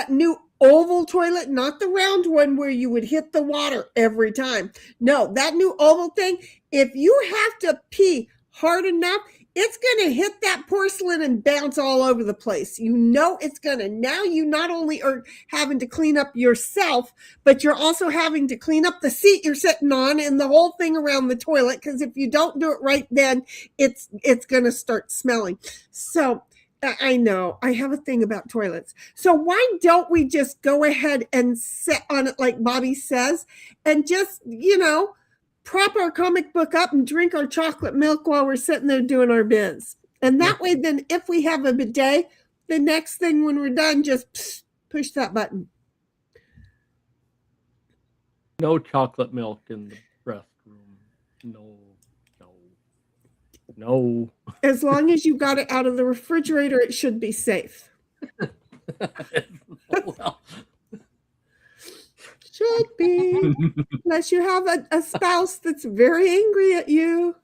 S3: new oval toilet, not the round one where you would hit the water every time. No, that new oval thing, if you have to pee hard enough, it's going to hit that porcelain and bounce all over the place. You know it's going to. Now you not only are having to clean up yourself, but you're also having to clean up the seat you're sitting on and the whole thing around the toilet, because if you don't do it right then, it's going to start smelling. So I know I have a thing about toilets. So why don't we just go ahead and sit on it like Bobby says, and just, prop our comic book up and drink our chocolate milk while we're sitting there doing our biz. And that way, then if we have a bidet, the next thing when we're done, just push that button.
S4: No chocolate milk in the restroom. No.
S3: As long as you got it out of the refrigerator, it should be safe.
S4: Well.
S3: Should be. Unless you have a spouse that's very angry at you.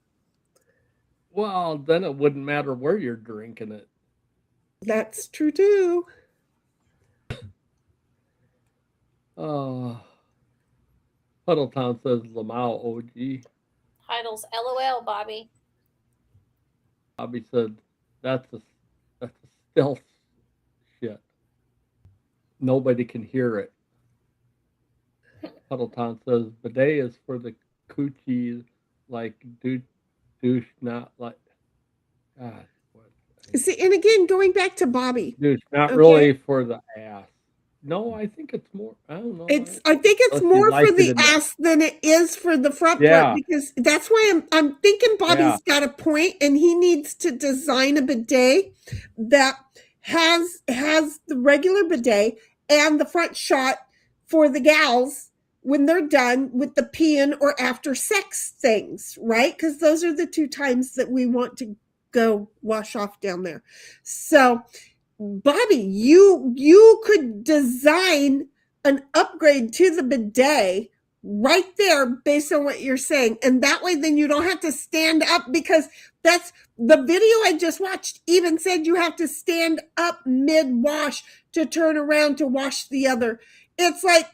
S4: Well, then it wouldn't matter where you're drinking it.
S3: That's true too.
S4: Puddletown says Lamau OG.
S5: Titles LOL, Bobby.
S4: Bobby said that's a stealth shit. Nobody can hear it. Puddletown says bidet is for the coochie, like douche, not like. God, what?
S3: See, and again, going back to Bobby,
S4: Douche, not really for the ass. No, I think it's more. I don't know.
S3: I think it's more for the ass than it is for the front part, because that's why I'm thinking Bobby's got a point, and he needs to design a bidet that has the regular bidet and the front shot for the gals when they're done with the peeing or after sex things, right? Because those are the two times that we want to go wash off down there. So, Bobby, you could design an upgrade to the bidet right there based on what you're saying. And that way, then you don't have to stand up, because that's the video I just watched even said you have to stand up mid-wash to turn around to wash the other. It's like,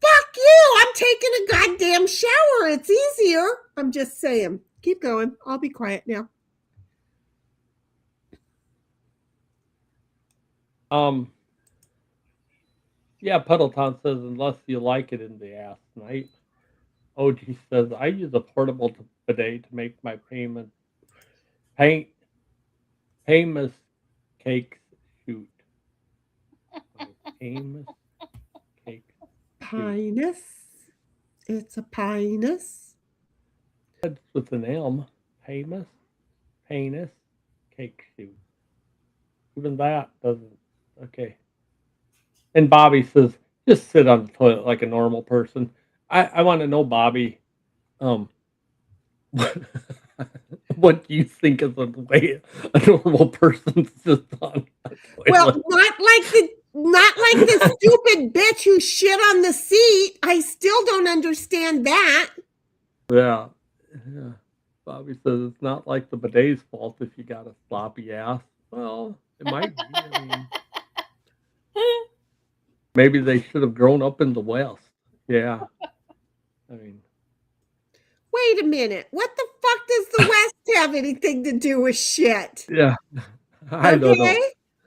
S3: fuck you, I'm taking a goddamn shower. It's easier. I'm just saying. Keep going. I'll be quiet now.
S4: Yeah, Puddletown says unless you like it in the ass night. OG says I use a portable bidet to make my painless cakes shoot. Painless cake.
S3: Pinus. It's a pinus.
S4: It's with an M. Painless cake shoot. Even that doesn't. Okay. And Bobby says, just sit on the toilet like a normal person. I want to know, Bobby, what do you think is the way a normal person sits on the toilet?
S3: Well, not like the stupid bitch who shit on the seat. I still don't understand that.
S4: Yeah. Bobby says it's not like the bidet's fault if you got a sloppy ass. Well, it might be. I mean, maybe they should have grown up in the West. Yeah. I mean.
S3: Wait a minute. What the fuck does the West have anything to do with shit?
S4: Yeah. I don't know.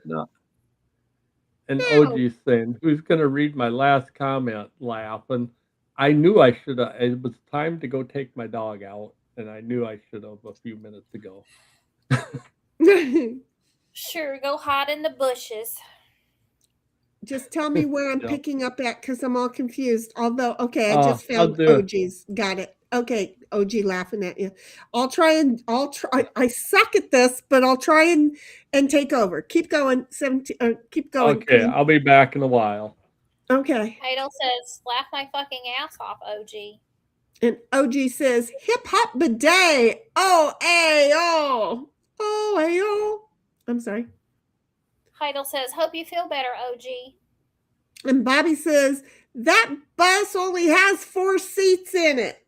S4: No. And OG's saying, who's going to read my last comment? Laughing. I knew I should have. It was time to go take my dog out, and I knew I should have a few minutes ago.
S5: Sure, go hide in the bushes.
S3: Just tell me where I'm picking up at, because I'm all confused. Although, okay, I just found OG's. Got it. Okay, OG laughing at you. I'll try. I suck at this, but I'll try and take over. Keep going. Keep going.
S4: Okay, I'll be back in a while.
S3: Okay.
S5: Idol says, laugh my fucking ass off, OG.
S3: And OG says, hip hop bidet. Oh, ayo. I'm sorry.
S5: Heidel says, hope you feel better, OG.
S3: And Bobby says, that bus only has 4 seats in it.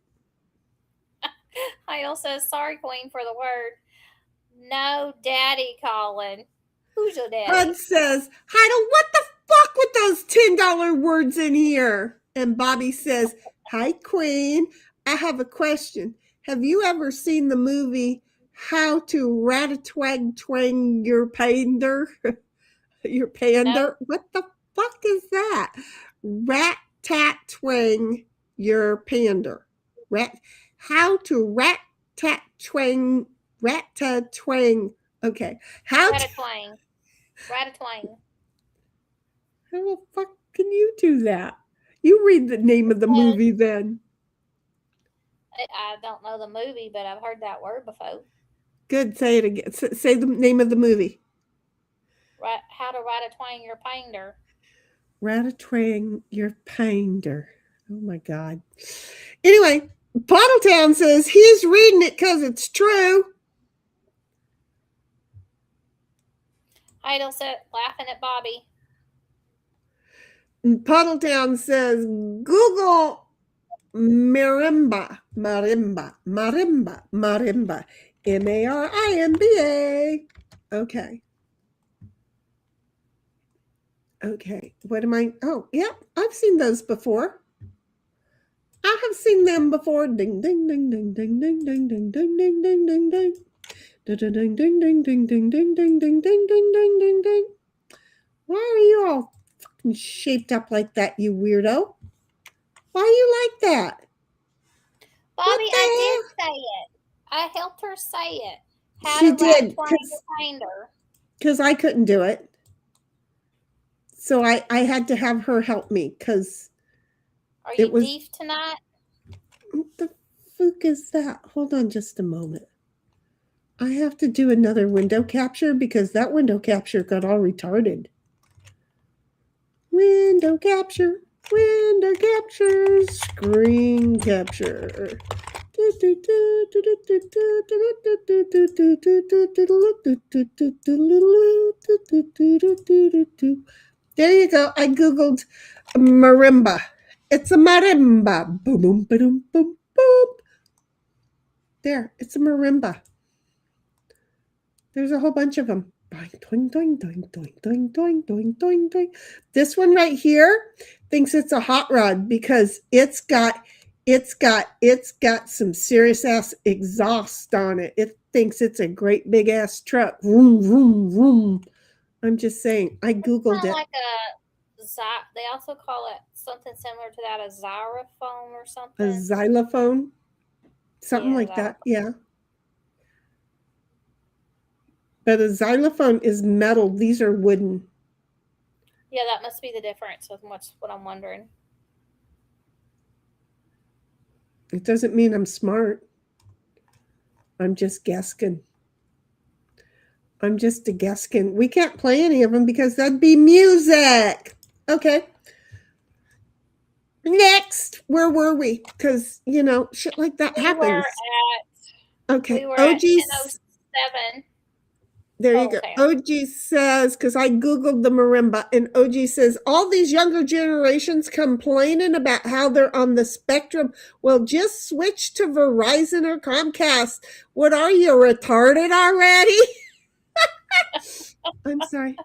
S5: Heidel says, sorry, Queen, for the word. No daddy calling. Who's your daddy?
S3: Bud says, Heidel, what the fuck with those $10 words in here? And Bobby says, hi, Queen. I have a question. Have you ever seen the movie how to ratatwang twang your pander. Your pander. What the fuck is that? Rat tat twang your pander. How to rat tat twang Okay. How
S5: Ratatwang. Ratatwang.
S3: the fuck can you do that? You read the name of the movie then.
S5: I don't know the movie, but I've heard that word before.
S3: Good. Say it again. Say the name of the movie.
S5: How to ratatwang your pander.
S3: Ratatwang your pander. Oh my God. Anyway, Pottletown says he's reading it because it's true.
S5: Idle said, laughing at Bobby.
S3: And Pottletown says Google marimba. MARIMBA. Okay. Okay. What am I? Oh, yeah. I've seen those before. I have seen them before. Ding, ding, ding, ding, ding, ding, ding, ding, ding, ding, ding, ding, ding. Ding, ding, ding, ding, ding, ding, ding, ding, ding, ding, ding, ding, ding, ding. Why are you all fucking shaped up like that, you weirdo? Why are you like that?
S5: Bobby, I did say it. I helped her say it. How
S3: She
S5: to
S3: did,
S5: ratatwang your pander.
S3: because I couldn't do it. So I had to have her help me because
S5: Are you
S3: it was.
S5: deaf tonight?
S3: What the fuck is that? Hold on just a moment. I have to do another window capture because that window capture got all retarded. Window capture, screen capture. There you go. I Googled marimba. It's a marimba. Boom, boom, boom, boom, boom. There, it's a marimba. There's a whole bunch of them. Doing, doing, doing, doing, doing, doing, doing, doing, doing. This one right here thinks it's a hot rod because it's got some serious ass exhaust on it. It thinks it's a great big ass truck. Vroom, vroom, vroom. I'm just saying. I Googled it.
S5: Like they also call it something similar to that, a xylophone or something.
S3: A xylophone? Something like that, yeah. But a xylophone is metal. These are wooden.
S5: Yeah, that must be the difference. That's what I'm wondering.
S3: It doesn't mean I'm smart. I'm just guessing. I'm just a guessing. We can't play any of them because that'd be music. Okay. Next, where were we? Because, shit like that happens. Okay.
S5: We were at 10:07.
S3: There you go. OG says, because I Googled the marimba, and OG says, all these younger generations complaining about how they're on the spectrum. Well, just switch to Verizon or Comcast. What are you, retarded already? I'm sorry.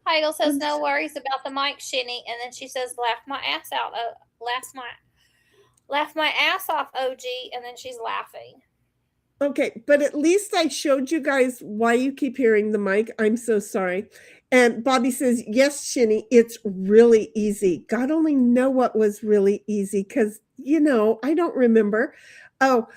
S5: Heidel says, no worries about the mic, Shinny. And then she says, laugh my ass out. Laugh my ass off, OG. And then she's laughing.
S3: Okay, but at least I showed you guys why you keep hearing the mic. I'm so sorry. And Bobby says, yes, Shinny, it's really easy. God only know what was really easy because, I don't remember. Oh,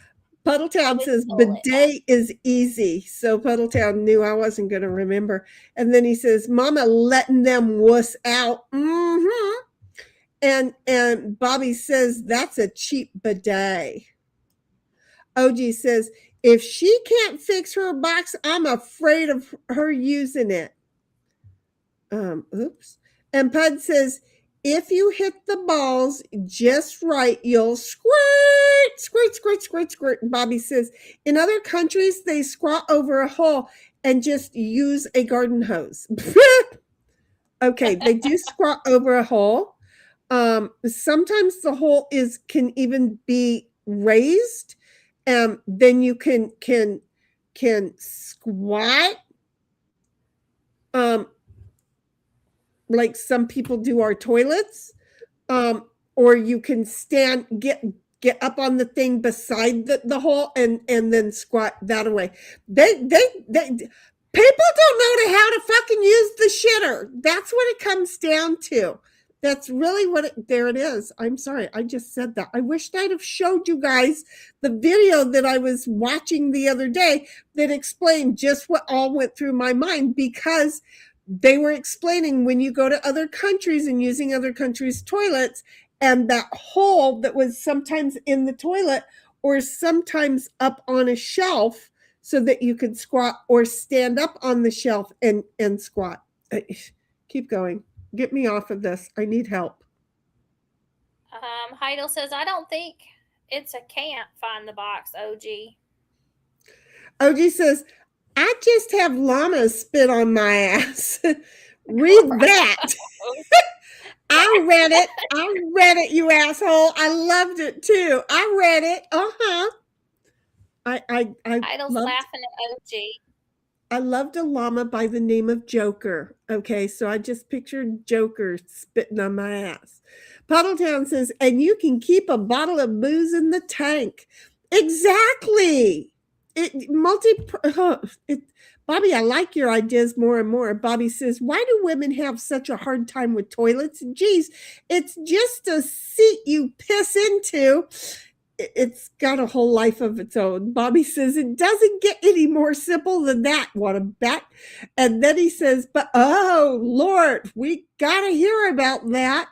S3: Puddletown says bidet is easy. So Puddletown knew I wasn't going to remember. And then he says, Mama letting them wuss out. Mm-hmm. And Bobby says, that's a cheap bidet. OG says, if she can't fix her box, I'm afraid of her using it. Oops. And Pud says, if you hit the balls just right, you'll squirt, squirt, squirt, squirt, squirt. Bobby says, in other countries, they squat over a hole and just use a garden hose. Okay, they do squat over a hole. Sometimes the hole can even be raised. Then you can squat, like some people do our toilets, or you can get up on the thing beside the hole and then squat that away. They people don't know how to fucking use the shitter. That's what it comes down to. That's really what there it is. I'm sorry. I just said that. I wished I'd have showed you guys the video that I was watching the other day that explained just what all went through my mind, because they were explaining when you go to other countries and using other countries' toilets, and that hole that was sometimes in the toilet or sometimes up on a shelf so that you could squat, or stand up on the shelf and squat. Keep going. Get me off of this. I need help.
S5: Heidel says, I don't think it's a can't find the box, OG.
S3: OG says, I just have llamas spit on my ass. Read that. I read it, you asshole. I loved it too. I read it.
S5: Heidel's laughing at OG.
S3: I loved a llama by the name of Joker. Okay, so I just pictured Joker spitting on my ass. Puddletown says, and you can keep a bottle of booze in the tank. Exactly. Bobby, I like your ideas more and more. Bobby says, why do women have such a hard time with toilets? Geez, it's just a seat you piss into. It's got a whole life of its own. Bobby says, it doesn't get any more simple than that. Want to bet? And then he says, but oh, Lord, we got to hear about that.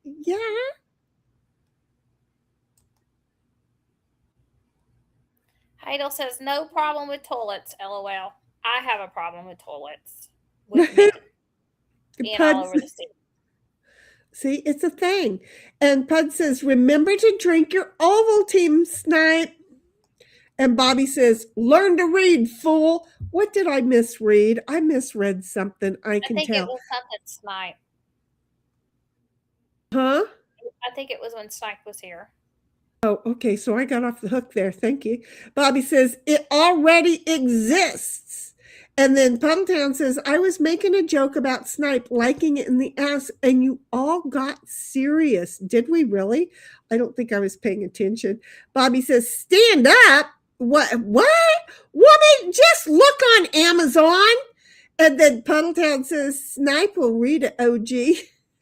S3: Yeah.
S5: Heidel says, no problem with toilets, LOL. I have a problem with toilets. With men being all over the city.
S3: See, it's a thing. And Pud says, remember to drink your Ovaltine, Snipe. And Bobby says, learn to read, fool. What did I misread? I misread something. I think
S5: it was something Snipe.
S3: Huh?
S5: I think it was when Snipe was here.
S3: Oh, okay. So I got off the hook there. Thank you. Bobby says, it already exists. And then Puddletown says, I was making a joke about Snipe liking it in the ass, and you all got serious. Did we really? I don't think I was paying attention. Bobby says, stand up? What? Woman, just look on Amazon. And then Puddletown says, Snipe will read it, OG.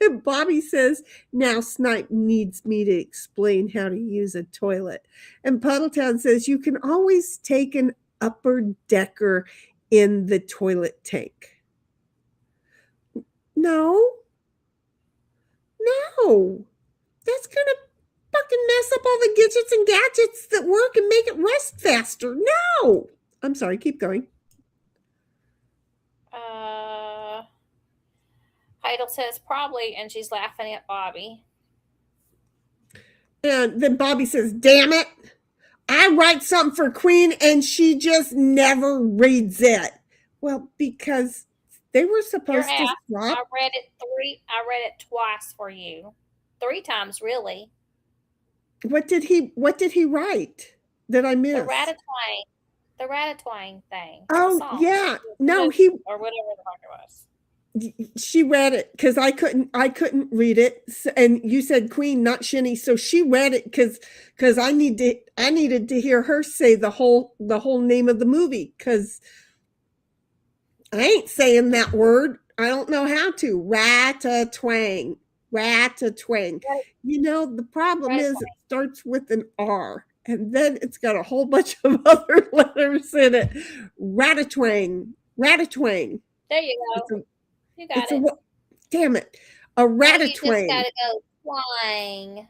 S3: And Bobby says, now Snipe needs me to explain how to use a toilet. And Puddletown says, you can always take an upper decker in the toilet tank. No. That's going to fucking mess up all the gadgets and gadgets that work and make it rest faster. No. I'm sorry, keep going.
S5: Heidel says probably, and she's laughing at Bobby.
S3: And then Bobby says, damn it. I write something for Queen and she just never reads it. Well, because they were supposed to stop.
S5: I read it twice for you. 3 times, really.
S3: What did he write that I missed?
S5: The Ratatouille thing.
S3: Oh, yeah. No,
S5: or whatever the fuck it was.
S3: She read it because I couldn't read it, and you said Queen, not Shinny, so she read it because I needed to hear her say the whole name of the movie, because I ain't saying that word. I don't know how to. Ratatouille. You know, the problem is it starts with an R, and then it's got a whole bunch of other letters in it. Ratatouille.
S5: There you go. You got it.
S3: Damn it. A ratatouille.
S5: You just gotta go twang.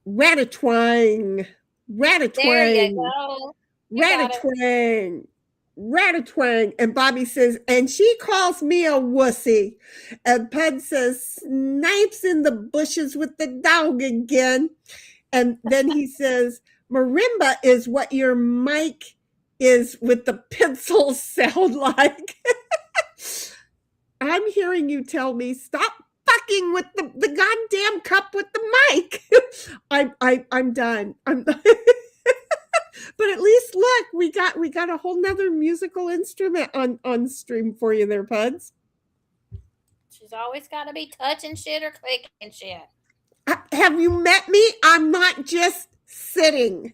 S3: Ratatouille.
S5: There you go.
S3: Ratatouille. And Bobby says, and she calls me a wussy. And Pud says, Snipes in the bushes with the dog again. And then he says, marimba is what your mic is with the pencils sound like. I'm hearing you tell me, stop fucking with the goddamn cup with the mic. I'm done. But at least look, we got a whole nother musical instrument on stream for you there, Puds.
S5: She's always got to be touching shit or clicking shit.
S3: Have you met me? I'm not just sitting.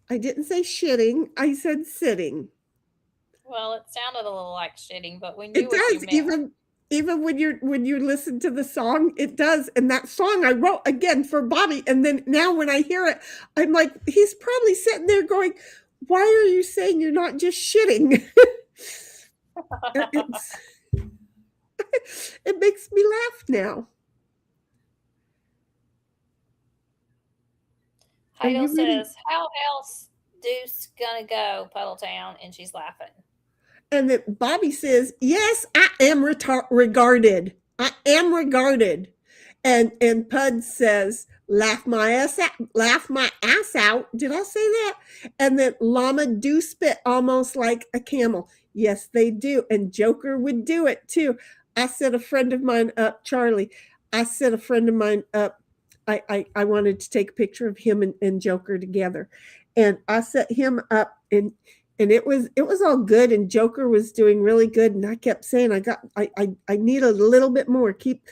S3: I didn't say shitting. I said sitting.
S5: Well, it sounded a little like shitting, but we knew
S3: It
S5: what you
S3: does.
S5: meant.
S3: Even when you listen to the song, it does. And that song I wrote again for Bobby. And then now when I hear it, I'm like, he's probably sitting there going, why are you saying you're not just shitting? It makes me laugh now.
S5: Heidel says, how else Deuce gonna go, Puddletown? And she's laughing.
S3: And then Bobby says, yes, I am regarded. I am regarded. And Pud says, laugh my ass out. Did I say that? And then llama do spit almost like a camel. Yes, they do. And Joker would do it too. I set a friend of mine up, Charlie. I set a friend of mine up. I wanted to take a picture of him and Joker together. And I set him up and it was all good, and Joker was doing really good, and I kept saying I need a little bit more. Keep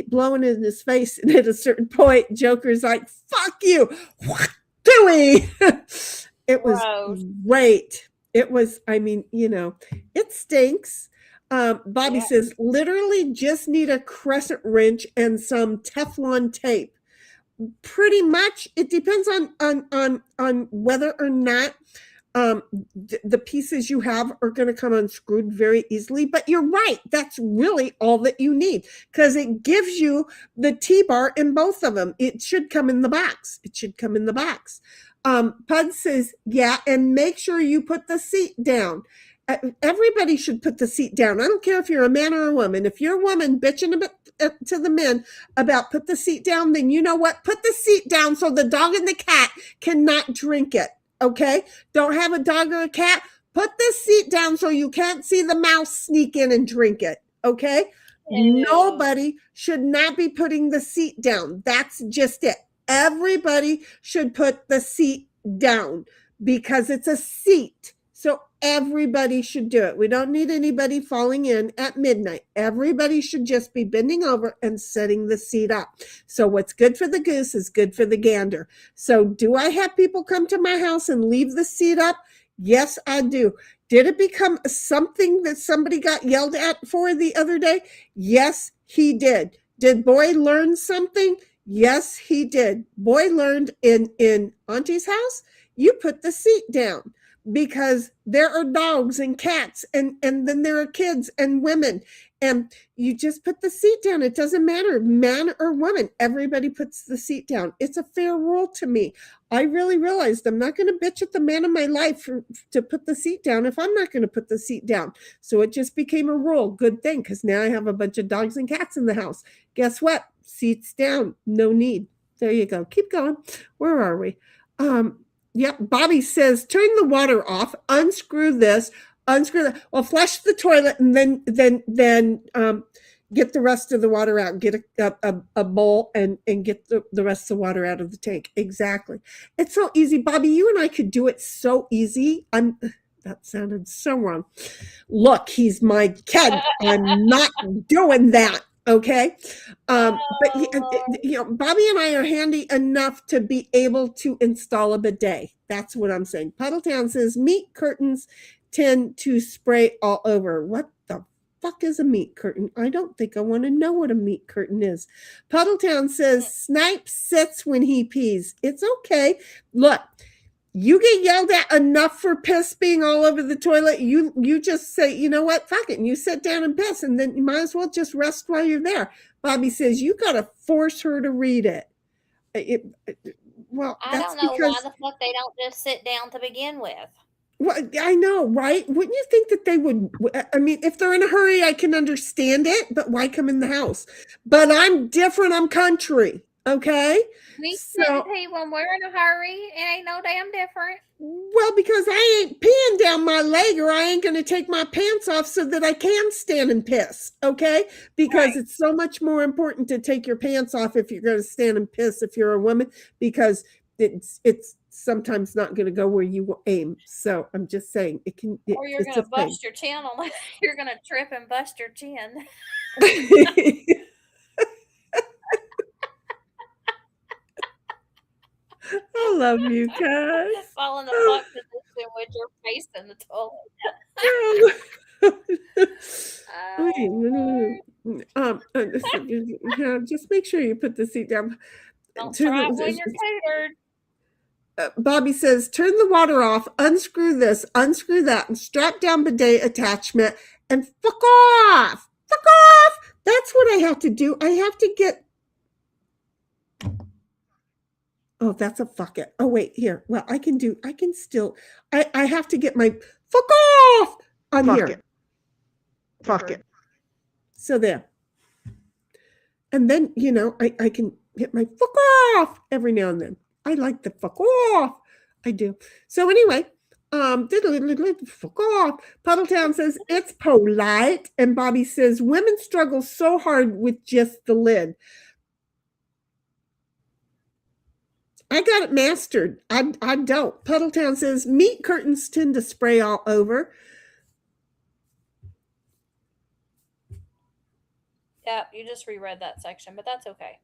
S3: blowing it in his face. And at a certain point, Joker's like, fuck you. What doing? It was great. It was, I mean, it stinks. Bobby says, literally just need a crescent wrench and some Teflon tape. Pretty much, it depends on whether or not the pieces you have are going to come unscrewed very easily. But you're right, that's really all that you need, because it gives you the T-bar in both of them. It should come in the box. Pud says, yeah, and make sure you put the seat down. Everybody should put the seat down. I don't care if you're a man or a woman. If you're a woman bitching to the men about put the seat down, then you know what? Put the seat down so the dog and the cat cannot drink it. Okay? Don't have a dog or a cat. Put the seat down so you can't see the mouse sneak in and drink it. Okay? Ew. Nobody should not be putting the seat down. That's just it. Everybody should put the seat down because it's a seat. So everybody should do it. We don't need anybody falling in at midnight. Everybody should just be bending over and setting the seat up. So what's good for the goose is good for the gander. So do I have people come to my house and leave the seat up? Yes, I do. Did it become something that somebody got yelled at for the other day? Yes, he did. Did Boy learn something? Yes, he did. Boy learned in Auntie's house, you put the seat down. Because there are dogs and cats and then there are kids and women, and you just put the seat down. It doesn't matter, man or woman, everybody puts the seat down. It's a fair rule to me. I really realized I'm not going to bitch at the man of my life to put the seat down if I'm not going to put the seat down. So it just became a rule. Good thing, because now I have a bunch of dogs and cats in the house. Guess what? Seats down. No need. There you go. Keep going. Where are we? Yep, Bobby says, turn the water off, unscrew this, unscrew that. Well, flush the toilet and then get the rest of the water out. Get a bowl and get the rest of the water out of the tank. Exactly. It's so easy. Bobby, you and I could do it so easy. That sounded so wrong. Look, he's my kid. I'm not doing that. Okay. But Bobby and I are handy enough to be able to install a bidet. That's what I'm saying. Puddletown says meat curtains tend to spray all over. What the fuck is a meat curtain? I don't think I want to know what a meat curtain is. Puddletown says Snipe sits when he pees. It's okay. Look, you get yelled at enough for piss being all over the toilet. You just say, you know what, fuck it. And you sit down and piss, and then you might as well just rest while you're there. Bobby says you got to force her to read it. Well,
S5: I don't know why the fuck they don't just sit down to begin with.
S3: Well, I know, right? Wouldn't you think that they would? I mean, if they're in a hurry, I can understand it, but why come in the house? But I'm different. I'm country. Okay.
S5: Me too, when we're in a hurry, it ain't no damn different.
S3: Well, because I ain't peeing down my leg, or I ain't going to take my pants off so that I can stand and piss. Okay. Because It's so much more important to take your pants off if you're going to stand and piss if you're a woman, because it's sometimes not going to go where you aim. So I'm just saying it can.
S5: Or you're going to bust your chin on. You're going to trip and bust your chin.
S3: love you guys.
S5: Fall in the fuck position with your face in the toilet.
S3: Yeah, just make sure you put the seat down.
S5: Don't try it when you're catered.
S3: Bobby says, turn the water off, unscrew this, unscrew that, and strap down bidet attachment, and fuck off. Fuck off. That's what I have to do. I have to get. Oh, that's a fuck it. Oh, wait, here. Well, I can still. I have to get my fuck off on
S6: Fuck
S3: here.
S6: it. Fuck it.
S3: So there. And then, I can hit my fuck off every now and then. I like the fuck off. I do. So anyway, fuck off. Puddletown says it's polite. And Bobby says women struggle so hard with just the lid. I got it mastered. I don't. Puddletown says meat curtains tend to spray all over.
S5: Yeah, you just reread that section, but that's okay.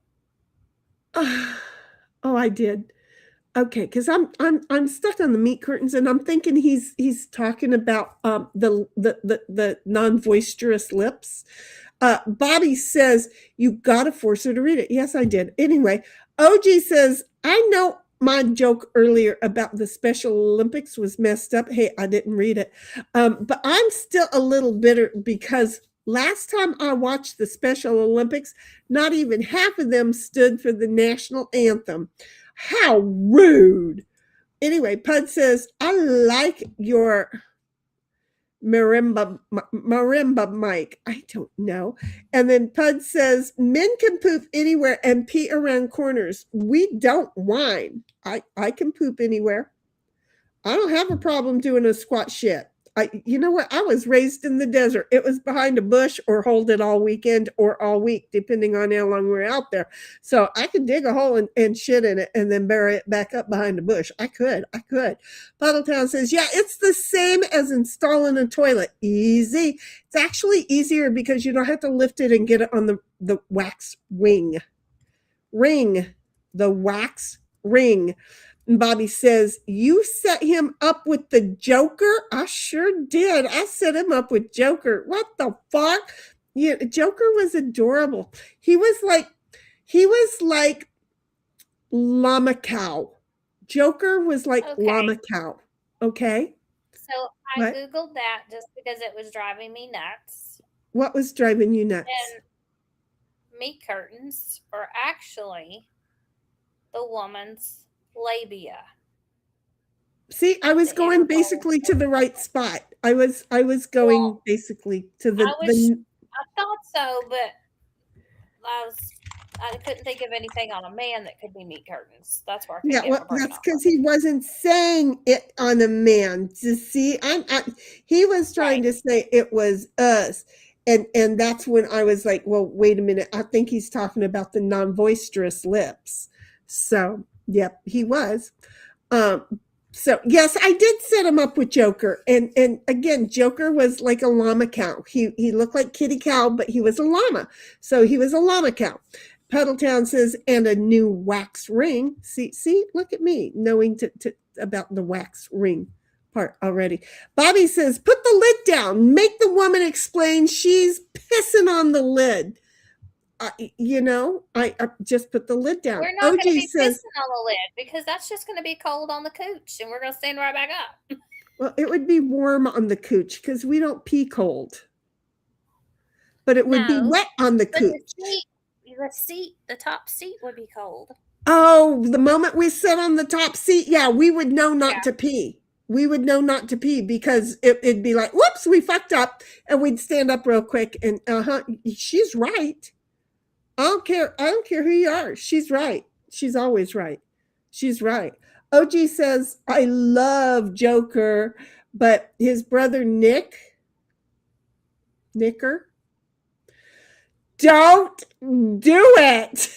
S3: Oh, I did. Okay, because I'm stuck on the meat curtains, and I'm thinking he's talking about the non-boisterous lips. Bobby says you gotta force her to read it. Yes, I did. Anyway, OG says I know my joke earlier about the Special Olympics was messed up. Hey, I didn't read it, but I'm still a little bitter because last time I watched the Special Olympics, not even half of them stood for the national anthem. How rude. Anyway, Pud says, I like your marimba mic. I don't know. And then Pud says, men can poop anywhere and pee around corners. We don't whine. I can poop anywhere. I don't have a problem doing a squat shit. You know what? I was raised in the desert. It was behind a bush or hold it all weekend or all week, depending on how long we're out there. So I could dig a hole and shit in it and then bury it back up behind a bush. I could. Puddletown says, yeah, it's the same as installing a toilet. Easy. It's actually easier because you don't have to lift it and get it on the wax ring. The wax ring. And Bobby says, you set him up with the Joker? I sure did. I set him up with Joker. What the fuck? Yeah, Joker was adorable. He was like Llama Cow. Joker was like Llama Cow. Okay?
S5: So I Googled that just because it was driving me nuts.
S3: What was driving you nuts?
S5: And meat curtains are actually the woman's labia.
S3: See, I was going basically to the right spot. I was going basically to the.
S5: I thought so, but I couldn't think of anything on a man that could be meat curtains. That's where I
S3: yeah, well, that's because he wasn't saying it on a man. To see, he was trying to say it was us, and that's when I was like, well, wait a minute. I think he's talking about the non-boisterous lips. So. Yep, he was. So yes, I did set him up with Joker, and again, Joker was like a llama cow. He looked like kitty cow, but he was a llama, so he was a llama cow. Puddletown says, and a new wax ring. See, look at me knowing about the wax ring part already. Bobby says, put the lid down. Make the woman explain. She's pissing on the lid. I just put the lid down.
S5: We're not going to be pissing on the lid because that's just going to be cold on the cooch, and we're going to stand right back up.
S3: Well, it would be warm on the cooch because we don't pee cold. But it would be wet on the cooch.
S5: The top seat would be cold.
S3: Oh, the moment we sit on the top seat, yeah, we would know not to pee. We would know not to pee because it'd be like, whoops, we fucked up, and we'd stand up real quick and she's right. I don't care who you are. She's right. She's always right. She's right. OG says, I love Joker, but his brother Nicker, don't do it.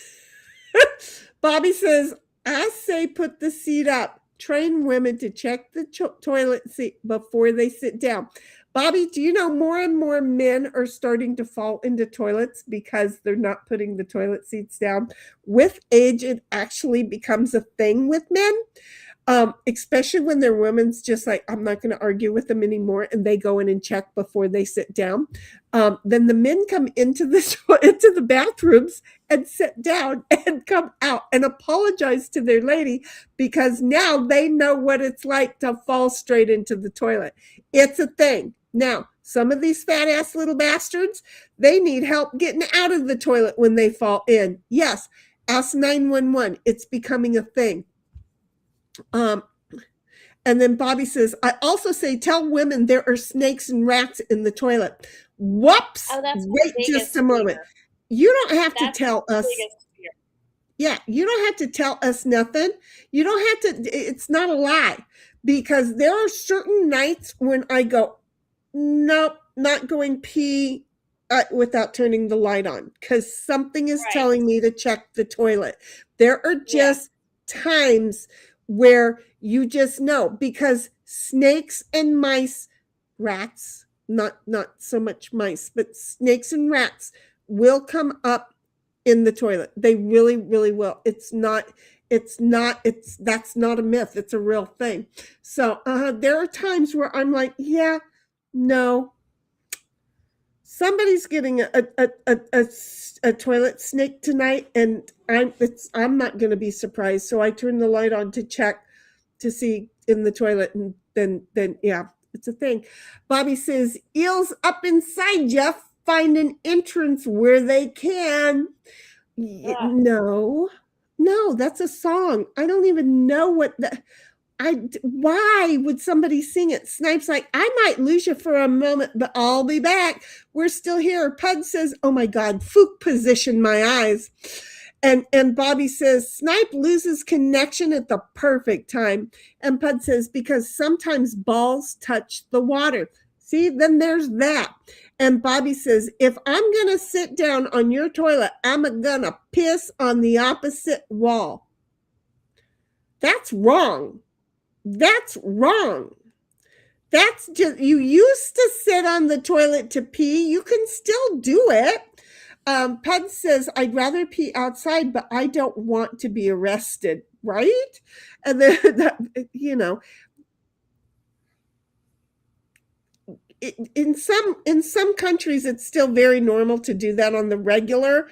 S3: Bobby says, I say put the seat up. Train women to check the toilet seat before they sit down. Bobby, do you know more and more men are starting to fall into toilets because they're not putting the toilet seats down? With age, it actually becomes a thing with men. Especially when their women's just like, I'm not going to argue with them anymore, and they go in and check before they sit down. Then the men come into the bathrooms and sit down and come out and apologize to their lady because now they know what it's like to fall straight into the toilet. It's a thing. Now, some of these fat ass little bastards, they need help getting out of the toilet when they fall in. Yes, ask 911. It's becoming a thing. And then Bobby says, I also say, tell women there are snakes and rats in the toilet. Whoops.
S5: Oh, that's my
S3: Wait
S5: biggest
S3: just a moment.
S5: fear.
S3: You don't have
S5: That's
S3: to tell
S5: my
S3: us.
S5: biggest fear.
S3: Yeah, you don't have to tell us nothing. You don't have to, it's not a lie. Because there are certain nights when I go, nope, not going pee without turning the light on. Because something is
S5: Right.
S3: telling me to check the toilet. There are
S5: Yeah.
S3: just times where you just know, because snakes and mice, rats, not so much mice, but snakes and rats will come up in the toilet. They really, really will. That's not a myth. It's a real thing. So there are times where I'm like, yeah, no, somebody's getting a toilet snake tonight, and I'm not going to be surprised. So I turn the light on to check to see in the toilet, and then yeah, it's a thing. Bobby says, eels up inside you find an entrance where they can. No, that's a song. I don't even know what that. Why would somebody sing it? Snipe's like, I might lose you for a moment, but I'll be back. We're still here. Pud says, oh my God, Fook positioned my eyes. And Bobby says, Snipe loses connection at the perfect time. And Pud says, because sometimes balls touch the water. See, then there's that. And Bobby says, if I'm going to sit down on your toilet, I'm going to piss on the opposite wall. That's wrong. That's wrong. That's just, you used to sit on the toilet to pee. You can still do it. Pud says, I'd rather pee outside, but I don't want to be arrested, right? And then, in some countries, it's still very normal to do that on the regular.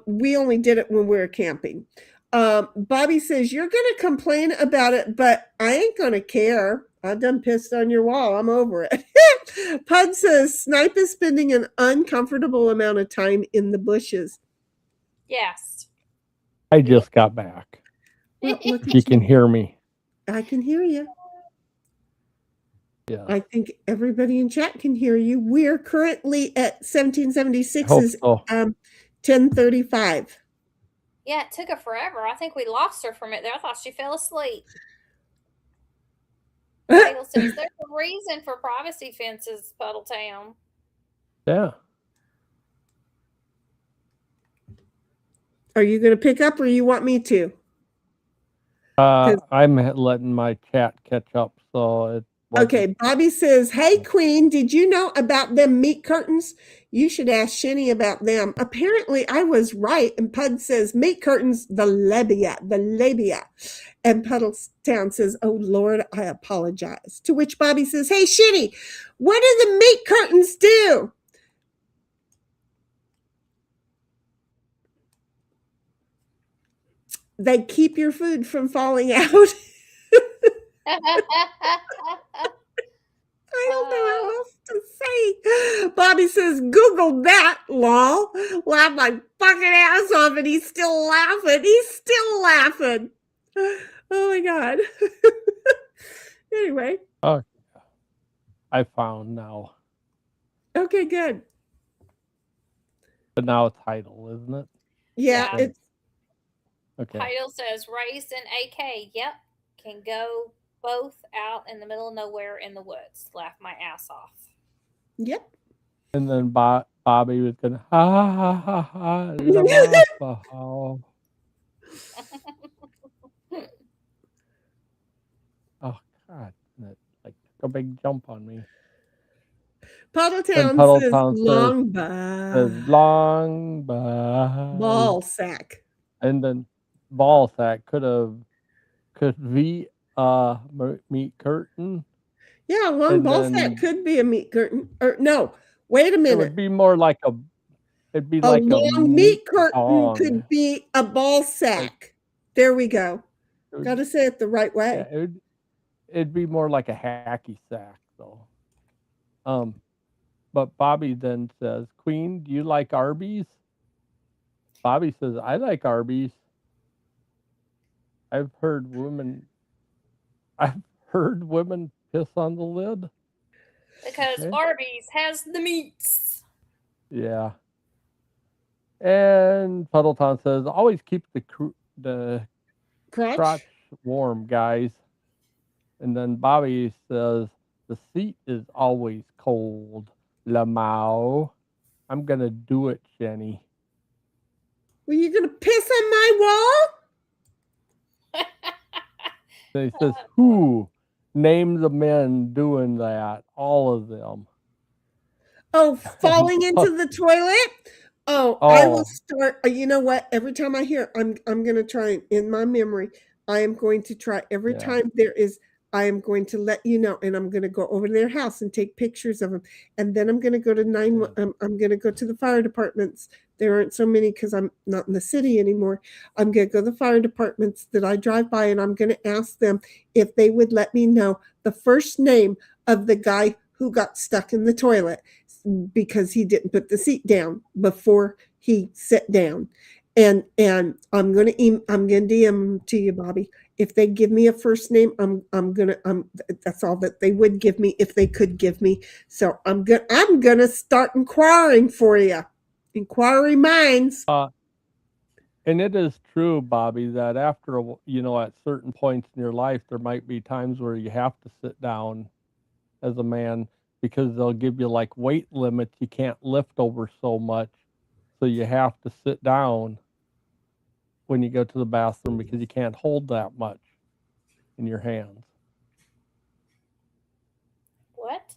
S3: We only did it when we were camping. Bobby says, you're going to complain about it, but I ain't going to care. I done pissed on your wall. I'm over it. Pud says, Snipe is spending an uncomfortable amount of time in the bushes.
S5: Yes.
S4: I just got back.
S3: Well, look at
S4: You can hear me.
S3: I can hear you.
S4: Yeah.
S3: I think everybody in chat can hear you. We're currently at 1776
S4: Hope
S3: is
S4: so.
S3: 10:35.
S5: Yeah, it took her forever. I think we lost her from it there. I thought she fell asleep. Giggle says, there's a reason for privacy fences, Puddletown.
S4: Yeah.
S3: Are you going to pick up, or you want me to?
S4: I'm letting my chat catch up, so it wasn't.
S3: Okay, Bobby says, hey, Queen, did you know about them meat curtains? You should ask Shinny about them. Apparently, I was right. And Pud says, meat curtains, the labia. And Puddletown says, oh, Lord, I apologize. To which Bobby says, hey, Shinny, what do the meat curtains do? They keep your food from falling out. I don't know how else to say. Bobby says, Google that, lol. Laugh my fucking ass off, and he's still laughing. Oh my God. Anyway.
S4: Oh, I found now.
S3: Okay, good.
S4: But now it's Heidel, isn't it?
S3: Yeah, it's
S4: okay.
S5: Heidel says, raised in AK. Yep. Can go both out in the middle of nowhere in the woods. Laugh my ass off.
S3: Yep.
S4: And then Bobby was going, ha ha ha ha. Oh God, that like took a big jump on me.
S3: Puddletown says
S4: Puddletown
S3: long
S4: says long
S3: ball sack.
S4: and then ball sack could be meat curtain.
S3: Yeah, long
S4: And
S3: ball
S4: then
S3: sack could be a meat curtain. Or no, wait a
S4: it
S3: minute.
S4: would be more like it'd be
S3: A
S4: like a
S3: long meat curtain
S4: thong.
S3: could be a ball sack. There we go.
S4: It would-
S3: Got to say it the right way.
S4: Yeah, it'd be more like a hacky sack though. But Bobby then says, "Queen, do you like Arby's?" Bobby says, "I like Arby's. I've heard women piss on the lid."
S5: Because
S4: Okay.
S5: Arby's has the meats.
S4: Yeah. And Puddleton says, "Always keep the crotch warm, guys." And then Bobby says, "The seat is always cold, Lamau. I'm gonna do it, Jenny."
S3: Were you going to piss on my wall?
S4: And he says, "Who? Name the men doing that. All of them."
S3: Oh, falling into the toilet? Oh, I will start. You know what? Every time I hear, I'm going to try in my memory. I am going to try every time there is. I am going to let you know, and I'm going to go over to their house and take pictures of them, and then I'm going to go to I'm going to go to the fire departments. There aren't so many because I'm not in the city anymore. I'm going to go to the fire departments that I drive by, and I'm going to ask them if they would let me know the first name of the guy who got stuck in the toilet because he didn't put the seat down before he sat down. And I'm gonna DM to you, Bobby. If they give me a first name, that's all that they would give me if they could give me. So I'm gonna start inquiring for you. Inquiry minds.
S4: And it is true, Bobby, that after at certain points in your life, there might be times where you have to sit down as a man because they'll give you like weight limits. You can't lift over so much, so you have to sit down when you go to the bathroom because you can't hold that much in your hands.
S5: What?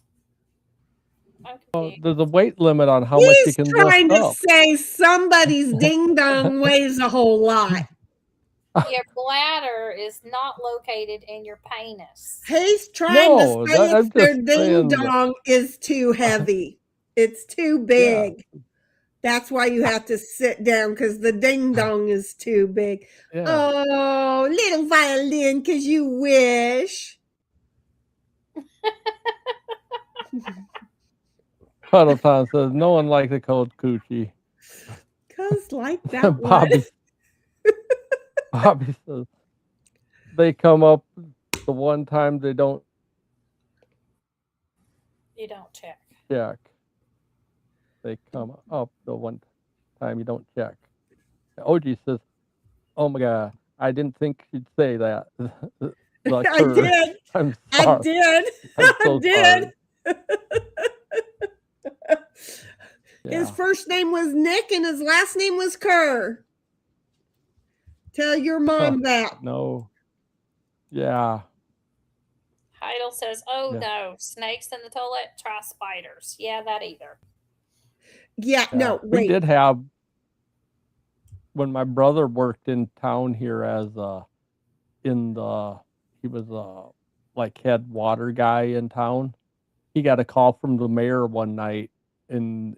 S4: There's a weight limit on how much you can lift up.
S3: He's trying to say somebody's ding dong weighs a whole lot.
S5: Your bladder is not located in your penis.
S3: He's trying to say their ding dong is too heavy. It's too big. Yeah. That's why you have to sit down because the ding dong is too big. Yeah. Oh, little violin, because you wish.
S4: Puddleton says, "No one likes a cold coochie."
S3: Because like that Bobby
S4: says, "They come up the one time they don't."
S5: You don't check.
S4: Check. They come up the one time you don't check. OG says, "Oh my God, I didn't think she'd say that."
S3: Like I did.
S4: I'm sorry.
S3: I did.
S4: I did.
S3: His first name was Nick and his last name was Kerr. Tell your mom that.
S4: No. Yeah.
S5: Heidel says, no, snakes in the toilet, try spiders. Yeah, that either.
S3: Yeah, no, wait.
S4: We did have, when my brother worked in town here he was like head water guy in town. He got a call from the mayor one night, and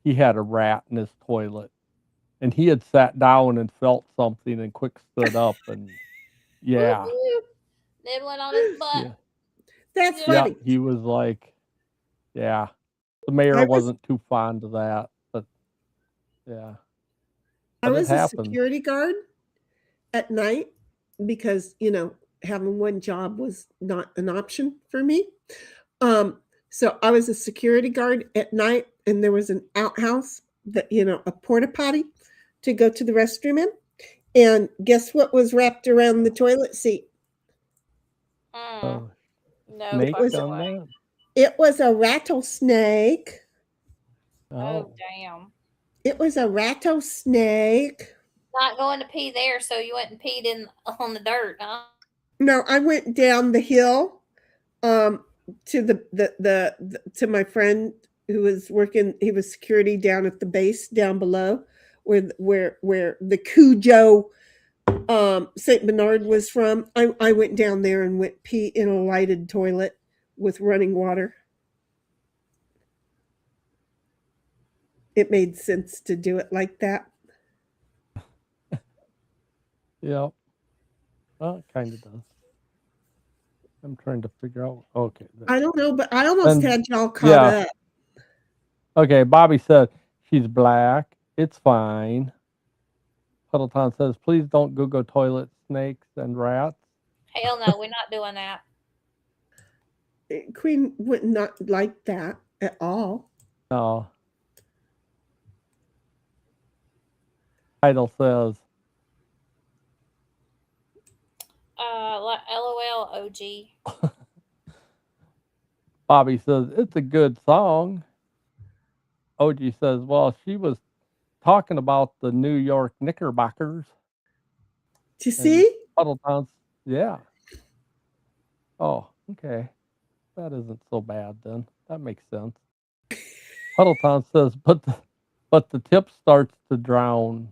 S4: he had a rat in his toilet, and he had sat down and felt something and quick stood up and
S5: nibbling on his butt.
S4: Yeah.
S3: That's funny.
S4: He was like, the mayor wasn't too fond of that, but yeah.
S3: I was a security guard at night because, having one job was not an option for me. So I was a security guard at night, and there was an outhouse that, a porta potty to go to the restroom in. And guess what was wrapped around the toilet seat?
S5: No,
S3: it was a rattlesnake.
S5: Oh, damn.
S3: It was a rattlesnake.
S5: Not going to pee there, so you went and peed on the dirt, huh?
S3: No, I went down the hill. to to my friend who was working. He was security down at the base down below, where the Cujo Saint Bernard was from. I went down there and went pee in a lighted toilet with running water. It made sense to do it like that.
S4: Yeah. Well, it kind of does. I'm trying to figure out. Okay.
S3: I don't know, but I almost
S4: And-
S3: had y'all caught
S4: yeah.
S3: up.
S4: Okay. Bobby said she's black. It's fine. Puddleton says, please don't Google toilet snakes and rats.
S5: Hell no, we're not doing that.
S3: Queen would not like that at all.
S4: No. Title says,
S5: LOL OG.
S4: Bobby says, it's a good song. OG says, well, she was talking about the New York Knickerbockers.
S3: Do you see?
S4: Puddleton's, yeah. Oh, okay. That isn't so bad then. That makes sense. Puddleton says, but the tip starts to drown.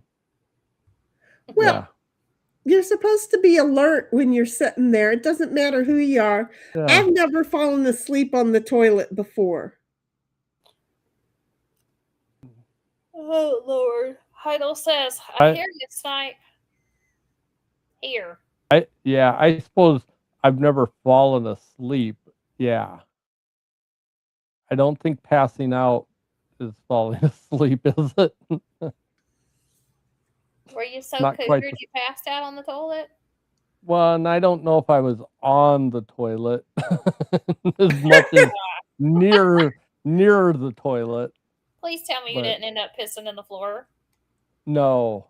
S3: Well,
S4: yeah.
S3: You're supposed to be alert when you're sitting there. It doesn't matter who you are.
S4: Yeah.
S3: I've never fallen asleep on the toilet before.
S5: Oh Lord. Heidel says, I hear you, Snipe. Here.
S4: I suppose I've never fallen asleep. Yeah. I don't think passing out is falling asleep, is it?
S5: Were you so
S4: Not
S5: cougared
S4: quite
S5: you passed out on the toilet?
S4: Well, and I don't know if I was on the toilet as much as near the toilet.
S5: Please tell me you didn't end up pissing in the floor.
S4: No.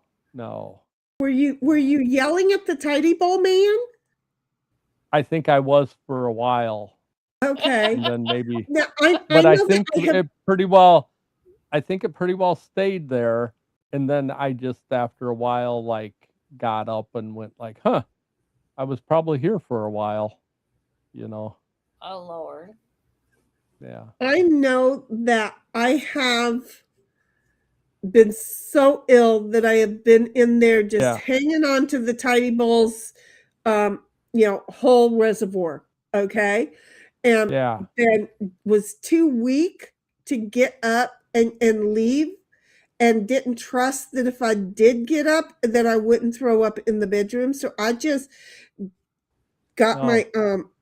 S3: Were you yelling at the tidy bowl man?
S4: I think I was for a while.
S3: Okay.
S4: And then maybe
S3: Now,
S4: I think it pretty well stayed there, and then I just after a while like got up and went like, huh, I was probably here for a while, you know.
S5: Oh Lord.
S4: Yeah.
S3: I know that I have been so ill that I have been in there just hanging on to the tidy bowls, whole reservoir. Okay. And then was too weak to get up and leave, and didn't trust that if I did get up that I wouldn't throw up in the bedroom. So I just got my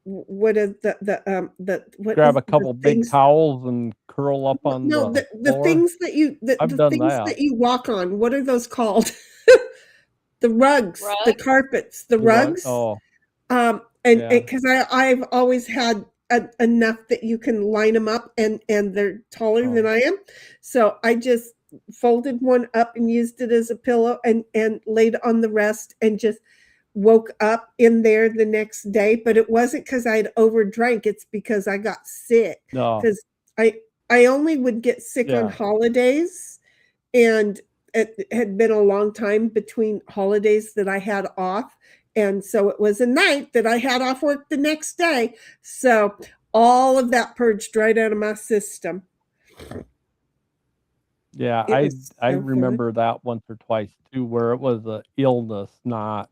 S3: what is what
S4: grab
S3: is
S4: a couple big towels and curl up on the floor?
S3: things that you that you walk on. What are those called? The rugs, the carpets, the rugs. And because I've always had enough that you can line them up and they're taller than I am, so I just folded one up and used it as a pillow and laid on the rest and just woke up in there the next day. But it wasn't because I'd overdrank. It's because I got sick. Because I only would get sick on holidays, and it had been a long time between holidays that I had off. And so it was a night that I had off work the next day. So all of that purged right out of my system.
S4: Yeah, I remember that once or twice too, where it was an illness, not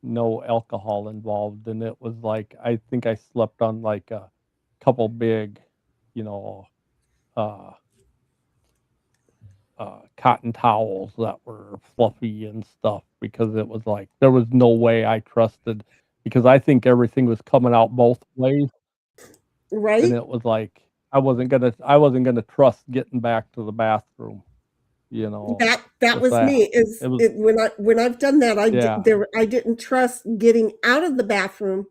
S4: no alcohol involved, and it was like I think I slept on like a couple big, cotton towels that were fluffy and stuff, because it was like there was no way I trusted, because I think everything was coming out both ways,
S3: right?
S4: And it was like I wasn't gonna trust getting back to the bathroom.
S3: That was me. When I've done that, I didn't trust getting out of the bathroom,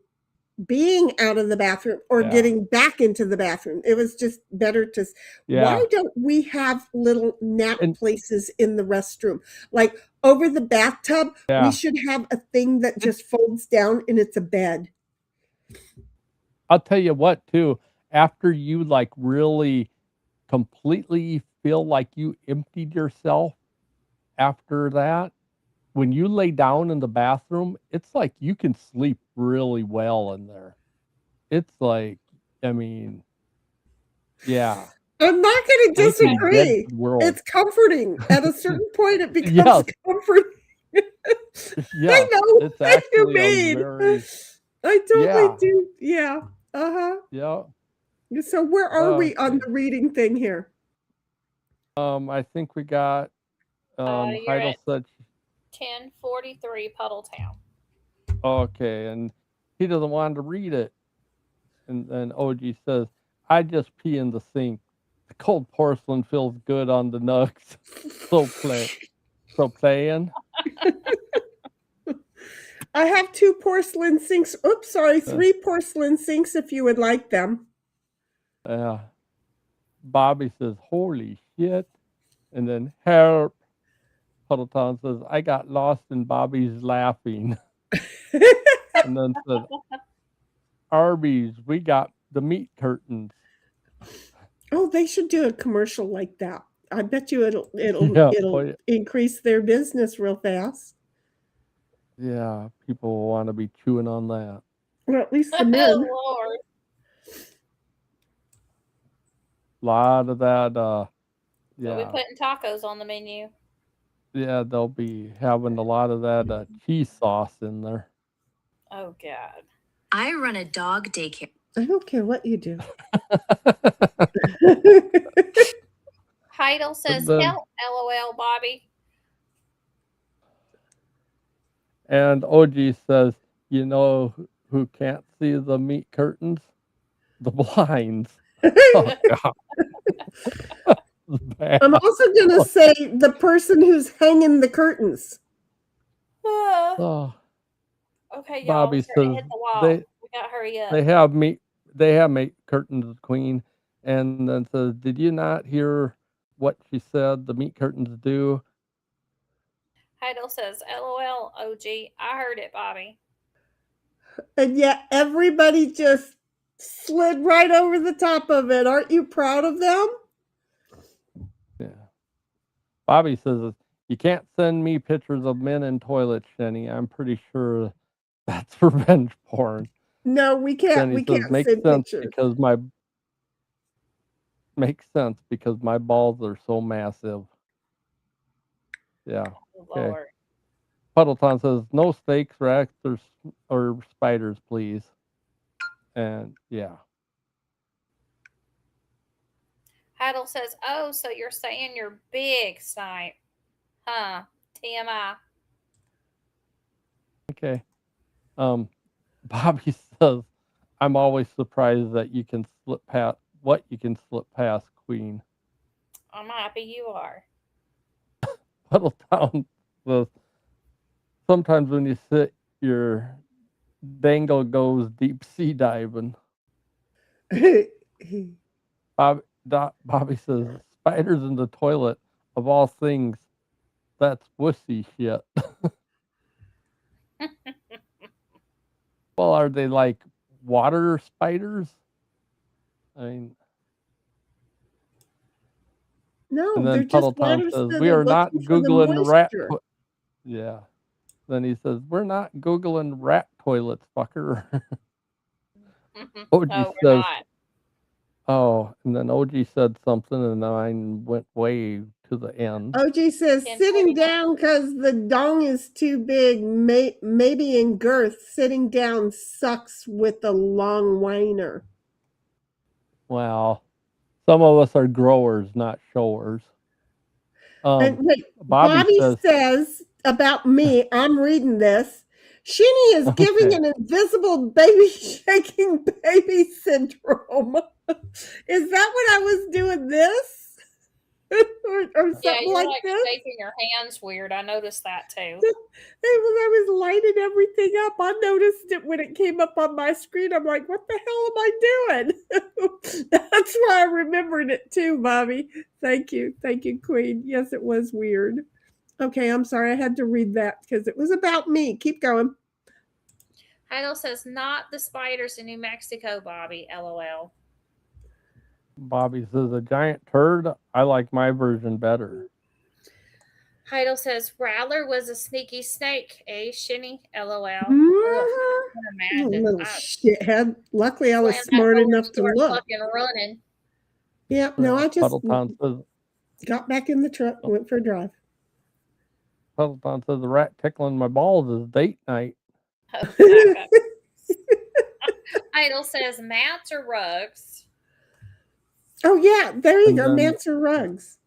S3: being out of the bathroom, or getting back into the bathroom. It was just better to. Why don't we have little nap places in the restroom, like over the bathtub? We should have a thing that just folds down and it's a bed.
S4: I'll tell you what, too. After you like really completely feel like you emptied yourself after that, when you lay down in the bathroom, it's like you can sleep really well in there. It's like I mean, yeah.
S3: I'm not going to
S4: Thank you,
S3: disagree.
S4: dead world.
S3: It's comforting. At a certain point, it becomes
S4: Yes.
S3: comforting.
S4: Yeah,
S3: I know
S4: it's
S3: what you
S4: actually a
S3: mean.
S4: very
S3: I totally
S4: yeah.
S3: do. Yeah. Uh-huh.
S4: Yeah.
S3: So where are we on
S4: Okay.
S3: the reading thing here?
S4: I think we got
S5: You're
S4: Heidel
S5: at
S4: said
S5: 1043 Puddle Town.
S4: okay, and he doesn't want to read it. And then OG says, I just pee in the sink. The cold porcelain feels good on the nugs. So playing.
S3: I have 2 porcelain sinks. Oops, sorry, 3 porcelain sinks if you would like them.
S4: Bobby says, holy shit. And then help. Puddleton says, I got lost in Bobby's laughing. And then said, Arby's, we got the meat curtains.
S3: Oh, they should do a commercial like that. I bet you it'll
S4: Yeah,
S3: increase their business real fast.
S4: Yeah, people will want to be chewing on that.
S3: Well, at least the men.
S5: Oh, Lord.
S4: A lot of that,
S5: So
S4: yeah.
S5: we're putting tacos on the menu.
S4: Yeah, they'll be having a lot of that cheese sauce in there.
S5: Oh, God.
S1: I run a dog daycare.
S3: I don't care what you do.
S5: Heidel says,
S4: then-
S5: help, LOL, Bobby.
S4: And OG says, you know who can't see the meat curtains? The blinds. Oh, God.
S3: I'm also going to say the person who's hanging the curtains.
S4: Oh,
S5: Okay, y'all,
S4: Bobby
S5: we're starting to
S4: says
S5: hit the wall.
S4: they,
S5: We got to hurry up.
S4: they have meat curtains, Queen. And then says, did you not hear what she said the meat curtains do?
S5: Heidel says, LOL, OG. I heard it, Bobby.
S3: And yet everybody just slid right over the top of it. Aren't you proud of them?
S4: Yeah. Bobby says, you can't send me pictures of men in toilets, Shenny. I'm pretty sure that's revenge porn.
S3: No, we can't.
S4: Then he
S3: We
S4: says,
S3: can't
S4: makes
S3: send
S4: sense
S3: pictures.
S4: because my balls are so massive. Yeah. Okay.
S5: Lord.
S4: Puddleton says, no snakes, rats, or spiders, please. And yeah.
S5: Heidel says, oh, so you're saying you're big, Snipe. Huh. TMI.
S4: Okay. Bobby says, I'm always surprised that you can slip past Queen.
S5: I'm happy you are.
S4: Puddletown says, sometimes when you sit, your dangle goes deep sea diving. Bobby says, spiders in the toilet, of all things, that's wussy shit. Well, are they like water spiders? I mean,
S3: No,
S4: and
S3: they're
S4: then
S3: just
S4: Puddleton
S3: waters
S4: says,
S3: that
S4: we are not
S3: looking for the
S4: Googling rat.
S3: moisture.
S4: Yeah. Then he says, we're not Googling rat toilets, fucker. OG
S5: No, we're
S4: says,
S5: not.
S4: oh, and then OG said something, and mine went way to the end.
S3: OG says, sitting
S5: 10:49.
S3: down because the dong is too big, maybe in girth. Sitting down sucks with the long whiner.
S4: Well, some of us are growers, not showers.
S3: And wait,
S4: Bobby
S3: says about me, I'm reading this. Shinny is giving
S4: Okay.
S3: an invisible baby shaking baby syndrome. Is that what I was doing this? or something
S5: Yeah, you're
S3: like
S5: like
S3: this?
S5: shaking your hands weird. I noticed that too.
S3: And when I was lighting everything up, I noticed it when it came up on my screen. I'm like, what the hell am I doing? That's why I remembered it too, Bobby. Thank you. Thank you, Queen. Yes, it was weird. Okay, I'm sorry. I had to read that because it was about me. Keep going.
S5: Heidel says, not the spiders in New Mexico, Bobby. LOL.
S4: Bobby says, a giant turd? I like my version better.
S5: Heidel says, Rattler was a sneaky snake, eh, Shinny? LOL.
S3: Mhm.
S5: can imagine.
S3: Little shithead. Luckily, I was
S5: Slammed that
S3: smart
S5: door and
S3: enough to
S5: started
S3: look.
S5: fucking running.
S3: Yeah, no, I just
S4: Puddleton says,
S3: got back in the truck, went for a drive.
S4: Puddleton says the rat tickling my balls is date night.
S5: Oh, back up. Idle says mats or rugs.
S3: Oh yeah, there you
S4: And
S3: go.
S4: then-
S3: Mats or rugs.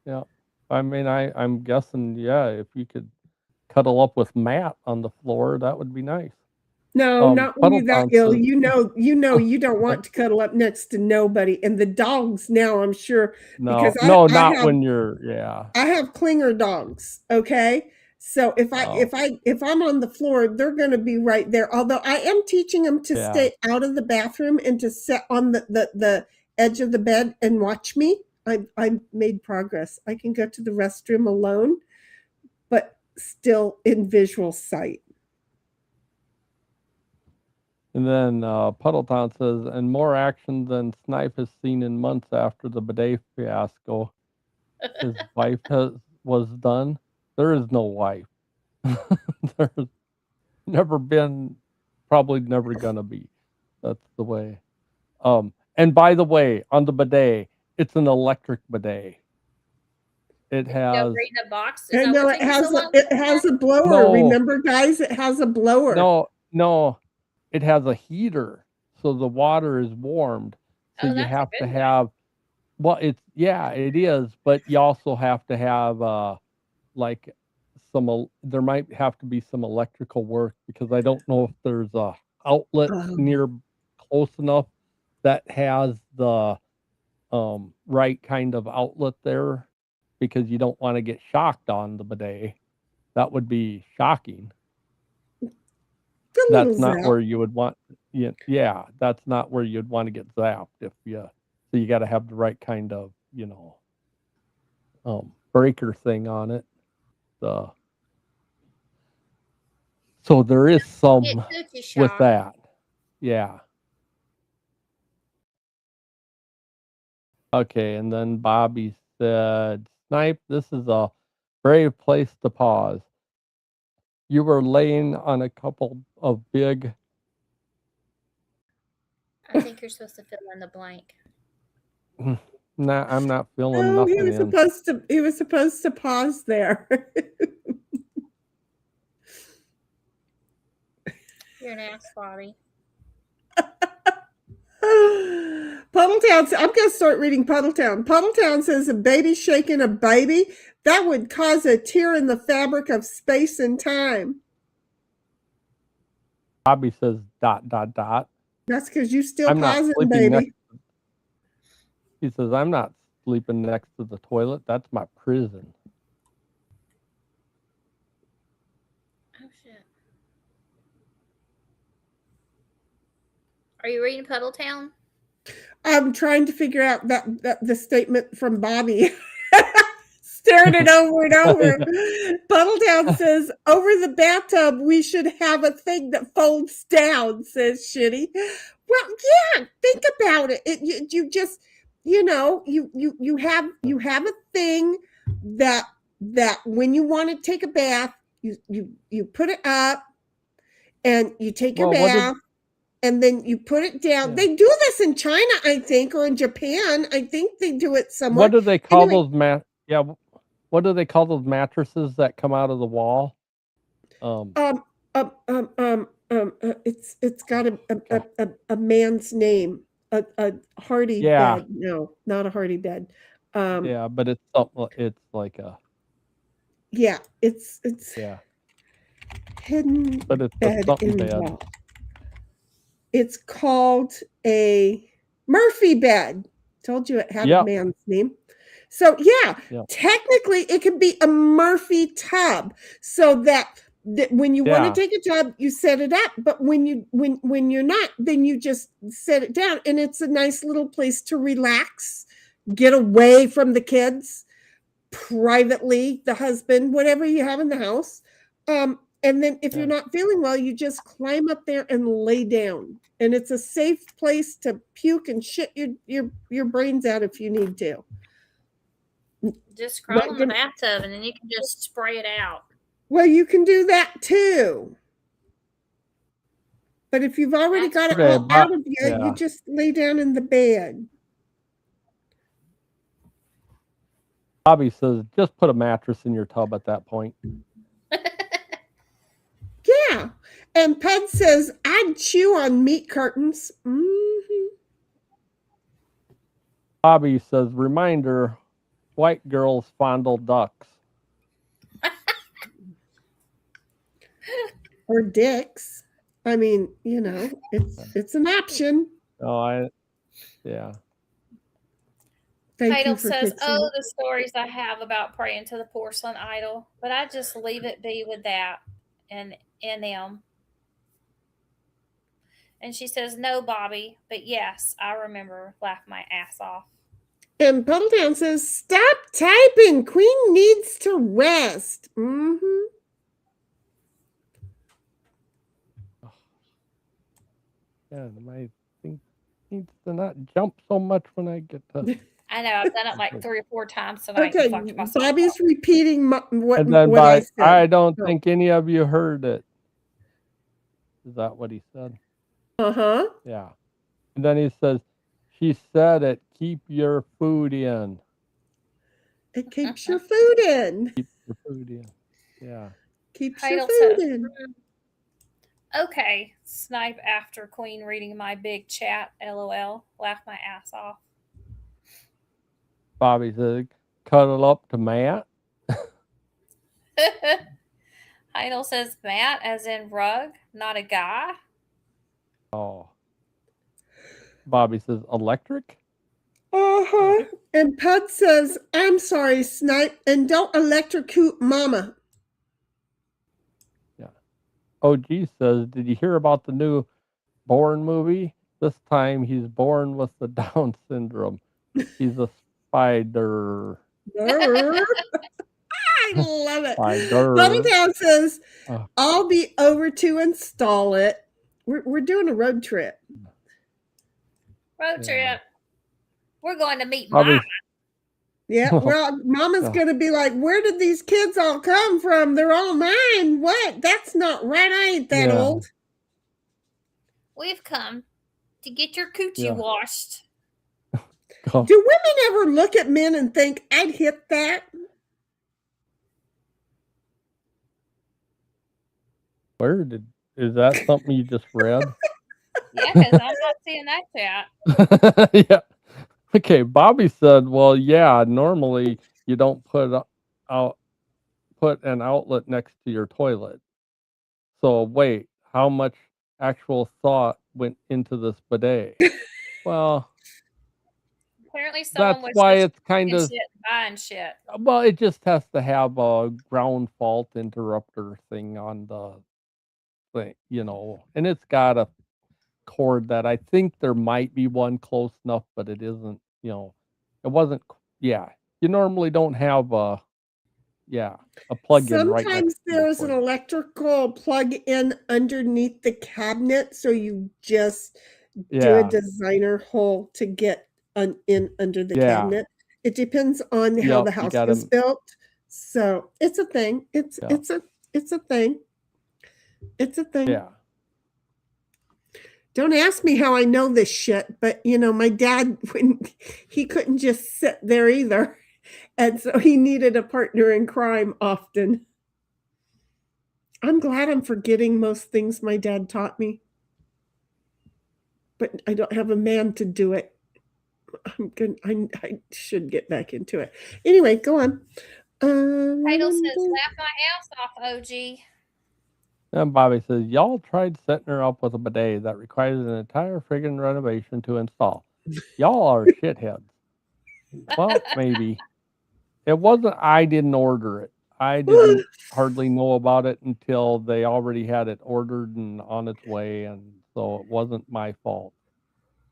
S4: Yeah. I mean, I'm guessing, yeah, if you could cuddle up with Matt on the floor, that would be nice.
S3: No, not when you're that
S4: Puddleton
S3: ill.
S4: says-
S3: You don't want to cuddle up next to nobody. And the dogs now, I'm sure,
S4: No,
S3: because
S4: not
S3: have,
S4: when you're, yeah.
S3: I have clinger dogs. Okay, so if I'm on the floor, they're going to be right there. Although I am teaching them to stay out of the bathroom and to sit on the edge of the bed and watch me. I made progress. I can go to the restroom alone, but still in visual sight.
S4: And then Puddleton says, and more action than Snipe has seen in months after the bidet fiasco. His wife was done. There is no wife. There's never been, probably never gonna be. That's the way. And by the way, on the bidet, it's an electric bidet. It has.
S5: Read the box.
S3: And no, it has a blower.
S4: No.
S3: Remember, guys, it has a blower.
S4: No, it has a heater, so the water is warmed. So you have to have. Well, it is, but you also have to have like there might have to be some electrical work, because I don't know if there's a outlet near close enough that has the right kind of outlet there, because you don't want to get shocked on the bidet. That would be shocking. That's not where you would want. Yeah, that's not where you'd want to get zapped so you got to have the right kind of, breaker thing on it. So there is some with that. Yeah. Okay, and then Bobby said, Snipe, this is a brave place to pause. You were laying on a couple of big...
S5: I think you're supposed to fill in the blank.
S4: Nah, I'm not filling nothing in.
S3: He was supposed to pause there.
S5: You're an ass, Bobby.
S3: Puddletown, I'm going to start reading Puddletown. Puddletown says a baby shaking a baby, that would cause a tear in the fabric of space and time.
S4: Bobby says ...
S3: That's because you still
S4: I'm not
S3: pausing,
S4: sleeping
S3: baby.
S4: He says, I'm not sleeping next to the toilet. That's my prison.
S5: Oh, shit. Are you reading Puddletown?
S3: I'm trying to figure out the statement from Bobby. Staring it over and over. Puddletown says, over the bathtub, we should have a thing that folds down, says Shitty. Well, yeah, think about it. You just, you have a thing that when you want to take a bath, you put it up and you take your bath. And then you put it down. Yeah. They do this in China, I think, or in Japan. I think they do it somewhere.
S4: What do they call those what do they call those mattresses that come out of the wall?
S3: It's got a man's name. A hardy bed. No, not a hardy bed.
S4: Yeah, but it's something. It's like a.
S3: Yeah, it's hidden.
S4: But it's a something bed.
S3: Wall. It's called a Murphy bed. Told you it had a man's name. So technically it could be a Murphy tub. So that when you want to take a tub, you set it up. But when you're not, then you just set it down, and it's a nice little place to relax, get away from the kids, privately, the husband, whatever you have in the house. And then if you're not feeling well, you just climb up there and lay down. And it's a safe place to puke and shit your brains out if you need to.
S5: Just crawl in the bathtub and then you can just spray it out.
S3: Well, you can do that too. But if you've already got it
S4: Okay,
S3: all out of you,
S4: yeah.
S3: you just lay down in the bed.
S4: Bobby says just put a mattress in your tub at that point.
S3: Yeah. And Pud says, I'd chew on meat curtains. Mm-hmm.
S4: Bobby says, reminder, white girls fondle ducks.
S3: Or dicks. I mean, you know, it's an option.
S4: Oh, yeah.
S3: Thank
S5: Idol
S3: you for
S5: says,
S3: fixing
S5: "Oh,
S3: it.
S5: the stories I have about praying to the porcelain idol, but I just leave it be with that and them." And she says, "No, Bobby, but yes, I remember. Laugh my ass off."
S3: And Puddledown says, stop typing. Queen needs to rest. Mm-hmm.
S4: Yeah, my thing needs to not jump so much when I get to.
S5: I know I've done it like 3 or 4 times tonight.
S3: Okay,
S5: and fucked myself
S3: Bobby's
S5: up.
S3: repeating what
S4: And then
S3: I said.
S4: I don't think any of you heard it. Is that what he said?
S3: Uh-huh.
S4: Yeah. And then he says, she said it, keep your food in.
S3: It keeps your food in.
S4: Keep your food in. Yeah.
S3: Keeps
S5: Idol
S3: your food
S5: says,
S3: in.
S5: "Okay, snipe after Queen reading my big chat. LOL. Laugh my ass off."
S4: Bobby says, cuddle up to Matt.
S5: Idol says, "Matt, as in rug, not a guy."
S4: Oh. Bobby says, electric?
S3: Uh-huh. And Pud says, I'm sorry, Snipe, and don't electrocute Mama.
S4: Yeah. OG says, did you hear about the new Born movie? This time he's born with the Down syndrome. He's a spider.
S3: I love it.
S4: Spider.
S3: Bubbledown says,
S4: Oh.
S3: I'll be over to install it. We're doing a road trip.
S5: Road trip. We're going to meet
S4: Bobby-
S5: Mama.
S3: Yeah, well, Mama's going to be like, where did these kids all come from? They're all mine. What? That's not right. I ain't that old.
S5: We've come to get your coochie washed.
S3: Do women ever look at men and think, I'd hit that?
S4: Is that something you just read?
S5: Yeah, because I'm not seeing that chat.
S4: Yeah. Okay, Bobby said, well, yeah, normally you don't put an outlet next to your toilet. So wait, how much actual thought went into this bidet? Well,
S5: Apparently someone
S4: that's
S5: was
S4: why
S5: just
S4: it's kind
S5: taking
S4: of,
S5: shit and buying shit.
S4: well, it just has to have a ground fault interrupter thing on the thing, and it's got a cord that I think there might be one close enough, but it isn't, it wasn't, you normally don't have a plug-in right next
S3: Sometimes
S4: to the
S3: there's an
S4: toilet.
S3: electrical plug-in underneath the cabinet, so you just do a
S4: Yeah.
S3: designer hole to get in under the
S4: Yeah.
S3: cabinet. It depends on how
S4: Yep,
S3: the
S4: you
S3: house
S4: gotta-
S3: is built. So it's a thing. It's a thing. It's a thing.
S4: Yeah.
S3: Don't ask me how I know this shit, but my dad, when he couldn't just sit there either. And so he needed a partner in crime often. I'm glad I'm forgetting most things my dad taught me. But I don't have a man to do it. I should get back into it. Anyway, go on.
S5: Idol says, laugh my ass off, OG.
S4: And Bobby says, y'all tried setting her up with a bidet that requires an entire friggin' renovation to install. Y'all are shitheads. Well, maybe. It wasn't, I didn't order it. I didn't hardly know about it until they already had it ordered and on its way, and so it wasn't my fault.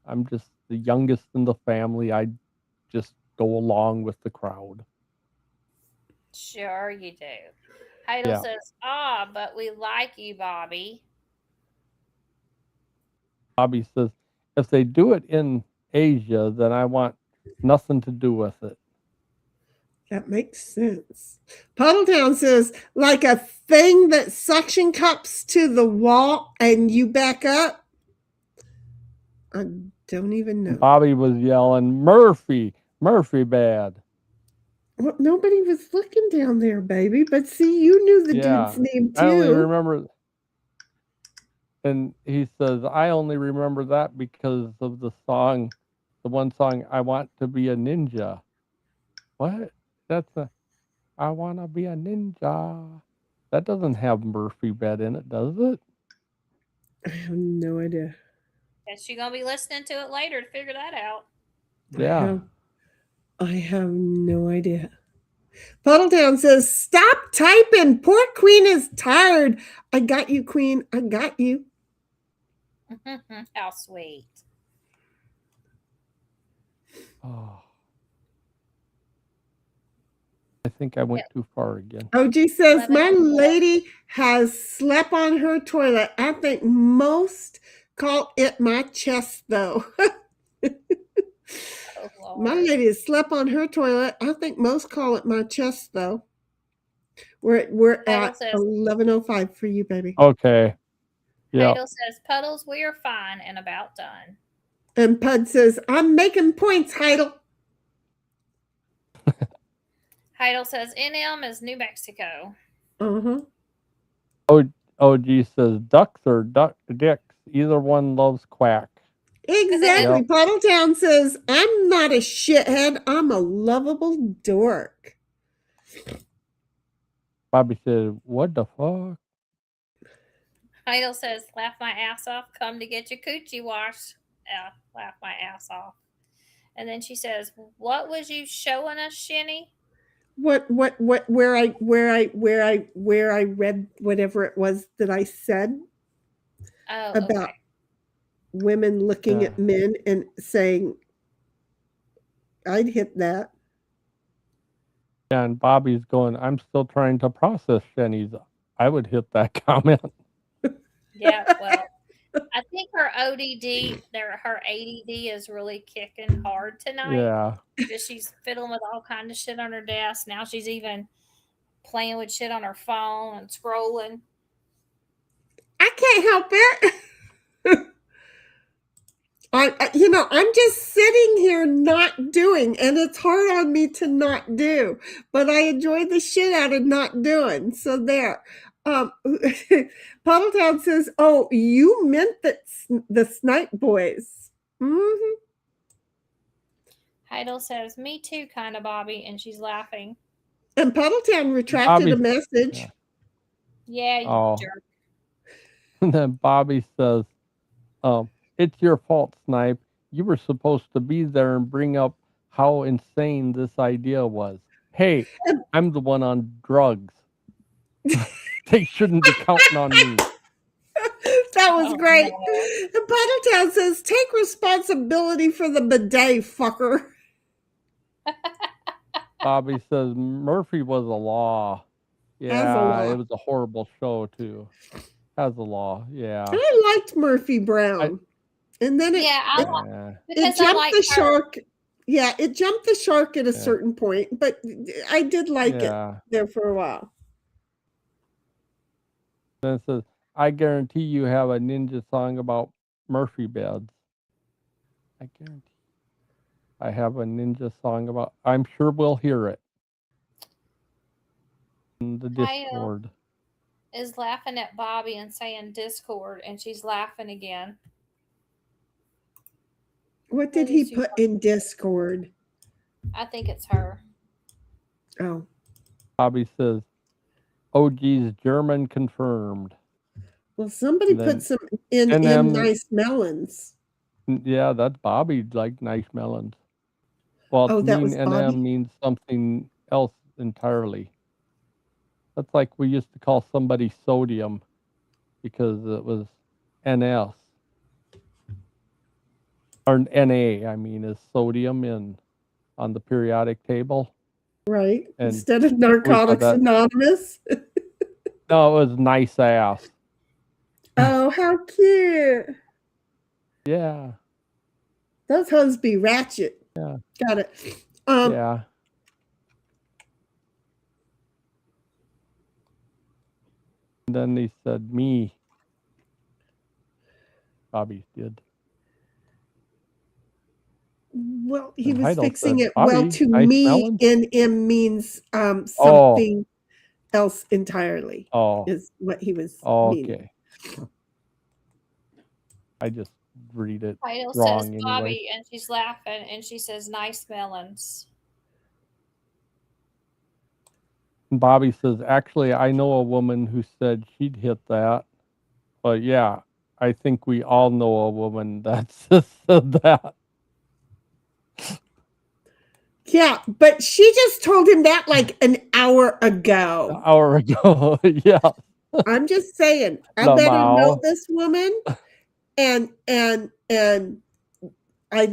S4: I'm just the youngest in the family. I just go along with the crowd.
S5: Sure you do. Idol says, but we like you, Bobby.
S4: Bobby says, if they do it in Asia, then I want nothing to do with it.
S3: That makes sense. Puddletown says, like a thing that suction cups to the wall and you back up. I don't even know.
S4: Bobby was yelling, Murphy bad.
S3: Well, nobody was looking down there, baby. But see, you knew the
S4: Yeah.
S3: dude's name
S4: I only
S3: too.
S4: remember, and he says, I only remember that because of the song, the one song, I Want to Be a Ninja. What? I Want to Be a Ninja. That doesn't have Murphy bed in it, does it?
S3: I have no idea.
S5: Guess you're gonna be listening to it later to figure that out.
S4: Yeah.
S3: I have no idea. Puddletown says, stop typing. Poor Queen is tired. I got you, Queen. I got you.
S5: How sweet.
S4: Oh. I think I went too far again.
S3: OG says,
S5: 11.
S3: my lady has slept on her toilet. I think most call it my chest, though.
S5: Oh,
S3: My
S5: Lord.
S3: lady has slept on her toilet. I think most call it my chest, though. We're
S5: Title
S3: at
S5: says,
S3: 11:05 for you, baby.
S4: Okay. Yeah.
S5: Title says, Puddles, we are fine and about done.
S3: And Pud says, I'm making points, Heidel.
S5: Heidel says, NM is New Mexico.
S3: Uh-huh.
S4: OG says ducks or dicks. Either one loves quack.
S3: Exactly.
S4: Yep.
S3: Puddletown says, I'm not a shithead. I'm a lovable dork.
S4: Bobby said, what the fuck?
S5: Heidel says, laugh my ass off. Come to get your coochie washed. Laugh my ass off. And then she says, what was you showing us, Shinny?
S3: Where I read whatever it was that I said about women looking at men and saying, I'd hit that.
S4: Yeah, and Bobby's going, I'm still trying to process Shenny's. I would hit that comment.
S5: Yeah, well, I think her her ADD is really kicking hard tonight.
S4: Yeah.
S5: Because she's fiddling with all kind of shit on her desk. Now she's even playing with shit on her phone and scrolling.
S3: I can't help it. I'm just sitting here not doing, and it's hard on me to not do, but I enjoy the shit out of not doing. So there. Puddletown says, oh, you meant the Snipe Boys. Mm-hmm.
S5: Heidel says, me too, kind of, Bobby, and she's laughing.
S3: And Puddletown retracted a message.
S5: Yeah, you jerk.
S4: And then Bobby says, it's your fault, Snipe. You were supposed to be there and bring up how insane this idea was. Hey, I'm the one on drugs. They shouldn't be counting on me.
S3: That was great. No. And Puddletown says, take responsibility for the bidet, fucker.
S4: Bobby says, Murphy was a law. Yeah, it was a horrible show, too. As a law, yeah.
S3: I liked Murphy Brown. And then it jumped the shark. Yeah, it jumped the shark at a certain point, but I did like it there for a while.
S4: Then it says, I guarantee you have a ninja song about Murphy beds. I guarantee. I have a ninja song about, I'm sure we'll hear it. In the Discord.
S5: Is laughing at Bobby and saying Discord, and she's laughing again.
S3: What did he put in Discord?
S5: I think it's her.
S3: Oh.
S4: Bobby says, OG's German confirmed.
S3: Well, somebody put some in nice melons.
S4: Yeah, that's Bobby, like nice melons. Well,
S3: that was
S4: NM means something else entirely. That's like we used to call somebody sodium because it was NS. Or Na, I mean, is sodium on the periodic table.
S3: Right. And instead of Narcotics Anonymous.
S4: No, it was nice ass.
S3: Oh, how cute.
S4: Yeah.
S3: Those hoes be ratchet.
S4: Yeah.
S3: Got it.
S4: Yeah. And then he said, me. Bobby did.
S3: Well, he
S4: And
S3: was
S4: Heidel
S3: fixing
S4: said,
S3: it. Well,
S4: Bobby,
S3: to
S4: nice
S3: me,
S4: melon.
S3: NM means
S4: Oh,
S3: something else entirely,
S4: oh,
S3: is what he was meaning.
S4: okay. I just read it
S5: Heidel says
S4: wrong anyway.
S5: Bobby, and she's laughing, and she says nice melons.
S4: And Bobby says, actually, I know a woman who said she'd hit that. But yeah, I think we all know a woman that said that.
S3: Yeah, but she just told him that like an hour
S4: An
S3: ago.
S4: hour ago. Yeah.
S3: I'm just saying, I
S4: The
S3: better know
S4: Mao.
S3: this woman, and I'd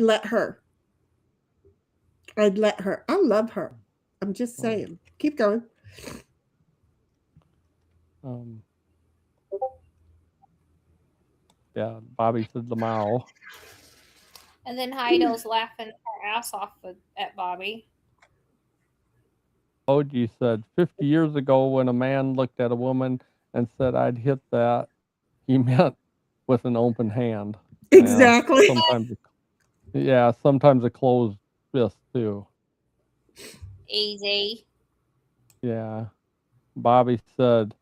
S3: let her. I'd let her. I love her. I'm just saying. Keep going.
S4: Yeah, Bobby said the Mao.
S5: And then Heidel's laughing her ass off at Bobby.
S4: OG said 50 years ago when a man looked at a woman and said I'd hit that, he meant with an open hand.
S3: Exactly.
S4: Sometimes a closed fist too.
S5: Easy.
S4: Yeah. Bobby said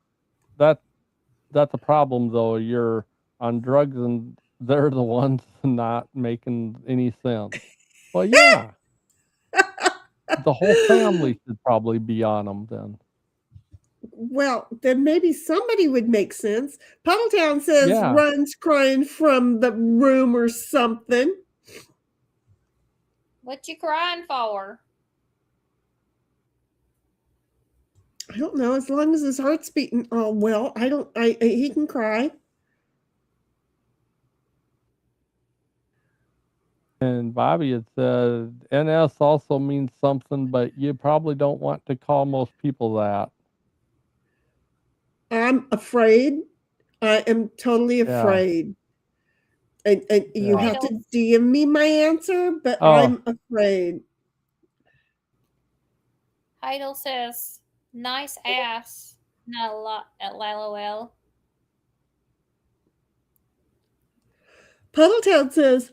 S4: that's a problem though. You're on drugs and they're the ones not making any sense. Well, yeah. The whole family should probably be on them then.
S3: Well, then maybe somebody would make sense. Puddletown says
S4: Yeah.
S3: runs crying from the room or something.
S5: What you crying for?
S3: I don't know. As long as his heart's beating all well, he can cry.
S4: And Bobby had said NS also means something, but you probably don't want to call most people that.
S3: I'm afraid. I am totally afraid. And you have to DM me my answer, but I'm afraid.
S5: Heidel says, nice ass. Not a lot at LOL.
S3: Puddletown says,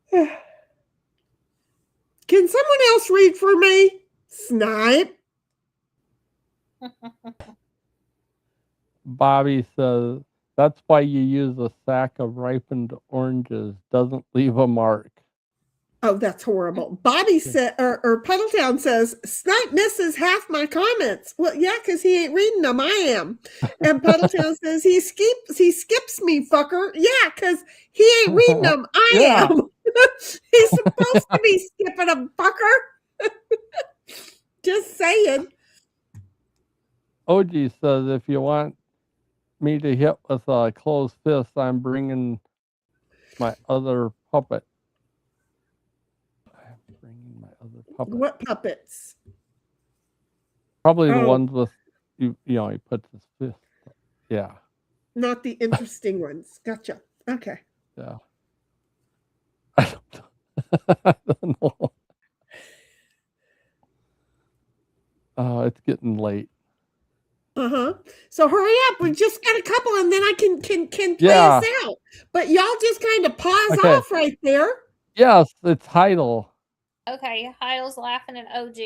S3: can someone else read for me? Snipe.
S4: Bobby says, that's why you use a sack of ripened oranges. Doesn't leave a mark.
S3: Oh, that's horrible. Bobby said, or Puddletown says, Snipe misses half my comments. Well, yeah, because he ain't reading them. I am. And Puddletown says, he skips me, fucker. Yeah, because he ain't reading them. I am. He's supposed to be skipping them, fucker. Just saying.
S4: OG says, if you want me to hit with a closed fist, I'm bringing my other puppet.
S3: What puppets?
S4: Probably the ones with, he puts his fist. Yeah.
S3: Not the interesting ones. Gotcha. Okay.
S4: Yeah. I don't know. It's getting late.
S3: So hurry up. We've just got a couple, and then I can play us out. But y'all just kind of pause off right there.
S4: Yes, it's Heidel.
S5: Okay, Heidel's laughing at OG.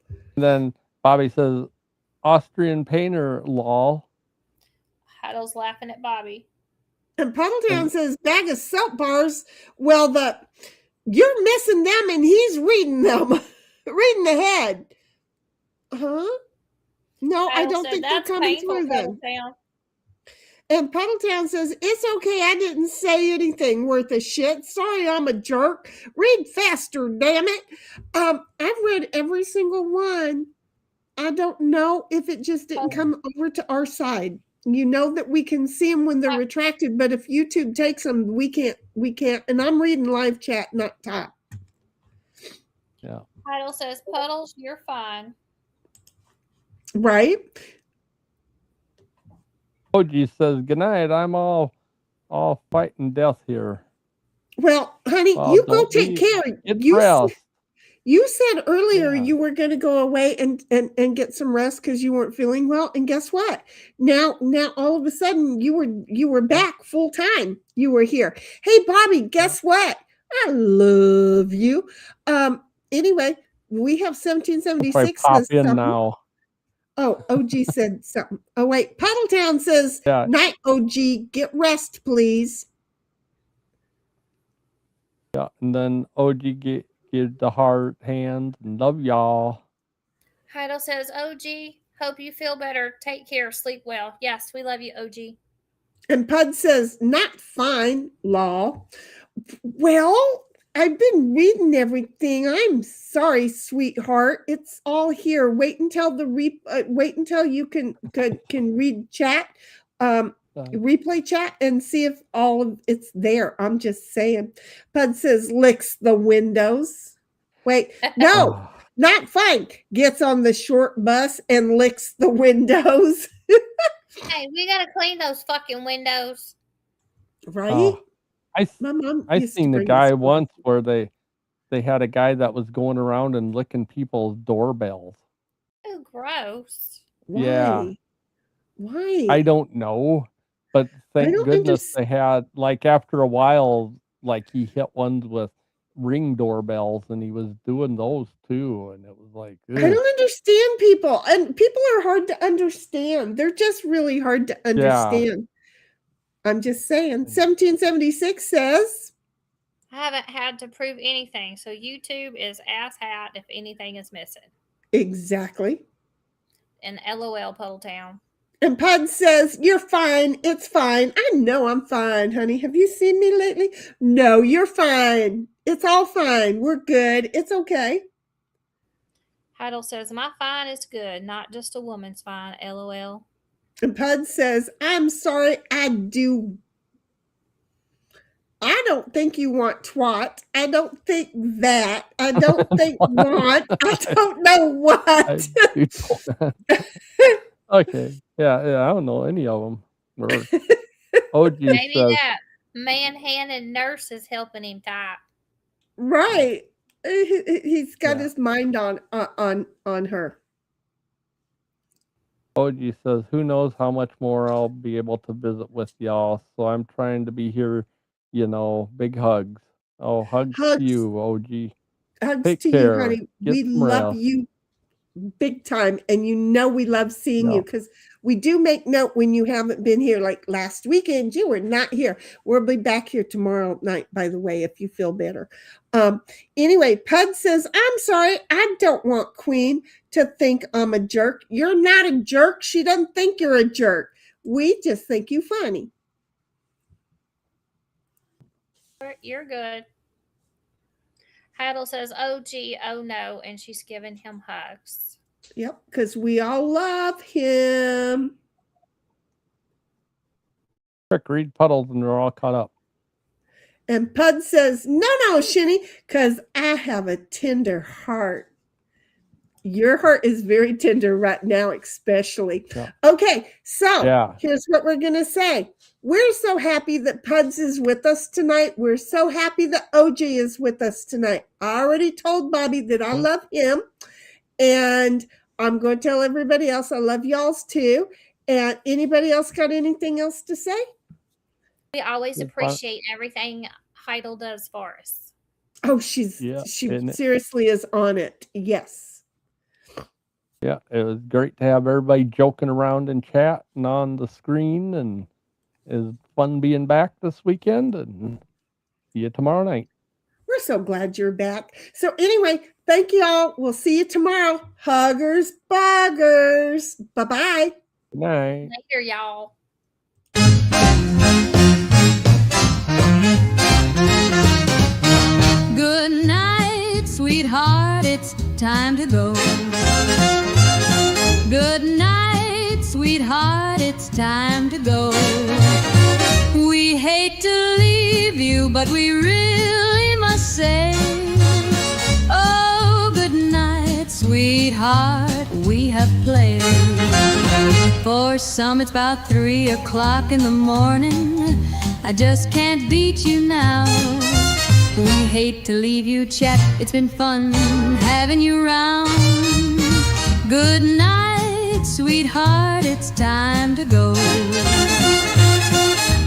S4: And then Bobby says, Austrian painter, lol.
S5: Heidel's laughing at Bobby.
S3: And Puddletown says, bag of soap bars. Well, you're missing them, and he's reading them. Reading ahead. Huh? No, I don't think they're coming through then. And Puddletown says, it's okay, I didn't say anything worth a shit. Sorry, I'm a jerk. Read faster, damn it. I've read every single one. I don't know if it just didn't come over to our side. You know that we can see them when they're retracted, but if YouTube takes them, we can't. And I'm reading live chat, not top.
S4: Yeah.
S5: Heidel says, Puddles, you're fine.
S3: Right.
S4: OG says, good night. I'm all fighting death here.
S3: Well, honey, you go take care.
S4: Rest.
S3: You said earlier
S4: Yeah.
S3: you were going to go away and get some rest because you weren't feeling well. And guess what? Now all of a sudden you were back full time. You were here. Hey, Bobby, guess what? I love you. Anyway, we have
S4: If I
S3: 1776
S4: pop
S3: says
S4: in
S3: something.
S4: now.
S3: Oh, OG said something. Oh, wait. Puddletown says,
S4: Yeah.
S3: night, OG. Get rest, please.
S4: Yeah, and then OG give the heart hand and love y'all.
S5: Heidel says, OG, hope you feel better. Take care. Sleep well. Yes, we love you, OG.
S3: And Pud says, not fine, law. Well, I've been reading everything. I'm sorry, sweetheart. It's all here. Wait until you can read chat, replay chat, and see if all of it's there. I'm just saying. Pud says licks the windows. Wait, no, not fine. Gets on the short bus and licks the windows.
S5: Hey, we gotta clean those fucking windows.
S3: Right?
S4: My mom I seen a guy once where they had a guy that was going around and licking people's doorbells.
S5: Oh, gross.
S3: Why?
S4: Yeah.
S3: Why?
S4: I don't know, but thank goodness they had, like, after a while, like, he hit ones with Ring doorbells and he was doing those too, and it was like,
S3: I don't understand people, and people are hard to understand. They're just really hard to understand. I'm just saying. 1776 says,
S5: I haven't had to prove anything, so YouTube is ass hat if anything is missing.
S3: Exactly.
S5: And LOL, Puddletown.
S3: And Pud says, you're fine. It's fine. I know I'm fine, honey. Have you seen me lately? No, you're fine. It's all fine. We're good. It's okay.
S5: Heidel says, my fine is good, not just a woman's fine, LOL.
S3: And Pud says, I'm sorry, I do. I don't think you want twat. I don't think that. I don't think want. I don't know what.
S4: Okay. Yeah, I don't know any of them. OG
S5: Maybe
S4: says,
S5: that man-handed nurse is helping him type.
S3: Right. He's got his mind on her.
S4: OG says, who knows how much more I'll be able to visit with y'all, so I'm trying to be here, big hugs. Oh, hugs to you, OG.
S3: Hugs
S4: Take
S3: to
S4: care.
S3: you, honey.
S4: Get
S3: We
S4: some
S3: love
S4: rest.
S3: you big time, and we love seeing you, because we do make note when you haven't been here. Like last weekend, you were not here. We'll be back here tomorrow night, by the way, if you feel better. Anyway, Pud says, I'm sorry, I don't want Queen to think I'm a jerk. You're not a jerk. She doesn't think you're a jerk. We just think you funny.
S5: You're good. Heidel says, oh, gee, oh, no, and she's giving him hugs.
S3: Yep, because we all love him.
S4: Quick, read Puddles and they're all caught up.
S3: And Pud says, no, Shinny, because I have a tender heart. Your heart is very tender right now, especially. Yeah. Okay, so here's what we're going to say. We're so happy that Puds is with us tonight. We're so happy that OG is with us tonight. I already told Bobby that I love him. And I'm going to tell everybody else I love y'all's too. And anybody else got anything else to say?
S5: We always appreciate everything Heidel does for us.
S3: Oh, she seriously is on it. Yes.
S4: Yeah, it was great to have everybody joking around in chat and on the screen, and it was fun being back this weekend, and see you tomorrow night.
S3: We're so glad you're back. So anyway, thank you all. We'll see you tomorrow. Huggers, buggers. Bye-bye.
S4: Good night.
S5: Later, y'all.
S1: Good night, sweetheart. It's time to go. Good night, sweetheart. It's time to go. We hate to leave you, but we really must say, oh, good night, sweetheart. We have played. For some, it's about 3 o'clock in the morning. I just can't beat you now. We hate to leave you, chat. It's been fun having you round. Good night, sweetheart. It's time to go.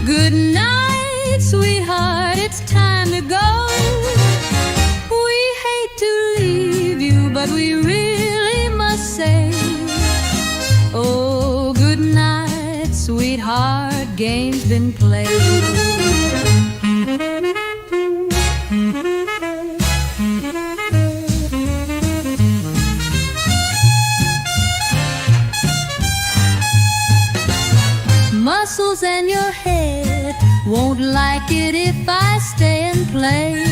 S1: Good night, sweetheart. It's time to go. We hate to leave you, but we really must say, oh, good night, sweetheart. Game's been played. Muscles and your head won't like it if I stay and play.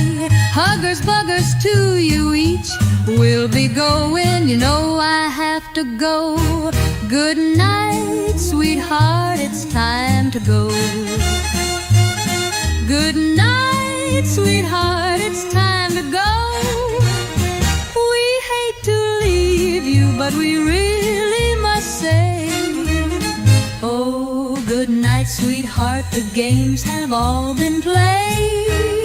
S1: Huggers, buggers to you each. We'll be going, you know I have to go. Good night, sweetheart, it's time to go. Good night, sweetheart, it's time to go. We hate to leave you, but we really must say, oh, good night, sweetheart, the games have all been played.